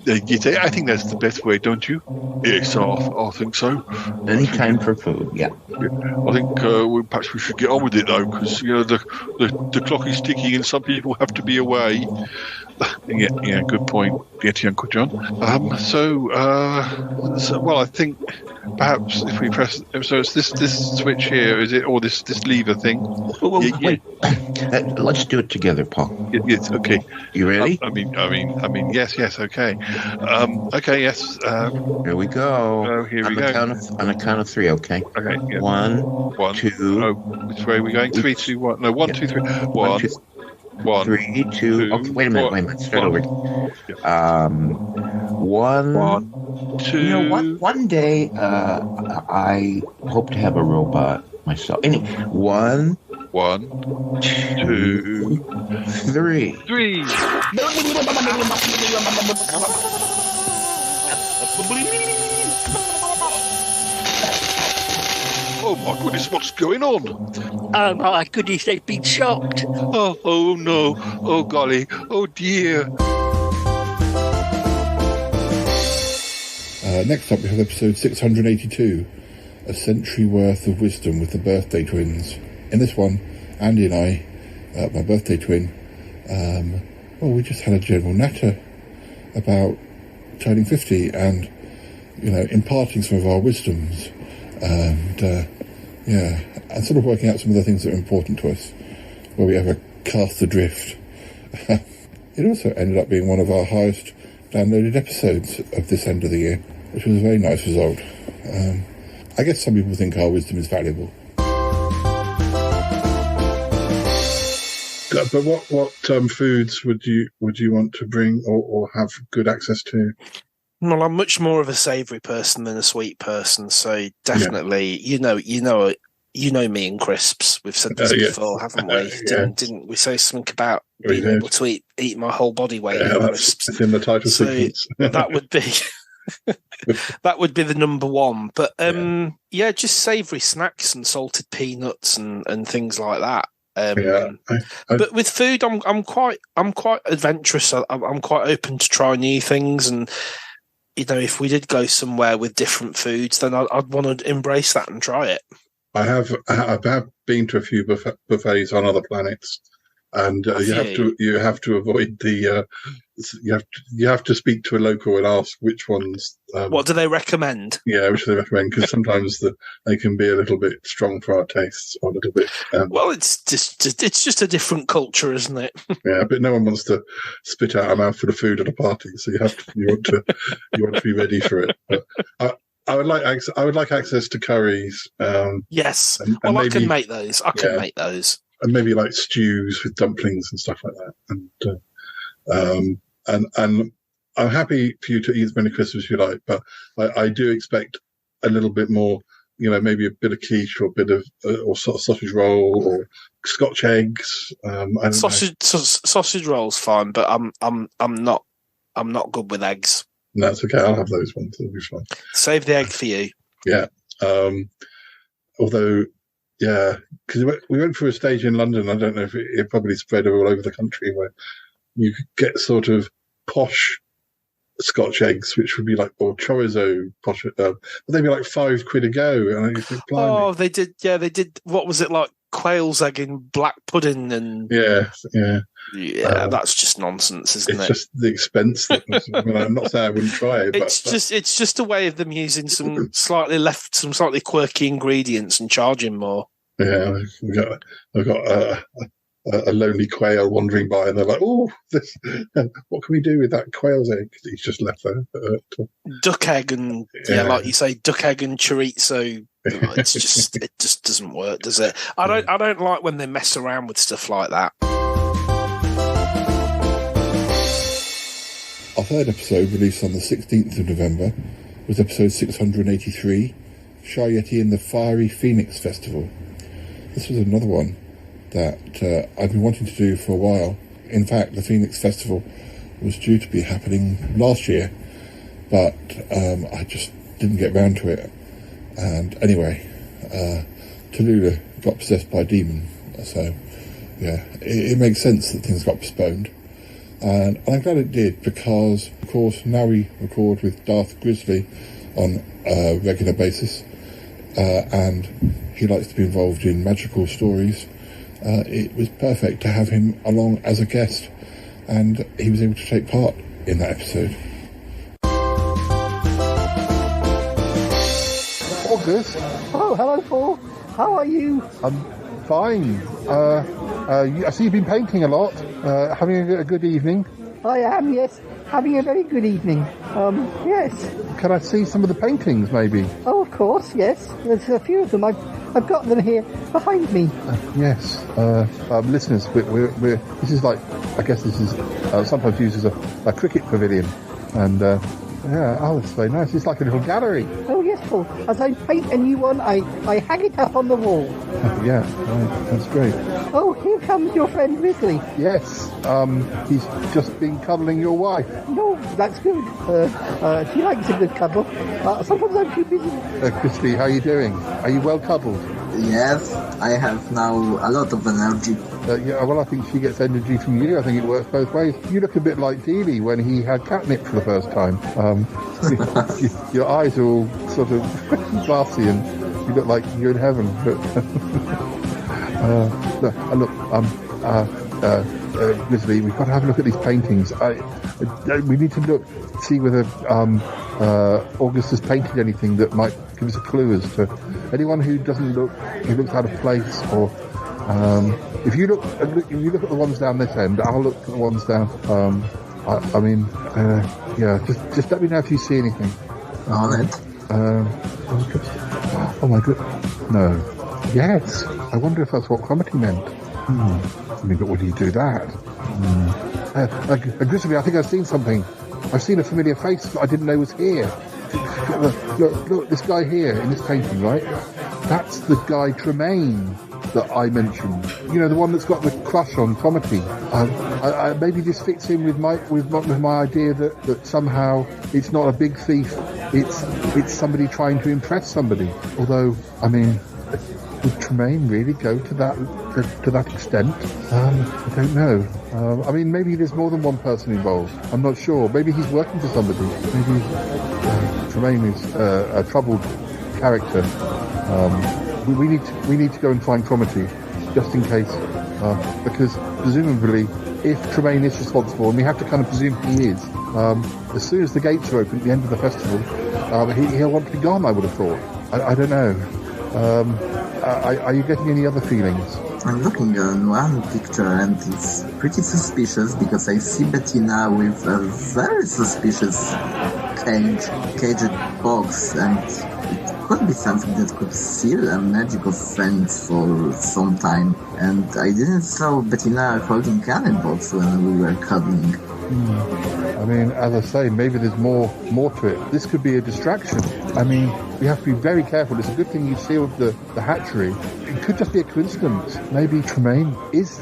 I think that's the best way, don't you? Yes, I think so. Any time for food, yeah. I think perhaps we should get on with it though, because the clock is ticking and some people have to be away. Yeah, good point, Yeti Uncle John. Well, I think perhaps if we press, so it's this switch here, is it, or this lever thing? Wait. Let's do it together, Paul. Yes, okay. You ready? I mean, yes, okay. Okay, yes. Here we go. Here we go. On a count of three, okay? Okay. Yeah. One, two. Oh, which way are we going? 3, 2, 1. No, 1, 2, 3. 1, 3, 2. Okay, wait a minute. Start over. One, two. You know, one day, I hope to have a robot myself. 1, 2, 3. 3. Oh my goodness, what's going on? Oh my goodness, they've been shocked. Oh no, oh golly, oh dear. Next up we have episode 682, A Century Worth of Wisdom with the Birthday Twins. In this one, Andy and I, my birthday twin, we just had a general natter about turning 50 and, imparting some of our wisdoms. And sort of working out some of the things that are important to us, where we ever cast adrift. It also ended up being one of our highest downloaded episodes of this end of the year, which was a very nice result. I guess some people think our wisdom is valuable. But what foods would you want to bring or have good access to? Well, I'm much more of a savoury person than a sweet person, so definitely, you know me and crisps. We've said this before, haven't we? Didn't we say something about being able to eat my whole body weight in crisps? It's in the title sequence. That would be that would be the number one. But just savoury snacks and salted peanuts and things like that. But with food, I'm quite adventurous. I'm quite open to try new things, and if we did go somewhere with different foods, then I'd want to embrace that and try it. I have been to a few buffets on other planets, and you have to avoid the you have to speak to a local and ask which ones. What do they recommend? Yeah, which they recommend, because sometimes they can be a little bit strong for our tastes, or a little bit. Well, it's just a different culture, isn't it? Yeah, but no one wants to spit out a mouthful of food at a party, so you want to be ready for it. But I would like access to curries. Yes, and maybe, I can make those. I can make those, and maybe like stews with dumplings and stuff like that. And I'm happy for you to eat as many crisps as you like, but I do expect a little bit more. Maybe a bit of quiche or a bit of or sort of sausage roll or Scotch eggs. Sausage roll's fine, but I'm not good with eggs. No, it's okay. I'll have those ones. It'll be fine. Save the egg for you. Yeah. Although, because we went through a stage in London. I don't know if it probably spread all over the country, where you could get sort of posh Scotch eggs, which would be like, or chorizo posh, but they'd be like £5 a go. And I think, oh, they did. Yeah, they did. What was it like? Quail's egg in black pudding and that's just nonsense, isn't it? It's just the expense. I'm not saying I wouldn't try it. It's just a way of them using some slightly quirky ingredients and charging more. Yeah, I've got a lonely quail wandering by, and they're like, "Oh, what can we do with that quail's egg?" He's just left there. Duck egg and like you say, duck egg and chorizo. It just doesn't work, does it? I don't like when they mess around with stuff like that. Our third episode, released on the 16th of November, was episode 683, Shy Yeti and the Fiery Phoenix Festival. This was another one that I've been wanting to do for a while. In fact, the Phoenix Festival was due to be happening last year, but I just didn't get round to it. And anyway, Tallulah got possessed by a demon, so yeah, it makes sense that things got postponed. And I'm glad it did, because, of course, now we record with Darth Grizzly on a regular basis, and he likes to be involved in magical stories. It was perfect to have him along as a guest, and he was able to take part in that episode. August. Oh, hello, Paul. How are you? I'm fine. I see you've been painting a lot. Having a good evening. I am, yes. Having a very good evening. Yes. Can I see some of the paintings, maybe? Oh, of course, yes. There's a few of them. I've got them here behind me. Yes. Listeners, we're this is like, I guess this is sometimes used as a cricket pavilion. And yeah, oh, it's very nice. It's like a little gallery. Oh, yes, Paul. As I paint a new one, I hang it up on the wall. Yeah, right. That's great. Oh, here comes your friend Grizzly. Yes, he's just been cuddling your wife. No, that's good. She likes a good cuddle. Sometimes I'm too busy. Grizzly, how are you doing? Are you well cuddled? Yes, I have now a lot of energy. Yeah, well, I think she gets energy from you. I think it works both ways. You look a bit like Dealey when he had catnip for the first time. Your eyes are all sort of glassy and you look like you're in heaven. But Grizzly, we've got to have a look at these paintings. We need to see whether August has painted anything that might give us a clue as to anyone who looks out of place, or if you look at the ones down this end, I'll look at the ones down. Yeah, just let me know if you see anything. On it. Oh my god, no. Yes, I wonder if that's what Cromitty meant. I mean, but would he do that? Grizzly, I think I've seen something. I've seen a familiar face that I didn't know was here. Look, this guy here in this painting, right? That's the guy Tremaine that I mentioned. You know, the one that's got the crush on Cromitty. Maybe this fits in with my idea that somehow it's not a big thief. It's somebody trying to impress somebody. Although, I mean, would Tremaine really go to that extent? I don't know. I mean, maybe there's more than one person involved. I'm not sure. Maybe he's working for somebody. Maybe Tremaine is a troubled character. We need to go and find Cromitty, just in case, because presumably, if Tremaine is responsible, and we have to kind of presume he is, as soon as the gates are open at the end of the festival, he'll want to be gone, I would have thought. I don't know. Are you getting any other feelings? I'm looking at one picture and it's pretty suspicious because I see Bettina with a very suspicious caged box, and it could be something that could seal a magic of friends for some time. And I didn't saw Bettina holding cannon box when we were cuddling. I mean, as I say, maybe there's more to it. This could be a distraction. I mean, we have to be very careful. It's a good thing you sealed the hatchery. It could just be a coincidence. Maybe Tremaine is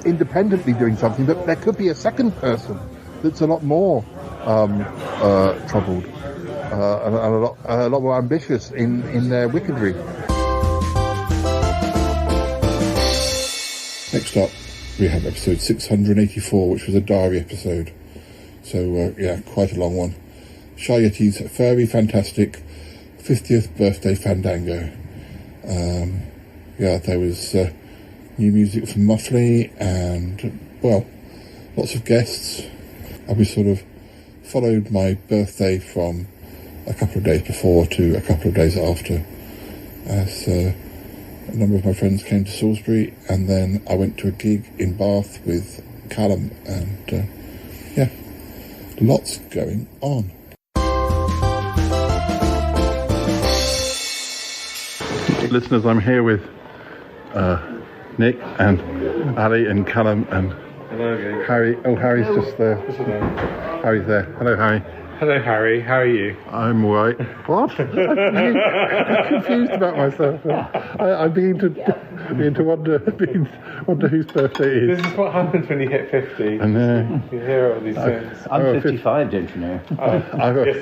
independently doing something, but there could be a second person that's a lot more troubled and a lot more ambitious in their wickedry. Next up, we have episode 684, which was a diary episode. So, yeah, quite a long one. Shy Yeti's Furry Fantastic 50th Birthday Fandango. Yeah, there was new music from Muffley and, well, lots of guests. We sort of followed my birthday from a couple of days before to a couple of days after, as a number of my friends came to Salisbury, and then I went to a gig in Bath with Callum, and yeah, lots going on. Listeners, I'm here with Nick and Ali and Callum and Hello again. Harry. Oh, Harry's just there. Harry's there. Hello, Harry. Hello, Harry. How are you? I'm all right. What? I'm confused about myself. I'm beginning to wonder whose birthday it is. This is what happens when you hit 50. I know. You hear all these things. I'm 55, don't you know? I'm going to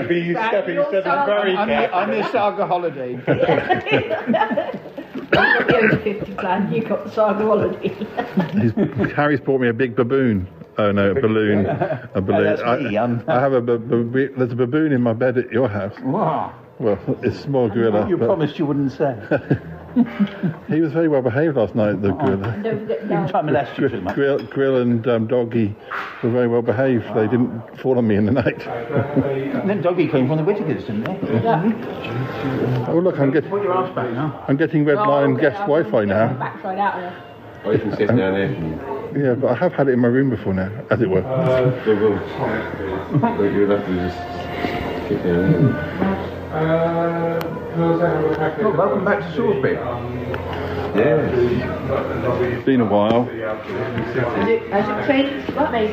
be stepping very carefully. I'm the Saga holiday. You've got the over 50 plan, you've got the Saga holiday. Harry's brought me a big baboon. Oh no, a balloon. A balloon. That's me, I have there's a baboon in my bed at your house. Wow. Well, it's a small gorilla. You promised you wouldn't say. He was very well behaved last night, the gorilla. Don't try to molest you too much. Grill and Doggy were very well behaved. They didn't fall on me in the night. And then Doggy came from the Whittakers, didn't they? Yeah. Oh look, I'm getting. Put your arse back now. I'm getting Red Lion guest Wi-Fi now. Backside out there. Oh, you can sit down there. Yeah, but I have had it in my room before now, as it were. You'll have to just kick it. Welcome back to Salisbury. Yeah. It's been a while. Has it changed slightly?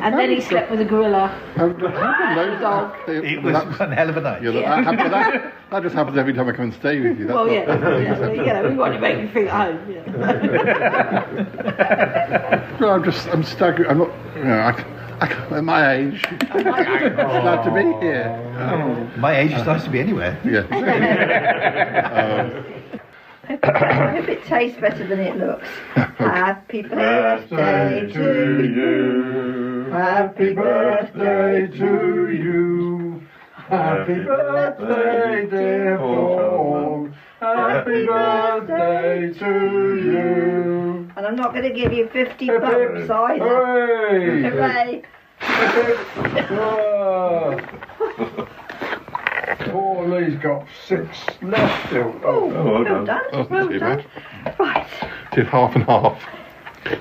And then he slept with a gorilla. It was one hell of a night. Yeah, that just happens every time I come and stay with you. That's Well, yeah, we want to make you feel at home. No, I'm staggered. I'm not. At my age, it's glad to be here. My age is nice to be anywhere. Yeah. I hope it tastes better than it looks. Happy birthday to you. Happy birthday to you. Happy birthday, dear Paul. Happy birthday to you. And I'm not going to give you 50 bucks either. Hooray! Hooray! Poor Lee's got 6 left still. Well done. Well done. Right. Did half and half.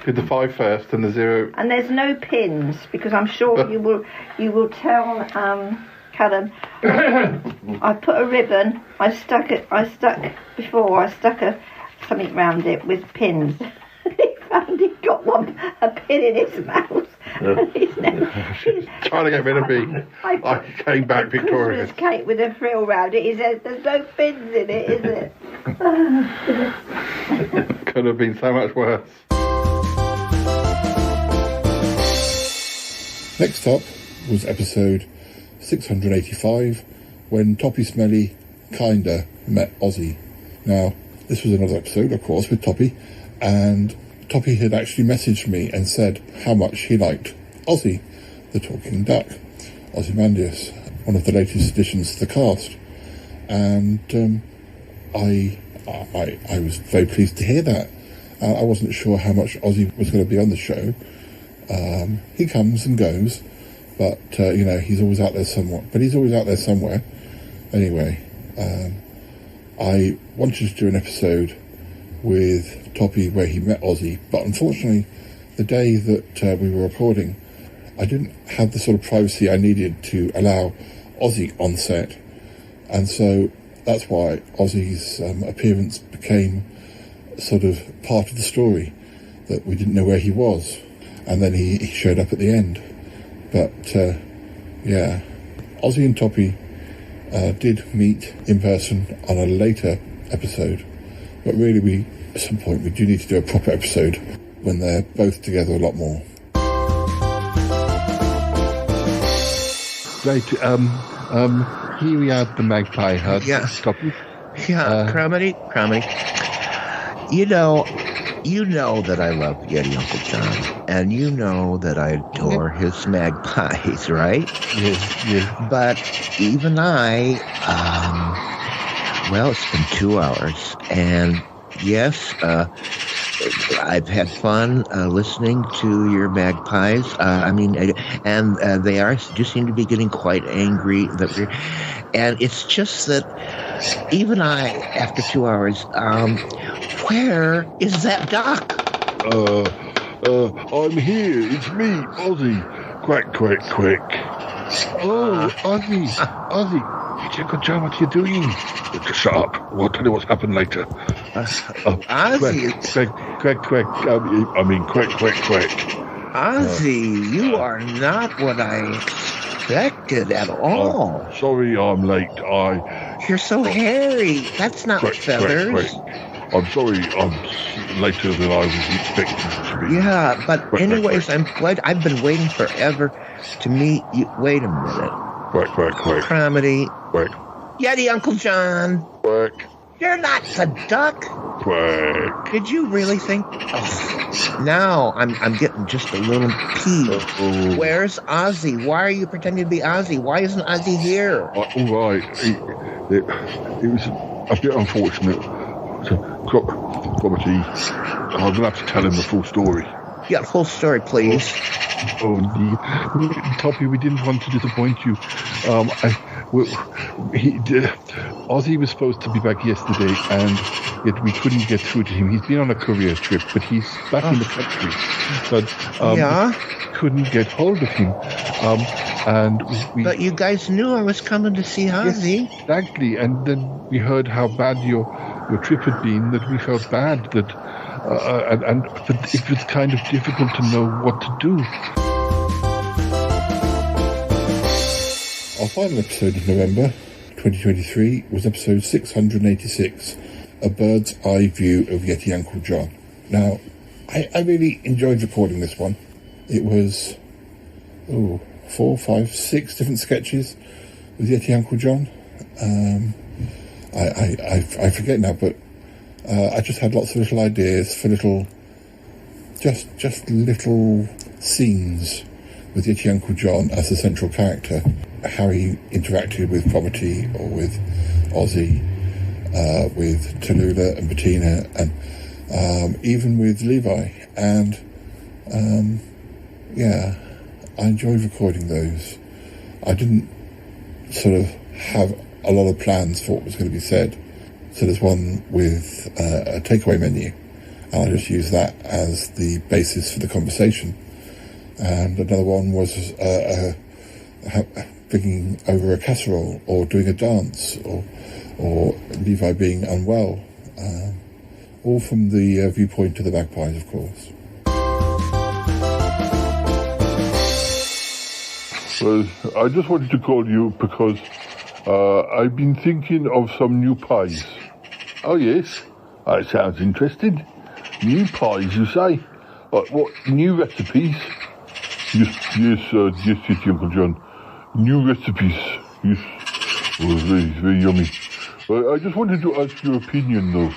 Did the 5 first and the 0. And there's no pins because I'm sure you will tell Callum. I put a ribbon. I stuck something round it with pins. He found he got a pin in his mouth. He's trying to get rid of me. I came back victorious. Christmas cake with a frill round it. He says there's no pins in it, is it? Could have been so much worse. Next up was episode 685, when Toppy Smelly kinda met Ozzy. Now, this was another episode, of course, with Toppy, and Toppy had actually messaged me and said how much he liked Ozzy, the talking duck, Ozymandias, one of the latest additions to the cast. And I was very pleased to hear that. I wasn't sure how much Ozzy was going to be on the show. He comes and goes, but he's always out there somewhere. Anyway, I wanted to do an episode with Toppy where he met Ozzy, but unfortunately the day that we were recording, I didn't have the sort of privacy I needed to allow Ozzy on set, and so that's why Ozzy's appearance became sort of part of the story, that we didn't know where he was, and then he showed up at the end. But yeah, Ozzy and Toppy did meet in person on a later episode, but really at some point we do need to do a proper episode when they're both together a lot more. Right, here we have the magpie hut. Yes. Toppy. Yeah, Cramity. You know that I love Yeti Uncle John, and you know that I adore his magpies, right? Yes. But even well, it's been 2 hours, and yes, I've had fun listening to your magpies. And they do seem to be getting quite angry. And it's just that even I, after 2 hours, where is that duck? I'm here. It's me, Ozzy. Quack, quack, quack. Oh, Ozzy. Yeti Uncle John, what are you doing? Shut up. We'll tell you what's happened later. Ozzy, Quick. Quick. Ozzy, you are not what I expected at all. Sorry I'm late. You're so hairy. That's not feathers. I'm sorry I'm later than I was expecting to be. Yeah, but anyways, I'm glad. I've been waiting forever to meet you. Wait a minute. Quick. Comedy. Quick. Yeti, Uncle John. Quick. You're not the duck. Quick. Did you really think? Oh, now I'm getting just a little peeved. Where's Ozzy? Why are you pretending to be Ozzy? Why isn't Ozzy here? All right. It was a bit unfortunate. Comedy. I'm going to have to tell him the full story. Yeah, full story, please. Toppy, we didn't want to disappoint you. Ozzy was supposed to be back yesterday, and yet we couldn't get through to him. He's been on a career trip, but he's back in the country. But couldn't get hold of him. But you guys knew I was coming to see Ozzy. Yes, exactly. And then we heard how bad your trip had been, that we felt bad, that but it was kind of difficult to know what to do. Our final episode of November 2023 was episode 686, A Bird's Eye View of Yeti Uncle John. Now, I really enjoyed recording this one. It was 4, 5, 6 different sketches with Yeti Uncle John. I forget now, but I just had lots of little ideas for little scenes with Yeti Uncle John as the central character. How he interacted with Property or with Ozzy, with Tallulah and Bettina, and even with Levi. And I enjoyed recording those. I didn't sort of have a lot of plans for what was going to be said. So there's one with a takeaway menu, and I just used that as the basis for the conversation. And another one was bringing over a casserole, or doing a dance, or Levi being unwell. All from the viewpoint of the magpies, of course. Well, I just wanted to call you because I've been thinking of some new pies. Oh, yes? That sounds interesting. New pies, you say? What, new recipes? Yes, Uncle John. New recipes. Yes. Oh, very yummy. I just wanted to ask your opinion, though.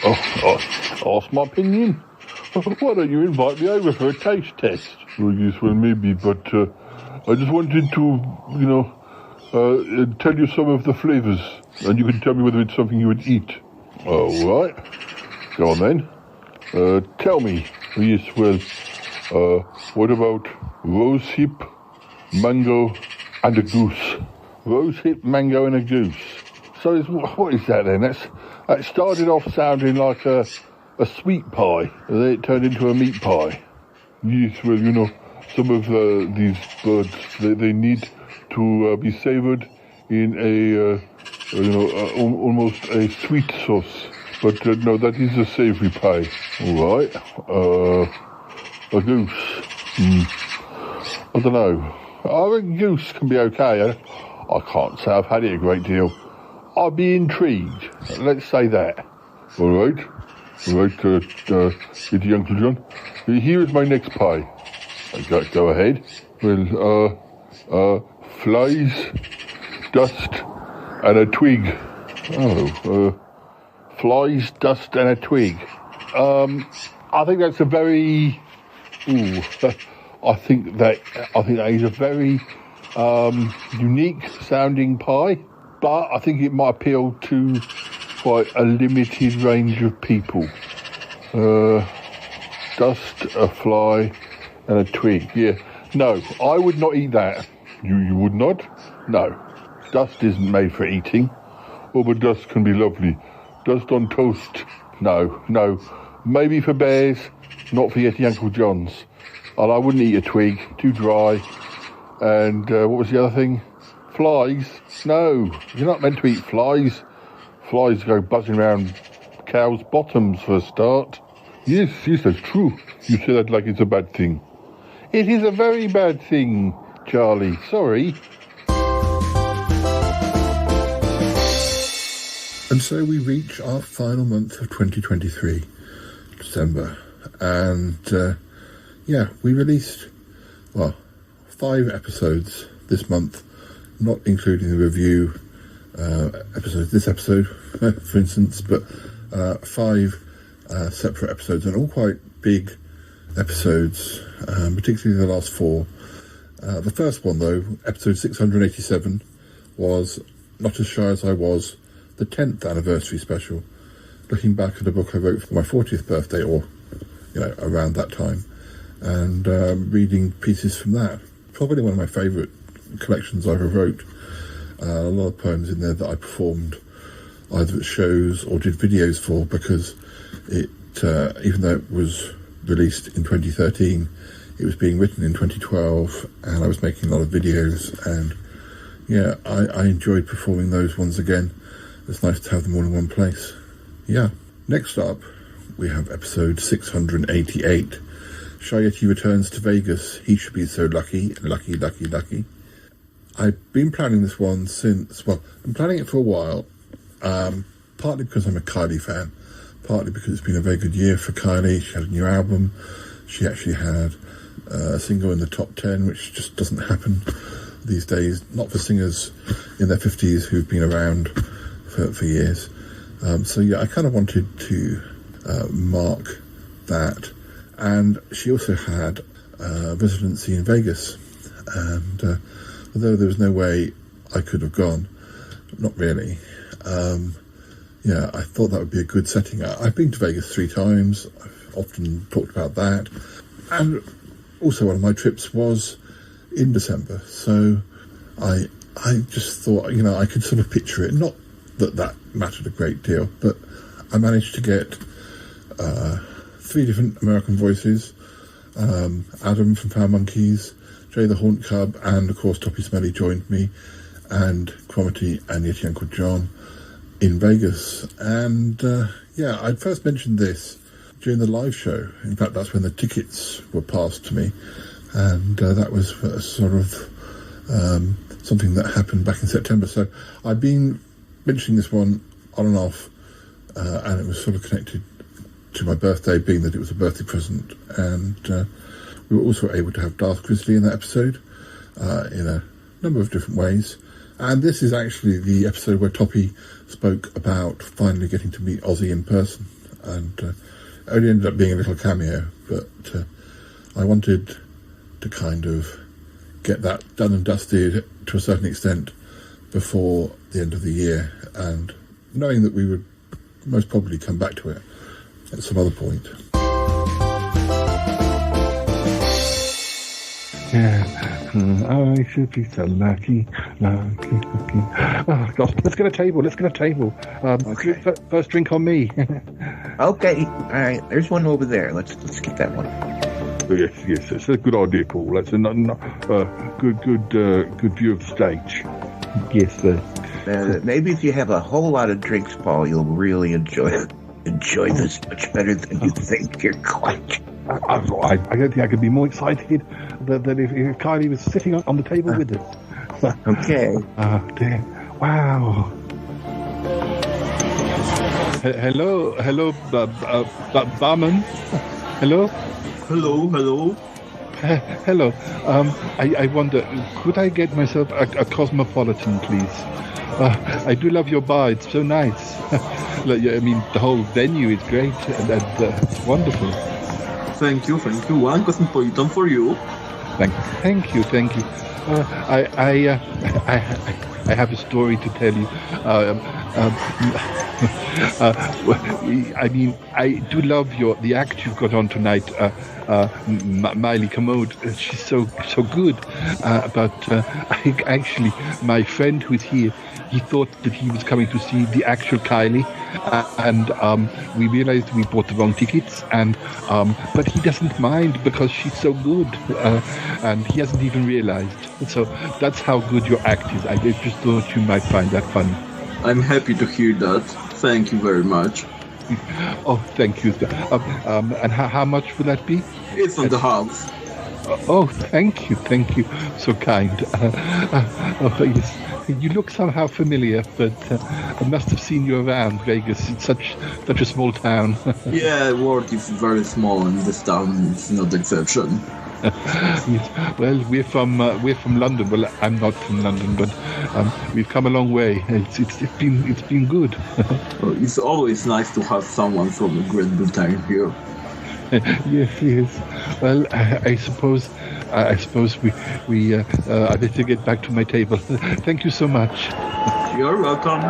Ask my opinion? Why don't you invite me over for a taste test? Well, yes, maybe, but I just wanted to, tell you some of the flavours, and you can tell me whether it's something you would eat. All right. Go on, then. Tell me. Yes, well, what about rosehip, mango, and a goose? Rosehip, mango, and a goose. So what is that, then? That started off sounding like a sweet pie, and then it turned into a meat pie. Yes, well, some of these birds, they need to be savoured in a, almost a sweet sauce. But no, that is a savoury pie. All right. A goose. I don't know. I reckon goose can be okay. I can't say I've had it a great deal. I'd be intrigued. Let's say that. All right. Yeti Uncle John. Here is my next pie. Go ahead. Well, flies, dust, and a twig. Flies, dust, and a twig. I think that's a very. I think that is a very unique sounding pie, but I think it might appeal to quite a limited range of people. Dust, a fly, and a twig. Yeah. No, I would not eat that. You would not? No. Dust isn't made for eating. Oh, but dust can be lovely. Dust on toast. No. Maybe for bears, not for Yeti Uncle John's. And I wouldn't eat a twig. Too dry. And what was the other thing? Flies? No. You're not meant to eat flies. flies go buzzing around cows' bottoms for a start. Yes, that's true. You say that like it's a bad thing. It is a very bad thing, Charlie. Sorry. And so we reach our final month of 2023, December. And, we released, 5 episodes this month, not including the review episodes, this episode, for instance, but 5 separate episodes, and all quite big episodes, particularly the last 4. The first one, though, episode 687, was Not As Shy As I Was, the 10th anniversary special, looking back at a book I wrote for my 40th birthday, or, around that time, and reading pieces from that. Probably one of my favourite collections I ever wrote. A lot of poems in there that I performed either at shows or did videos for, because it, even though it was released in 2013, it was being written in 2012, and I was making a lot of videos, and I enjoyed performing those ones again. It's nice to have them all in one place. Next up, we have episode 688. Shy Yeti returns to Vegas. He should be so lucky, lucky, lucky, lucky. I've been planning this one since, I'm planning it for a while, partly because I'm a Kylie fan, partly because it's been a very good year for Kylie. She had a new album. She actually had a single in the top 10, which just doesn't happen these days, not for singers in their 50s who've been around for years. I kind of wanted to mark that. And she also had a residency in Vegas, and although there was no way I could have gone, not really, I thought that would be a good setting. I've been to Vegas 3 times. I've often talked about that, and also one of my trips was in December, so I just thought, I could sort of picture it. Not that mattered a great deal, but I managed to get 3 different American voices, Adam from Power Monkeys, Jay the Haunt Cub, and of course Toppie Smelly joined me, and Cromitty and Yeti Uncle John in Vegas. And I first mentioned this during the live show. In fact, that's when the tickets were passed to me, and that was sort of something that happened back in September. So I've been mentioning this one on and off, and it was sort of connected to my birthday, being that it was a birthday present. And we were also able to have Darth Grizzly in that episode in a number of different ways. And this is actually the episode where Toppie spoke about finally getting to meet Ozzy in person, and only ended up being a little cameo, but I wanted to kind of get that done and dusted to a certain extent before the end of the year, and knowing that we would most probably come back to it at some other point. I should be so lucky, lucky, lucky. Oh, gosh, let's get a table. Okay. First drink on me. Okay, all right. There's one over there. Let's get that one. Yes, it's a good idea, Paul. That's a good view of the stage. Yes, sir. Maybe if you have a whole lot of drinks, Paul, you'll really enjoy this much better than you think you're going to. I don't think I could be more excited than if Kylie was sitting on the table with us. Okay. Dear. Wow. Hello, barman. Hello. Hello. I wonder, could I get myself a cosmopolitan, please? I do love your bar. It's so nice. I mean, the whole venue is great and wonderful. Thank you. One cosmopolitan for you. Thank you. I have a story to tell you. I mean, I do love the act you've got on tonight, Miley Commode. She's so good. But actually, my friend who's here, he thought that he was coming to see the actual Kylie, and we realized we bought the wrong tickets. And but he doesn't mind because she's so good, and he hasn't even realized. So that's how good your act is. I just thought you might find that funny. I'm happy to hear that. Thank you very much. Oh, thank you. And how much will that be? It's on the house. Oh, thank you. So kind. Yes. You look somehow familiar, but I must have seen you around Vegas. It's such a small town. Yeah, world is very small, and this town is no exception. Yes. Well, we're from London. Well, I'm not from London, but we've come a long way. It's been good. Well, it's always nice to have someone from Great Britain here. Yes. Well, I suppose we I better get back to my table. Thank you so much. You're welcome.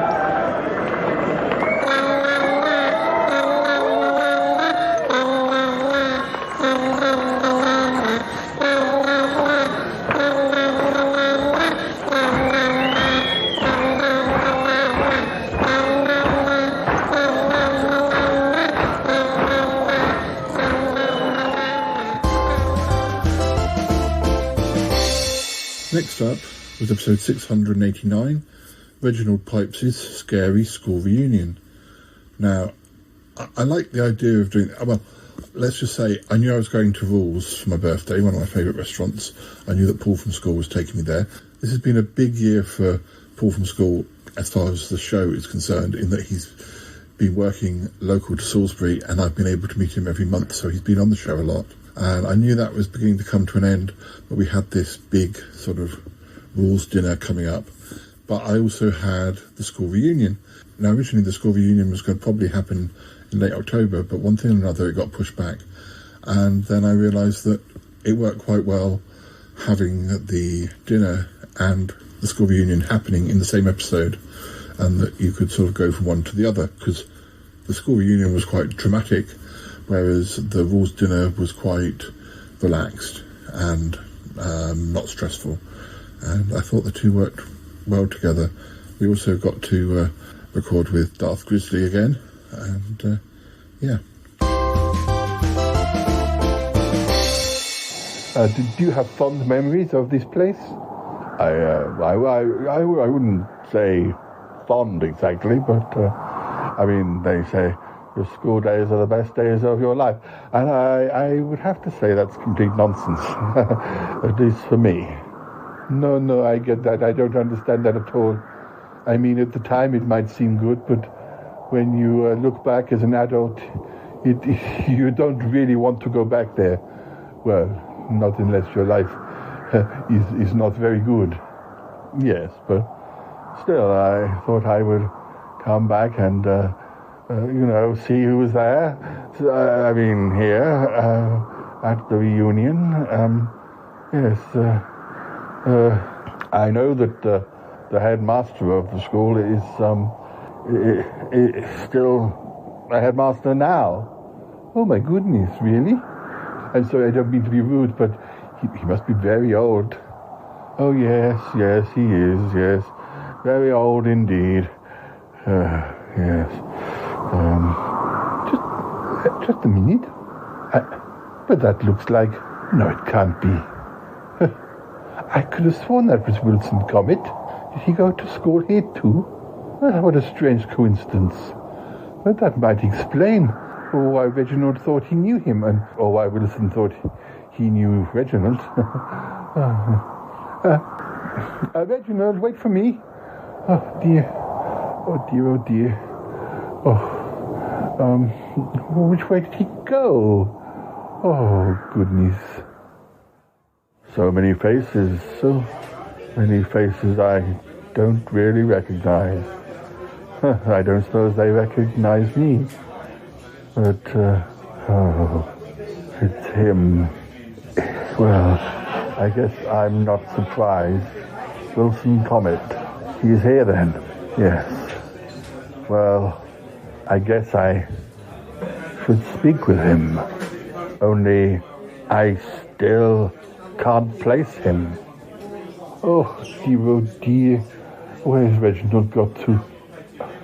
Next up was episode 689, Reginald Pipes' Scary School Reunion. Now, I like the idea of doing... Well, let's just say, I knew I was going to Rules for my birthday, one of my favourite restaurants. I knew that Paul from school was taking me there. This has been a big year for Paul from school as far as the show is concerned, in that he's been working local to Salisbury, and I've been able to meet him every month, so he's been on the show a lot. And I knew that was beginning to come to an end, but we had this big sort of Rules dinner coming up. But I also had the school reunion. Now, originally the school reunion was going to probably happen in late October, but one thing or another, it got pushed back. And then I realised that it worked quite well having the dinner and the school reunion happening in the same episode, and that you could sort of go from one to the other, because the school reunion was quite dramatic, whereas the Rules dinner was quite relaxed and not stressful. And I thought the two worked well together. We also got to record with Darth Grizzly again, and yeah. Do you have fond memories of this place? I wouldn't say fond exactly, but I mean, they say your school days are the best days of your life, and I would have to say that's complete nonsense, at least for me. No, I get that. I don't understand that at all. I mean, at the time it might seem good, but when you look back as an adult, you don't really want to go back there. Well, not unless your life is not very good. Yes, but still, I thought I would come back and, see who was there. I mean, here, at the reunion. Yes, I know that the headmaster of the school is still a headmaster now. Oh my goodness, really? I'm sorry, I don't mean to be rude, but he must be very old. Oh yes, he is, yes. Very old indeed. Yes. Just a minute. But that looks like... No, it can't be. I could have sworn that was Wilson Comet. Did he go to school here too? What a strange coincidence. But that might explain why Reginald thought he knew him, or why Wilson thought he knew Reginald. Reginald, wait for me. Oh dear. Which way did he go? Oh, goodness. So many faces I don't really recognize. I don't suppose they recognize me. But, it's him. Well, I guess I'm not surprised. Wilson Comet. He's here then. Yes. Well, I guess I should speak with him. Only I still can't place him. Oh dear. Where's Reginald got to?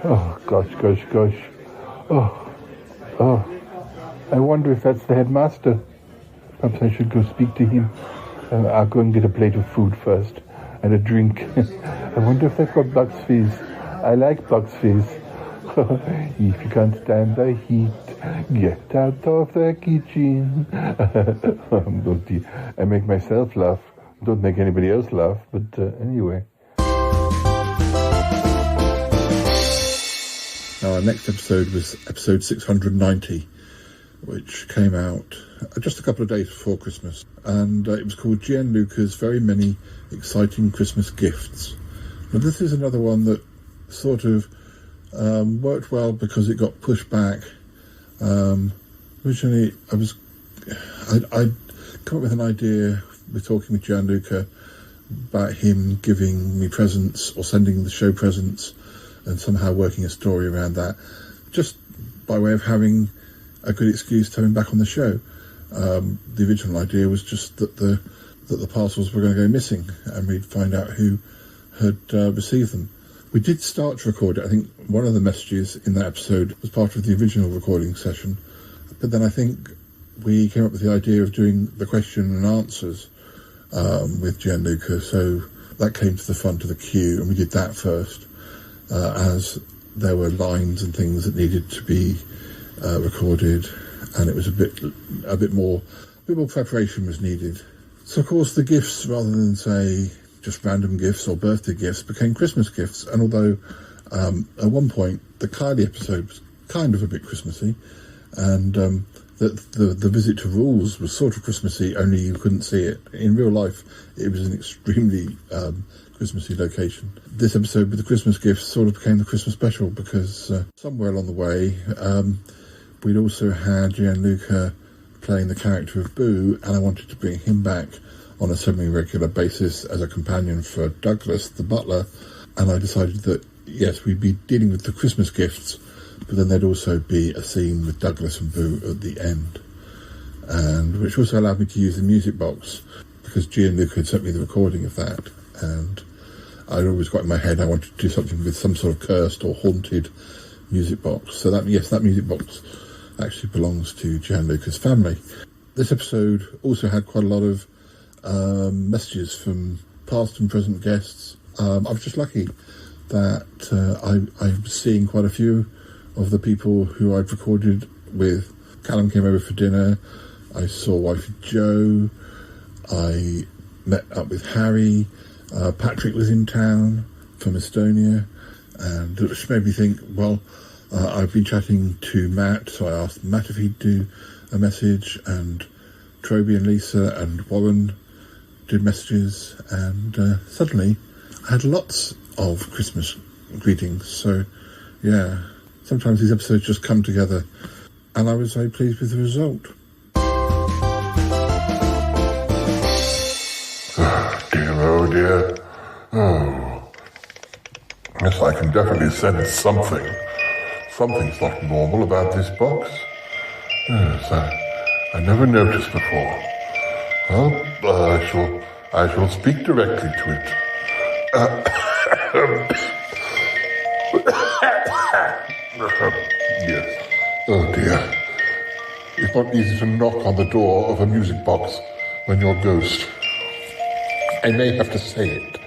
Oh, gosh. Oh. I wonder if that's the headmaster. Perhaps I should go speak to him. I'll go and get a plate of food first, and a drink. I wonder if they've got Bucks Fizz. I like box fizz. If you can't stand the heat, get out of the kitchen. I make myself laugh. Don't make anybody else laugh, but anyway. Our next episode was episode 690, which came out just a couple of days before Christmas. And it was called Gianluca's Very Many Exciting Christmas Gifts. Now, this is another one that sort of worked well because it got pushed back. Originally, I'd come up with an idea with talking with Gianluca about him giving me presents or sending the show presents and somehow working a story around that, just by way of having a good excuse to have him back on the show. The original idea was just that the parcels were going to go missing and we'd find out who had received them. We did start to record it. I think one of the messages in that episode was part of the original recording session, but then I think we came up with the idea of doing the question and answers with Gianluca, so that came to the front of the queue, and we did that first, as there were lines and things that needed to be recorded, and it was a bit more preparation was needed. So of course the gifts, rather than say just random gifts or birthday gifts, became Christmas gifts. And although at one point the Kylie episode was kind of a bit Christmassy, and the visit to Rules was sort of Christmassy, only you couldn't see it. In real life, it was an extremely Christmassy location. This episode with the Christmas gifts sort of became the Christmas special because somewhere along the way, we'd also had Gianluca playing the character of Boo, and I wanted to bring him back on a semi-regular basis as a companion for Douglas, the butler, and I decided that, yes, we'd be dealing with the Christmas gifts, but then there'd also be a scene with Douglas and Boo at the end, and which also allowed me to use the music box, because Gianluca had sent me the recording of that, and I'd always got in my head I wanted to do something with some sort of cursed or haunted music box. So that music box actually belongs to Gianluca's family. This episode also had quite a lot of messages from past and present guests. I was just lucky that I was seeing quite a few of the people who I'd recorded with. Callum came over for dinner. I saw wifey Jo. I met up with Harry. Patrick was in town from Estonia, and it just made me think, well, I've been chatting to Matt, so I asked Matt if he'd do a message, and Troby and Lisa and Warren did messages, and suddenly I had lots of Christmas greetings. So yeah, sometimes these episodes just come together, and I was very pleased with the result. Oh dear. Oh. Yes, I can definitely sense something. Something's not normal about this box. Yes, I never noticed before. Well, I shall speak directly to it. Yes. Oh dear. It's not easy to knock on the door of a music box when you're a ghost. I may have to say it.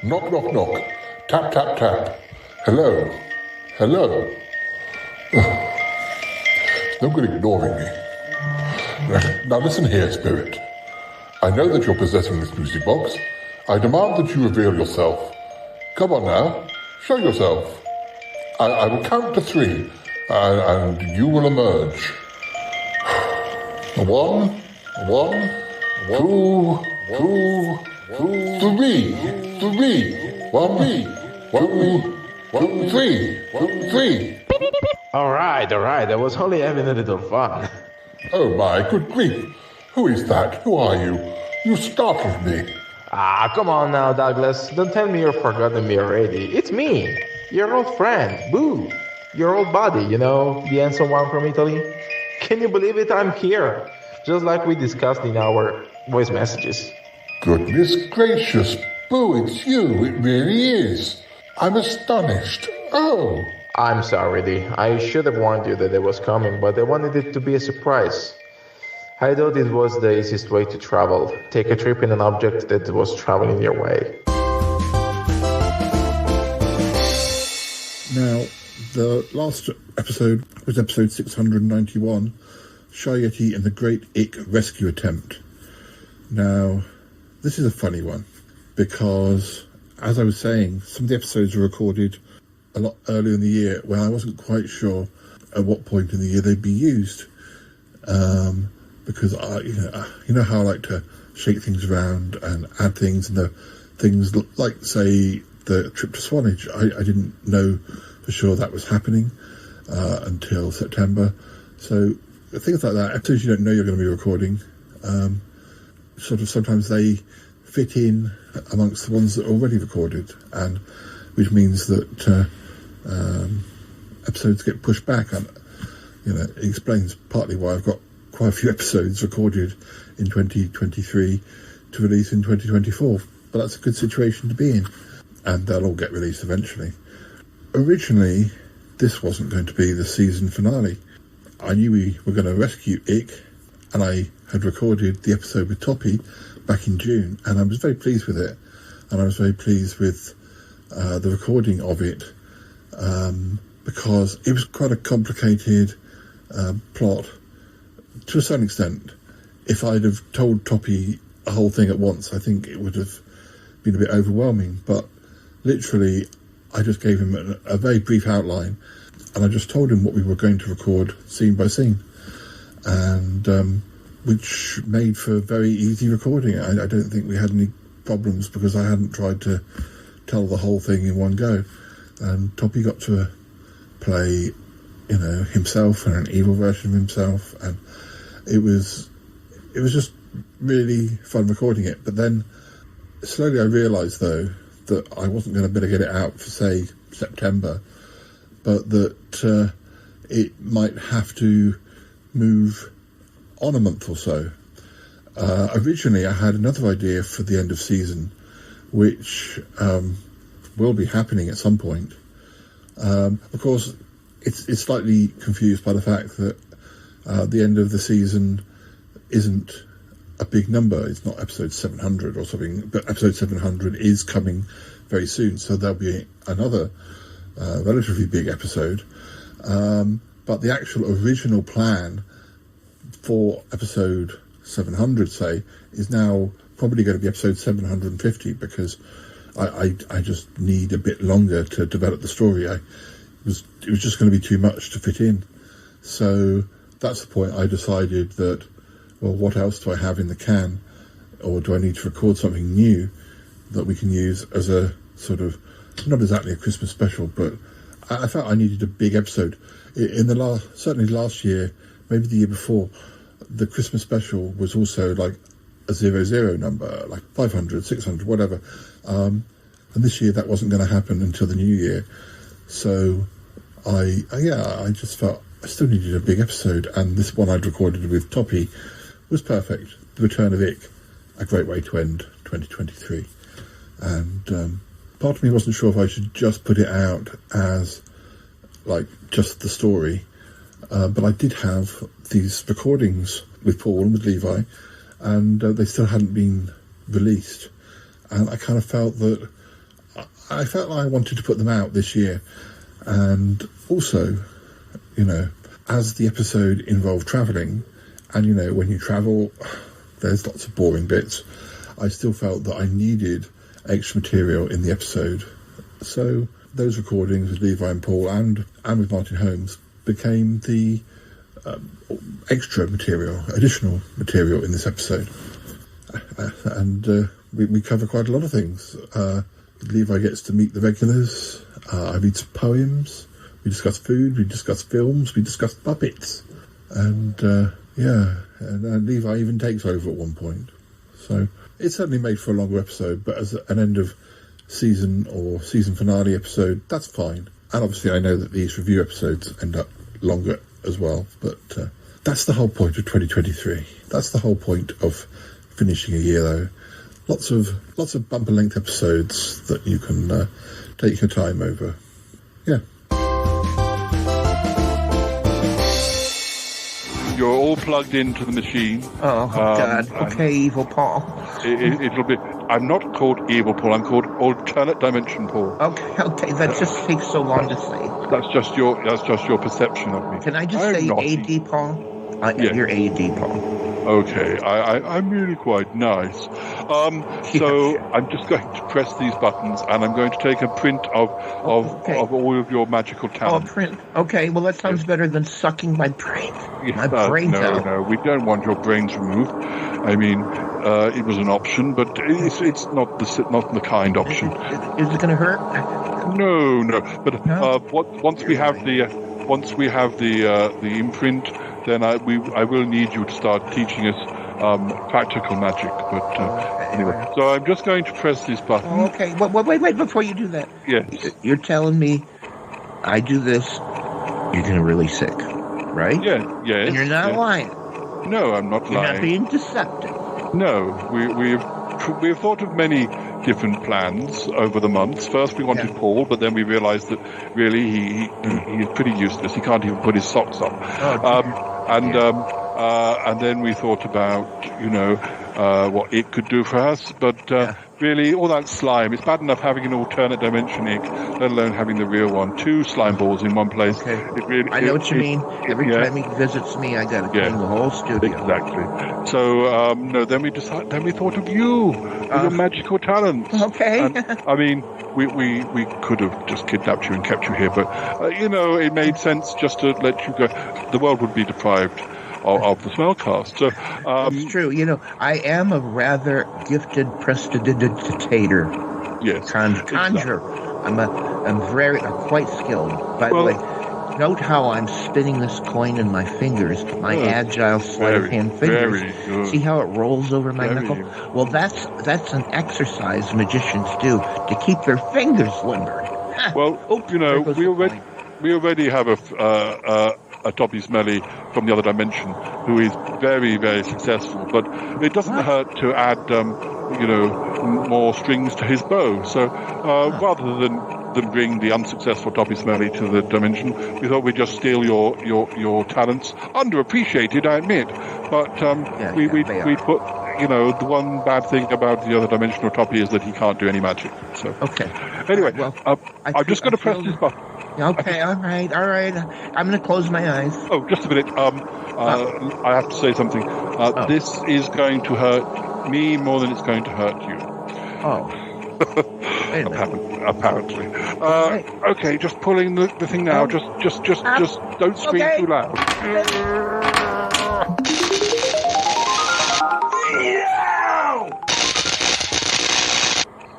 Knock, knock, knock. Tap, tap, tap. Hello. Hello. It's no good ignoring me. Now listen here, Spirit. I know that you're possessing this music box. I demand that you reveal yourself. Come on now. Show yourself. I will count to 3, and you will emerge. 1, 2, 3. 1, 2, 3. All right. I was only having a little fun. Oh my, good grief. Who is that? Who are you? You startled me. Ah, come on now, Douglas. Don't tell me you've forgotten me already. It's me, your old friend, Boo. Your old buddy, you know, the handsome one from Italy. Can you believe it? I'm here. Just like we discussed in our voice messages. Goodness gracious, Boo, it's you. It really is. I'm astonished. Oh. I'm sorry, Dee. I should have warned you that it was coming, but I wanted it to be a surprise. I thought it was the easiest way to travel. Take a trip in an object that was traveling your way. Now, the last episode was episode 691, Shy Yeti and the Great Ick Rescue Attempt. Now, this is a funny one, because, as I was saying, some of the episodes were recorded a lot earlier in the year when I wasn't quite sure at what point in the year they'd be used. Because, you know how I like to shake things around and add things, and the things like, say, the trip to Swanage, I didn't know for sure that was happening until September. So things like that, episodes you don't know you're going to be recording, sort of sometimes they fit in amongst the ones that are already recorded, and which means that episodes get pushed back. And it explains partly why I've got quite a few episodes recorded in 2023 to release in 2024. But that's a good situation to be in, and they'll all get released eventually. Originally, this wasn't going to be the season finale. I knew we were going to rescue Ick, and I had recorded the episode with Toppy back in June, and I was very pleased with it, and I was very pleased with the recording of it, because it was quite a complicated plot to a certain extent. If I'd have told Toppy a whole thing at once, I think it would have been a bit overwhelming, but literally I just gave him a very brief outline, and I just told him what we were going to record scene by scene, and which made for a very easy recording. I don't think we had any problems because I hadn't tried to tell the whole thing in one go, and Toppy got to play himself and an evil version of himself, and it was just really fun recording it. But then slowly I realised, though, that I wasn't going to better get it out for, say, September, but that it might have to move on a month or so. Originally I had another idea for the end of season, which will be happening at some point. Of course, it's slightly confused by the fact that the end of the season isn't a big number. It's not episode 700 or something, but episode 700 is coming very soon, so there'll be another relatively big episode. But the actual original plan for episode 700, say, is now probably going to be episode 750, because I just need a bit longer to develop the story. It was just going to be too much to fit in. So that's the point. I decided that, well, what else do I have in the can, or do I need to record something new that we can use as a sort of, not exactly a Christmas special, but I felt I needed a big episode. In certainly last year, maybe the year before, the Christmas special was also like a 00 number, like 500, 600, whatever. And this year that wasn't going to happen until the new year. So I just felt I still needed a big episode, and this one I'd recorded with Toppy was perfect. The Return of Ick, a great way to end 2023. And part of me wasn't sure if I should just put it out as like just the story, but I did have these recordings with Paul and with Levi, and they still hadn't been released, and I kind of felt that I wanted to put them out this year. And also, as the episode involved travelling, and when you travel there's lots of boring bits, I still felt that I needed extra material in the episode. So those recordings with Levi and Paul and with Martin Holmes became the extra material, additional material in this episode. And we cover quite a lot of things. Levi gets to meet the regulars. I read some poems. We discuss food. We discuss films. We discuss puppets. And and Levi even takes over at one point. So it certainly made for a longer episode, but as an end of season or season finale episode, that's fine. And obviously I know that these review episodes end up longer as well, but that's the whole point of 2023. That's the whole point of finishing a year, though. Lots of bumper length episodes that you can take your time over. Yeah. You're all plugged into the machine. Oh, God. Okay, evil Paul. It'll be. I'm not called Evil Paul. I'm called Alternate Dimension Paul. Okay. That just takes so long to say. That's just your perception of me. Can I just say AD Paul? You're AD Paul. Okay, I'm really quite nice. So I'm just going to press these buttons, and I'm going to take a print of all of your magical talents. Oh, a print. Okay, well that sounds better than sucking my brain. My brains out. No, we don't want your brains removed. I mean, it was an option, but it's not the kind option. Is it going to hurt? No. But once we have the imprint, then I will need you to start teaching us practical magic. But anyway, so I'm just going to press this button. Oh, okay. Wait, before you do that. Yes. You're telling me I do this, you're going to really sick, right? Yes. And you're not lying. No, I'm not lying. You're not being deceptive. No, we've thought of many different plans over the months. First we wanted Paul, but then we realized that really he is pretty useless. He can't even put his socks on. And then we thought about, what it could do for us, but really all that slime, it's bad enough having an alternate dimension ink, let alone having the real one. 2 slime balls in one place. Okay. I know what you mean. Every time he visits me, I gotta clean the whole studio. Exactly. So, then we thought of you, with your magical talents. Okay. And, I mean, we could have just kidnapped you and kept you here, but, it made sense just to let you go. The world would be deprived of the Smellcast. So, it's true. I am a rather gifted prestidigitator. Yes. Conjurer. I'm quite skilled. By the way, note how I'm spinning this coin in my fingers, my agile sleight of hand fingers. Very good. See how it rolls over my knuckle? Well, that's an exercise magicians do to keep their fingers limber. Well, we already have a Dobby Smelly from the other dimension who is very, very successful, but it doesn't hurt to add, more strings to his bow. So rather than bring the unsuccessful Dobby Smelly to the dimension, we thought we'd just steal your talents. Underappreciated, I admit, but we put. The one bad thing about the other dimensional Toppy is that he can't do any magic. So anyway, I'm just going to press this button. Okay, all right. I'm going to close my eyes. Oh, just a minute. I have to say something. This is going to hurt me more than it's going to hurt you. Oh. Apparently. Okay, just pulling the thing now. Just don't scream too loud.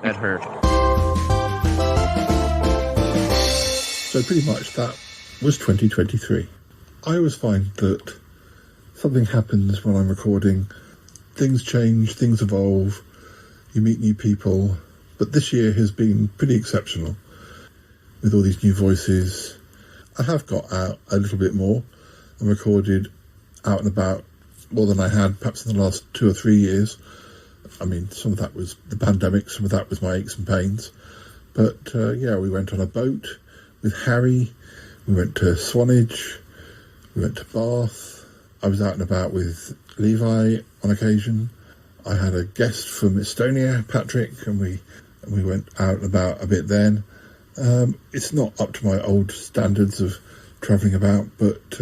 That hurt. So pretty much that was 2023. I always find that something happens when I'm recording. Things change, things evolve, you meet new people. But this year has been pretty exceptional with all these new voices. I have got out a little bit more and recorded out and about more than I had perhaps in the last 2 or 3 years. I mean, some of that was the pandemic, some of that was my aches and pains. But we went on a boat with Harry, we went to Swanage, we went to Bath. I was out and about with Levi on occasion. I had a guest from Estonia, Patrick, and we went out and about a bit then. It's not up to my old standards of travelling about, but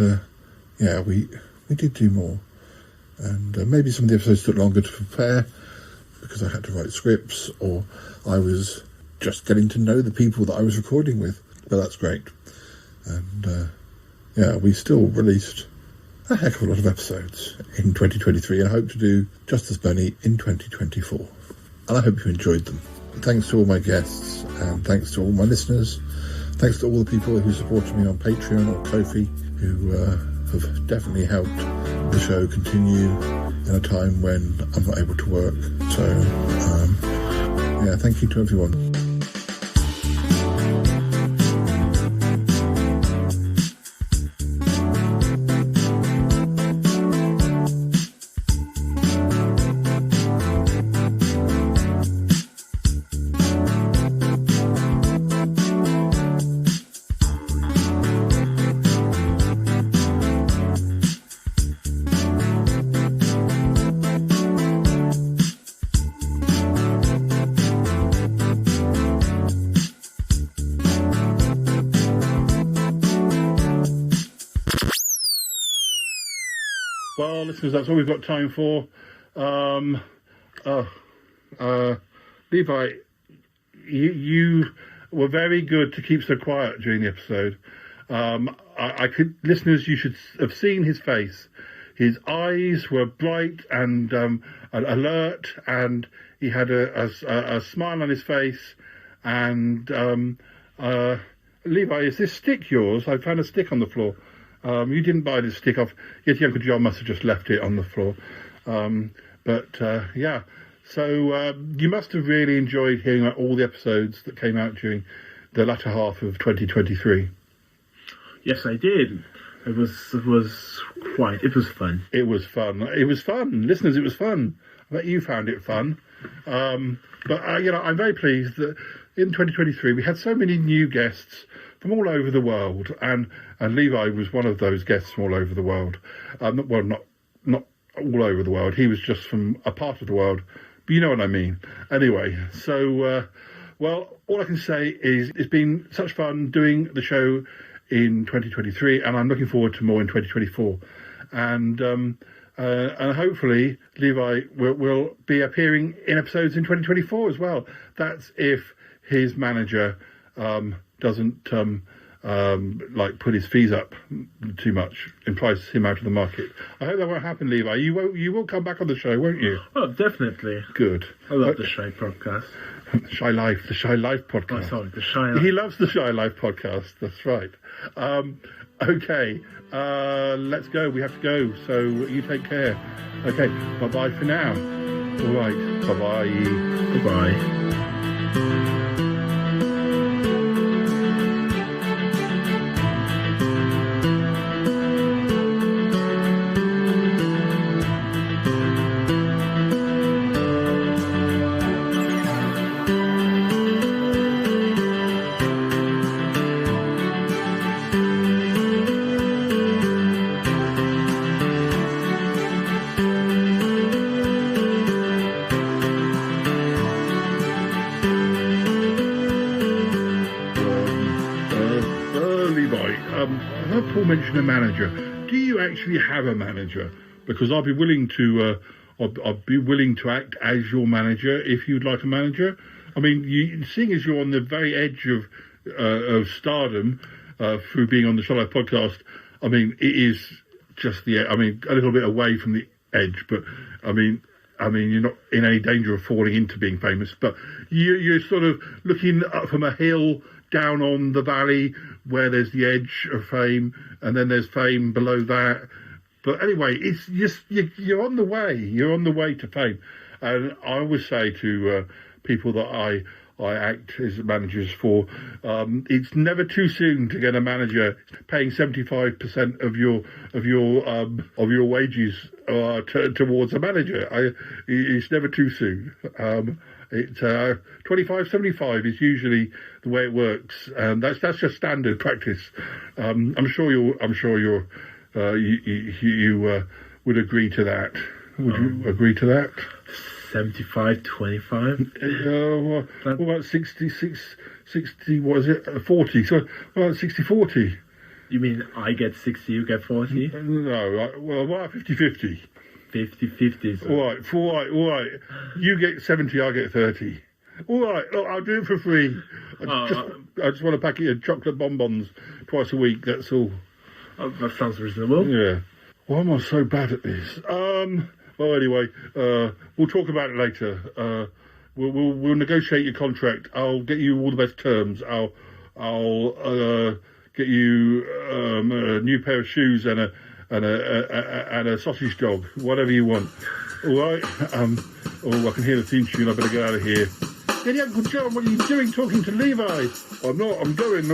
we did do more. And maybe some of the episodes took longer to prepare because I had to write scripts, or I was just getting to know the people that I was recording with. But that's great. And we still released a heck of a lot of episodes in 2023, and I hope to do just as many in 2024. And I hope you enjoyed them. Thanks to all my guests, and thanks to all my listeners. Thanks to all the people who supported me on Patreon or Ko-fi, who have definitely helped the show continue in a time when I'm not able to work. So, thank you to everyone. Well, listeners, that's all we've got time for. Levi, you were very good to keep so quiet during the episode. Listeners, you should have seen his face. His eyes were bright and alert, and he had a smile on his face. And Levi, is this stick yours? I found a stick on the floor. You didn't buy this stick off. Yeti Uncle John must have just left it on the floor. Yeah. So you must have really enjoyed hearing about all the episodes that came out during the latter half of 2023. Yes, I did. It was fun. It was fun. Listeners, it was fun. I bet you found it fun. I'm very pleased that in 2023 we had so many new guests from all over the world, and Levi was one of those guests from all over the world. Not all over the world. He was just from a part of the world, but you know what I mean. Anyway, so all I can say is it's been such fun doing the show in 2023, and I'm looking forward to more in 2024. And hopefully Levi will be appearing in episodes in 2024 as well. That's if his manager doesn't put his fees up too much and price him out of the market. I hope that won't happen, Levi. You will come back on the show, won't you? Oh, definitely. Good. I love the Shy podcast. The Shy Life podcast. Oh, sorry, the Shy Life. He loves the Shy Life podcast. That's right. Okay, let's go. We have to go. So you take care. Okay, bye-bye for now. All right, bye-bye. Bye-bye. Mention a manager. Do you actually have a manager? Because I'll be willing to act as your manager if you'd like a manager. I mean, seeing as you're on the very edge of stardom through being on the Shy Life podcast, I mean, it is just a little bit away from the edge, but I mean, you're not in any danger of falling into being famous, but you're sort of looking up from a hill down on the valley where there's the edge of fame, and then there's fame below that. But anyway, it's just you're on the way. You're on the way to fame. And I always say to people that I act as managers for, it's never too soon to get a manager paying 75% of your wages towards a manager. It's never too soon. It's 25-75 is usually the way it works, and that's just standard practice. I'm sure you would agree to that. Would you agree to that? 75-25. What about 60? What is it? 40. So what about 60-40? You mean I get 60, you get 40? No. What about 50-50? 50-50. All right. You get 70, I get 30. All right, look, I'll do it for free. I just want a packet of chocolate bonbons twice a week, that's all. Oh, that sounds reasonable. Yeah. Why am I so bad at this? Well, anyway, we'll talk about it later. We'll negotiate your contract. I'll get you all the best terms. I'll get you a new pair of shoes and a sausage dog, whatever you want. All right. I can hear the theme tune. I better get out of here. Hey, Uncle John, what are you doing talking to Levi? I'm not. I'm going.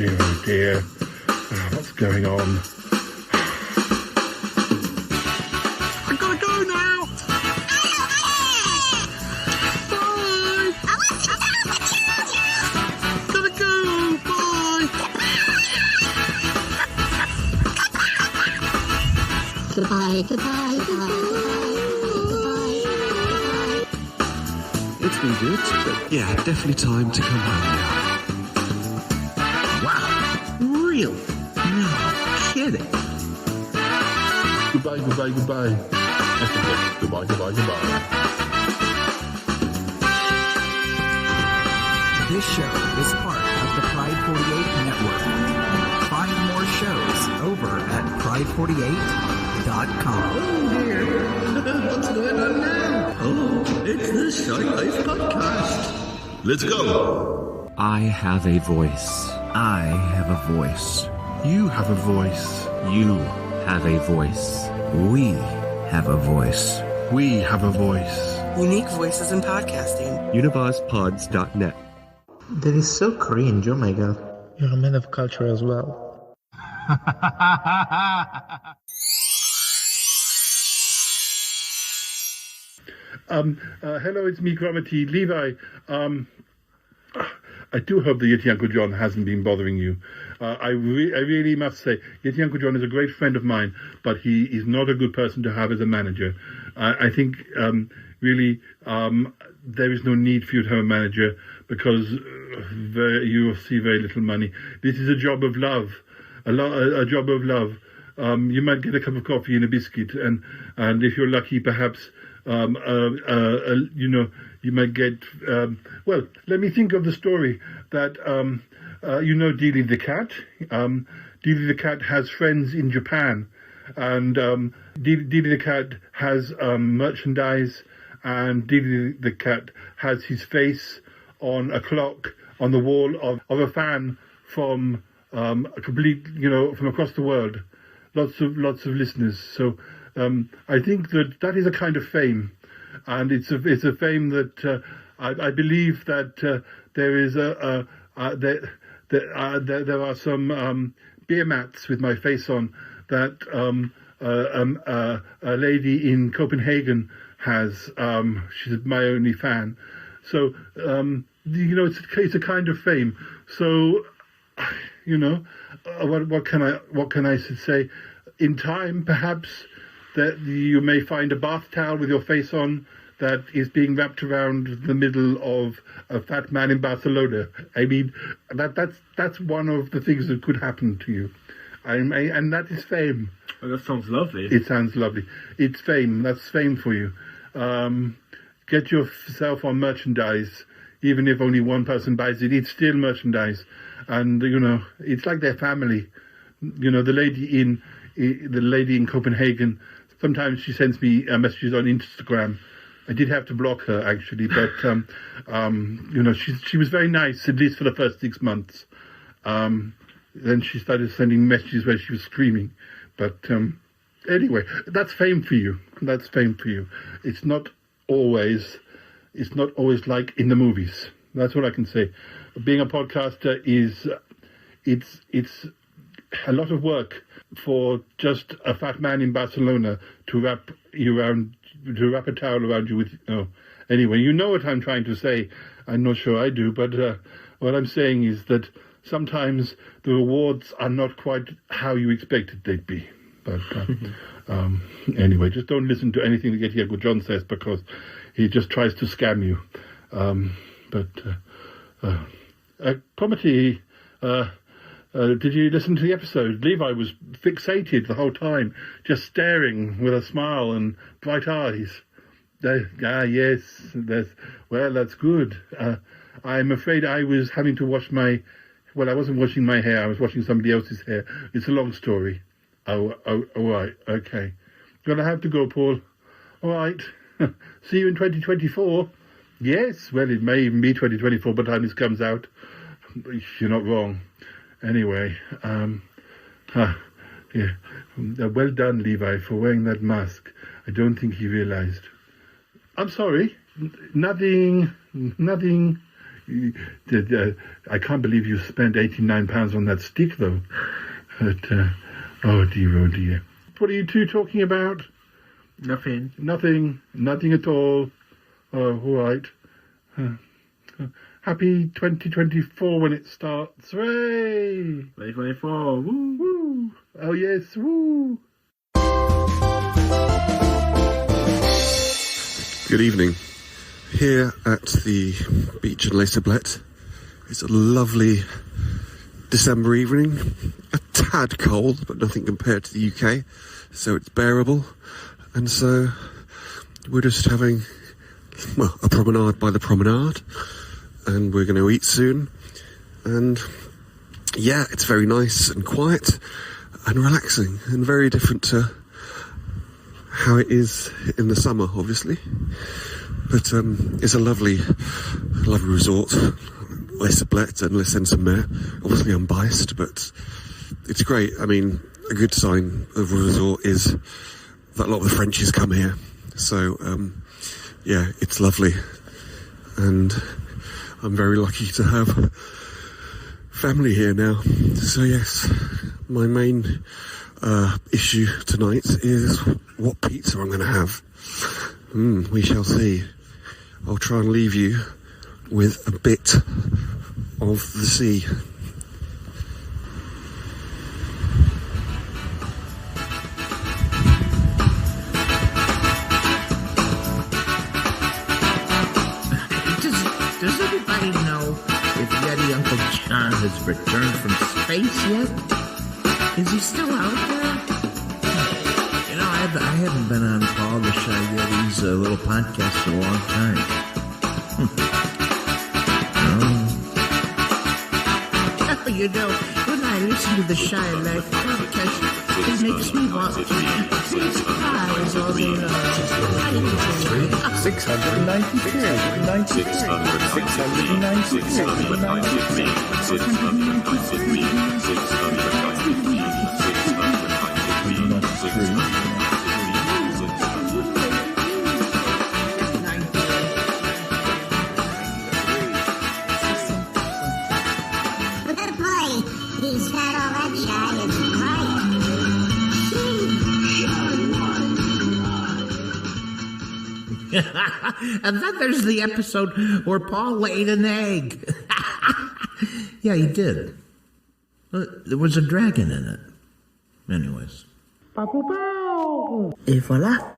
Oh dear. What's going on? I gotta go now. Bye. Gotta go. Bye. Goodbye. It's been good, but yeah, definitely time to come home now. Wow, really? No kidding. goodbye, goodbye, goodbye. Goodbye, goodbye, goodbye. This show is part of the Pride 48 network. Find more shows over at pride48.com. Oh dear, what's going on now? Oh, it's the Short Life Podcast. Let's go. I have a voice. I have a voice. You have a voice. You have a voice. We have a voice. We have a voice. Unique voices in podcasting. UnivazPods.net. That is so cringe, oh my god. You're a man of culture as well. Hello, it's me, Gromity. Levi, I do hope that Yeti Uncle John hasn't been bothering you. I really must say, Yeti Uncle John is a great friend of mine, but he is not a good person to have as a manager. I think, really, there is no need for you to have a manager because you will see very little money. This is a job of love, a job of love. You might get a cup of coffee and a biscuit, and if you're lucky, perhaps, you might get, well, let me think of the story that, Dealey the cat. Dealey the cat has friends in Japan, and Dealey the cat has merchandise, and Dealey the cat has his face on a clock on the wall of a fan from from across the world. Lots of listeners. So I think that is a kind of fame, and it's a fame that I believe that there is there are some beer mats with my face on that a lady in Copenhagen has. She's my only fan. So it's a kind of fame. So what can I say? In time, perhaps that you may find a bath towel with your face on that is being wrapped around the middle of a fat man in Barcelona. I mean, that's one of the things that could happen to you, and that is fame. Well, that sounds lovely. It sounds lovely. It's fame. That's fame for you. Get yourself on merchandise, even if only one person buys it. It's still merchandise, and it's like their family. The lady in Copenhagen. Sometimes she sends me messages on Instagram. I did have to block her actually, but she was very nice, at least for the first 6 months. Then she started sending messages where she was screaming. But anyway, that's fame for you. That's fame for you. It's not always like in the movies. That's what I can say. Being a podcaster it's a lot of work for just a fat man in Barcelona to wrap a towel around you with. Anyway, you know what I'm trying to say. I'm not sure I do, but what I'm saying is that sometimes the rewards are not quite how you expected they'd be. But anyway, just don't listen to anything that Yeti Uncle John says because he just tries to scam you. Comedy. Did you listen to the episode? Levi was fixated the whole time, just staring with a smile and bright eyes. Yes, that's good. I'm afraid I was having to wash I wasn't washing my hair, I was washing somebody else's hair. It's a long story. Oh, right, okay. Gonna have to go, Paul. All right. See you in 2024. Yes, well, it may even be 2024 by the time this comes out. You're not wrong. Anyway, yeah. Well done, Levi, for wearing that mask. I don't think he realized. I'm sorry. Nothing. I can't believe you spent £89 on that stick, though. But, oh dear. What are you two talking about? Nothing. Nothing at all. Oh, all right. Happy 2024 when it starts. Hooray! 2024. Woo! Woo! Oh, yes. Woo! Good evening. Here at the beach in Les Tablettes, it's a lovely December evening. A tad cold, but nothing compared to the UK, so it's bearable. And so we're just having, well, a promenade by the promenade, and we're going to eat soon. And yeah, it's very nice and quiet and relaxing and very different to how it is in the summer, obviously. But it's a lovely resort. Westerblett and Les Mer. Obviously unbiased, but it's great. I mean, a good sign of a resort is that a lot of the Frenchies come here. So, yeah, it's lovely. And I'm very lucky to have family here now. So, yes, my main issue tonight is what pizza I'm going to have. We shall see. I'll try and leave you with a bit of the sea. Does everybody know if Yeti Uncle John has returned from space yet? Is he still out there? You know, I haven't been on Paul the Shy Yeti's little podcast in a long time. You know, when I listen to the Shy Life podcast, it makes me want to eat pies all day long. 693. He's got all that shy, it's great. And then there's the episode where Paul laid an egg. Yeah, he did. There was a dragon in it. Anyways. Et voilà.